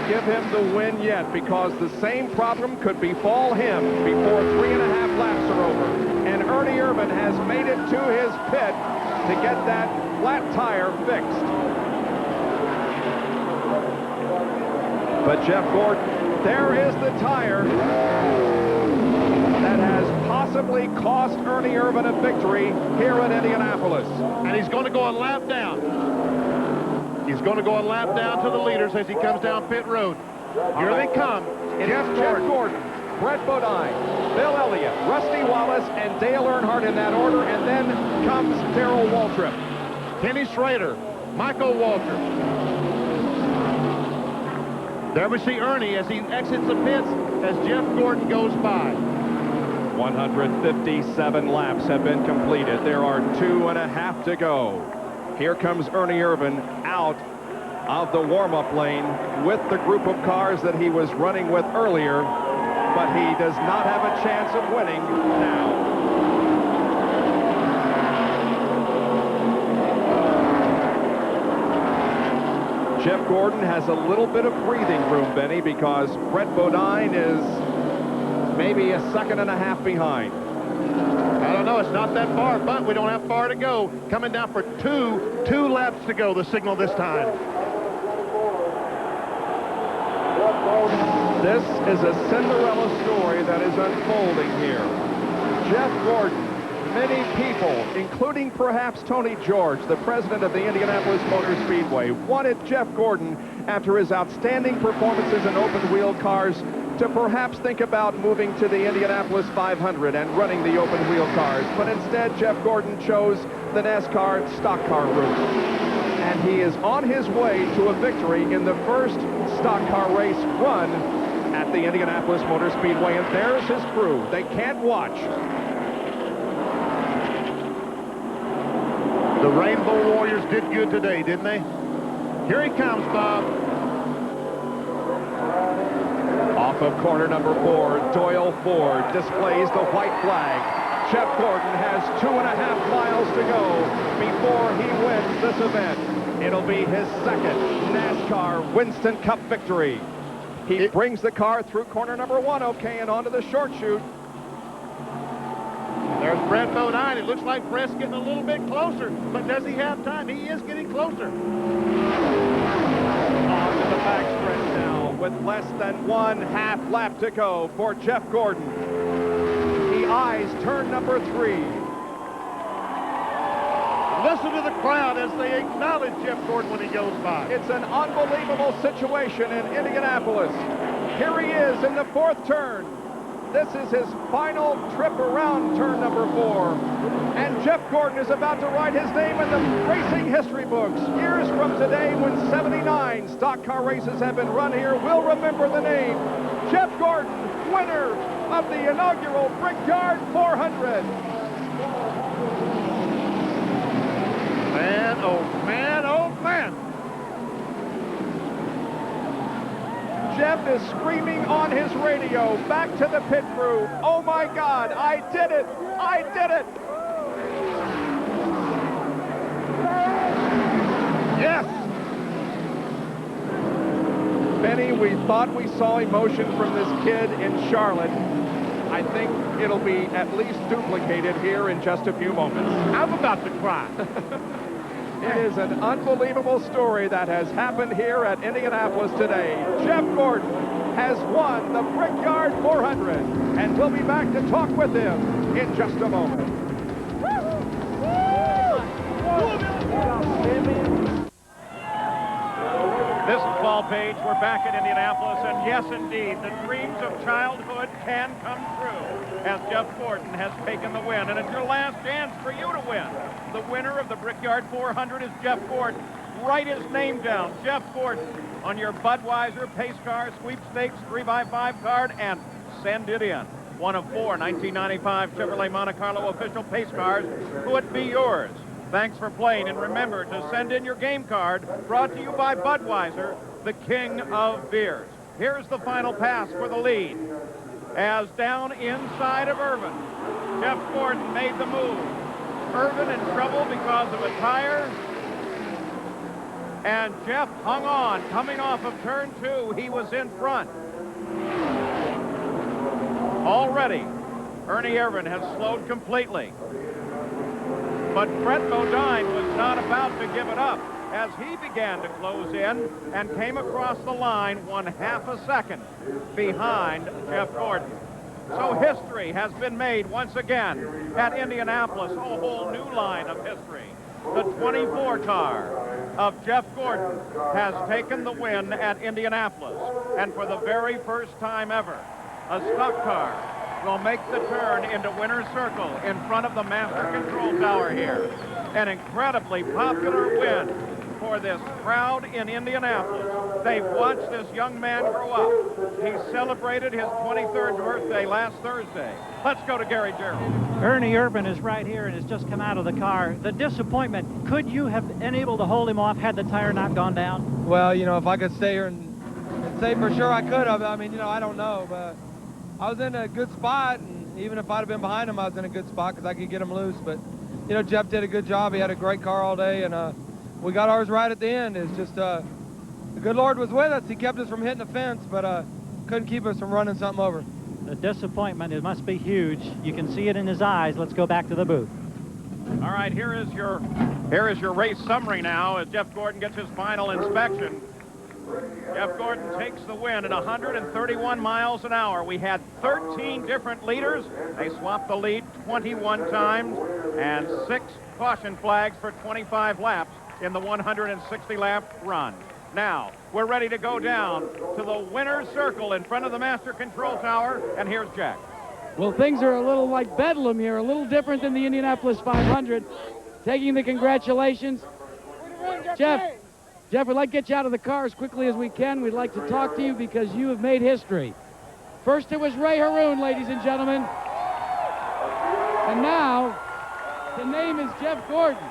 [SPEAKER 1] Give him the win yet, because the same problem could befall him before 3.5 laps are over. And Ernie Irvan has made it to his pit to get that flat tire fixed. But Jeff Gordon, there is the tire that has possibly cost Ernie Irvan a victory here in Indianapolis.
[SPEAKER 11] And he's going to go a lap down. He's going to go a lap down to the leaders as he comes down pit road. Here they come.
[SPEAKER 1] Jeff Gordon, Brett Bodine, Bill Elliott, Rusty Wallace, and Dale Earnhardt in that order. And then comes Darrell Waltrip.
[SPEAKER 11] Kenny Schrader, Michael Waltrip. There we see Ernie as he exits the pits as Jeff Gordon goes by.
[SPEAKER 1] 157 laps have been completed. There are 2.5 to go. Here comes Ernie Irvan out of the warm-up lane with the group of cars that he was running with earlier, but he does not have a chance of winning now. Jeff Gordon has a little bit of breathing room, Benny, because Brett Bodine is maybe a 1.5 seconds behind.
[SPEAKER 11] I don't No, it's not that far, but we don't have far to go. Coming down for two laps to go, the signal this time.
[SPEAKER 1] This is a Cinderella story that is unfolding here. Jeff Gordon, many people, including perhaps Tony George, the president of the Indianapolis Motor Speedway, wanted Jeff Gordon, after his outstanding performances in open-wheel cars, to perhaps think about moving to the Indianapolis 500 and running the open-wheel cars. But instead, Jeff Gordon chose the NASCAR stock car route. And he is on his way to a victory in the first stock car race run at the Indianapolis Motor Speedway. And there's his crew. They can't watch.
[SPEAKER 11] The Rainbow Warriors did good today, didn't they? Here he comes, Bob.
[SPEAKER 1] Off of corner number 4, Doyle Ford displays the white flag. Jeff Gordon has 2.5 miles to go before he wins this event. It'll be his second NASCAR Winston Cup victory. He brings the car through corner number 1, okay, and onto the short chute.
[SPEAKER 11] There's Brett Bodine. It looks like Brett's getting a little bit closer, but does he have time? He is getting closer.
[SPEAKER 1] On to the backstretch now with less than 1/2 lap to go for Jeff Gordon. He eyes turn number 3.
[SPEAKER 11] Listen to the crowd as they acknowledge Jeff Gordon when he goes by.
[SPEAKER 1] It's an unbelievable situation in Indianapolis. Here he is in the 4th turn. This is his final trip around turn number 4. And Jeff Gordon is about to write his name in the racing history books. Years from today, when 79 stock car races have been run here, we'll remember the name. Jeff Gordon, winner of the inaugural Brickyard 400.
[SPEAKER 11] Man, oh man, oh man.
[SPEAKER 1] Jeff is screaming on his radio back to the pit crew. Oh my God, I did it! I did it!
[SPEAKER 11] Yes!
[SPEAKER 1] Benny, we thought we saw emotion from this kid in Charlotte. I think it'll be at least duplicated here in just a few moments.
[SPEAKER 11] I'm about to cry.
[SPEAKER 1] It is an unbelievable story that has happened here at Indianapolis today. Jeff Gordon has won the Brickyard 400, and we'll be back to talk with him in just a moment.
[SPEAKER 2] This is Paul Page. We're back at Indianapolis, and yes, indeed, the dreams of childhood can come true as Jeff Gordon has taken the win, and it's your last chance for you to win. The winner of the Brickyard 400 is Jeff Gordon. Write his name down, Jeff Gordon, on your Budweiser Pace Car Sweepstakes 3x5 card and send it in. One of 4 1995 Chevrolet Monte Carlo official pace cars could be yours. Thanks for playing, and remember to send in your game card, brought to you by Budweiser, the king of beers. Here's the final pass for the lead. As down inside of Irvin, Jeff Gordon made the move. Irvin in trouble because of a tire, and Jeff hung on. Coming off of turn 2, he was in front. Already, Ernie Irvin has slowed completely. But Brett Bodine was not about to give it up as he began to close in and came across the line 1/2 second behind Jeff Gordon. So history has been made once again at Indianapolis, a whole new line of history. The 24 car of Jeff Gordon has taken the win at Indianapolis, and for the very first time ever, a stock car will make the turn into winner's circle in front of the master control tower here. An incredibly popular win for this crowd in Indianapolis. They've watched this young man grow up. He celebrated his 23rd birthday last Thursday. Let's go to Gary Gerald.
[SPEAKER 9] Ernie Irvin is right here and has just come out of the car. The disappointment, could you have been able to hold him off had the tire not gone down?
[SPEAKER 8] Well, you know, if I could stay here and say for sure I could have. I mean, you know, I don't know, but I was in a good spot, and even if I'd have been behind him, I was in a good spot because I could get him loose. But, you know, Jeff did a good job. He had a great car all day, and we got ours right at the end. It's just the good Lord was with us. He kept us from hitting the fence, but couldn't keep us from running something over.
[SPEAKER 9] The disappointment, it must be huge. You can see it in his eyes. Let's go back to the booth.
[SPEAKER 2] All right, here is your race summary now as Jeff Gordon gets his final inspection. Jeff Gordon takes the win at 131 miles an hour. We had 13 different leaders. They swapped the lead 21 times and 6 caution flags for 25 laps in the 160-lap run. Now, we're ready to go down to the winner's circle in front of the master control tower, and here's Jack.
[SPEAKER 3] Well, things are a little like bedlam here, a little different than the Indianapolis 500. Taking the congratulations. Jeff, we'd like to get you out of the car as quickly as we can. We'd like to talk to you because you have made history. First it was Ray Haroon, ladies and gentlemen. And now, the name is Jeff Gordon,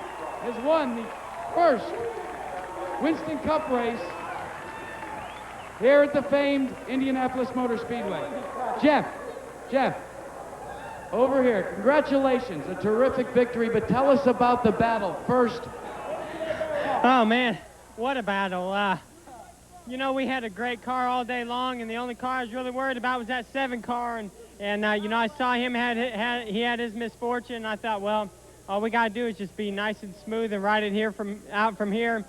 [SPEAKER 3] has won the first Winston Cup race here at the famed Indianapolis Motor Speedway. Jeff, over here, congratulations, a terrific victory, but tell us about the battle first.
[SPEAKER 17] Oh, man, what a battle. You know, we had a great car all day long, and the only car I was really worried about was that 7 car, and you know, I saw him, he had his misfortune, and I thought, well, all we got to do is just be nice and smooth and ride it here out from here.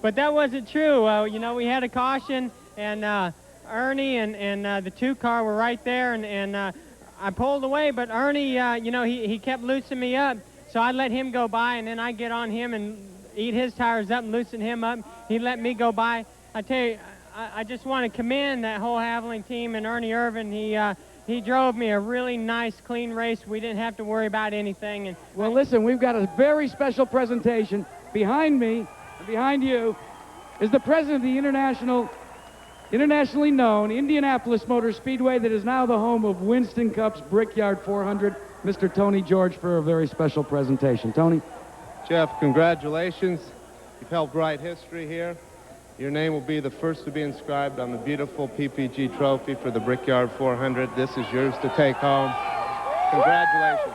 [SPEAKER 17] But that wasn't true. You know, we had a caution, and Ernie and the 2 car were right there, and I pulled away, but Ernie, you know, he kept loosening me up, so I let him go by, and then I get on him and eat his tires up and loosen him up. He let me go by. I tell you, I just want to commend that whole Haviland team and Ernie Irvin. He drove me a really nice, clean race. We didn't have to worry about anything. And
[SPEAKER 3] well, listen, we've got a very special presentation. Behind me, and behind you, is the president of the internationally known Indianapolis Motor Speedway that is now the home of Winston Cup's Brickyard 400, Mr. Tony George, for a very special presentation. Tony?
[SPEAKER 7] Jeff, congratulations. You've helped write history here. Your name will be the first to be inscribed on the beautiful PPG trophy for the Brickyard 400. This is yours to take home. Congratulations.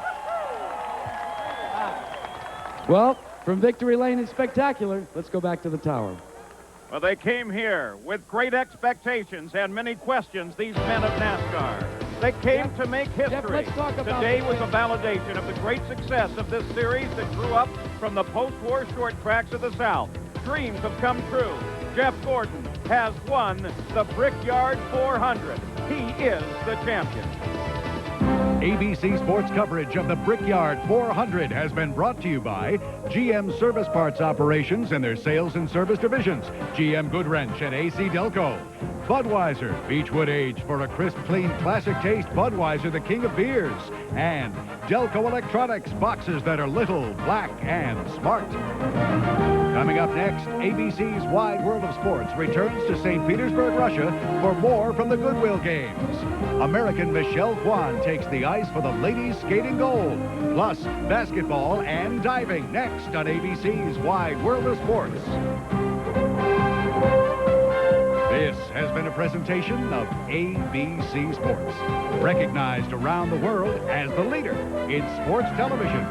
[SPEAKER 3] Well, from Victory Lane and Spectacular, let's go back to the tower.
[SPEAKER 2] Well, they came here with great expectations and many questions, these men of NASCAR. They came to make history.
[SPEAKER 3] Let's talk about
[SPEAKER 2] Today was a validation of the great success of this series that grew up from the post-war short tracks of the South. Dreams have come true. Jeff Gordon has won the Brickyard 400. He is the champion.
[SPEAKER 16] ABC Sports coverage of the Brickyard 400 has been brought to you by GM Service Parts Operations and their sales and service divisions, GM Goodwrench and AC Delco. Budweiser, Beechwood Age for a crisp, clean, classic taste. Budweiser, the king of beers. And Delco Electronics, boxes that are little, black, and smart. Coming up next, ABC's Wide World of Sports returns to St. Petersburg, Russia for more from the Goodwill Games. American Michelle Kwan takes the ice for the ladies skating gold. Plus, basketball and diving next on ABC's Wide World of Sports. This has been a presentation of ABC Sports, recognized around the world as the leader in sports television.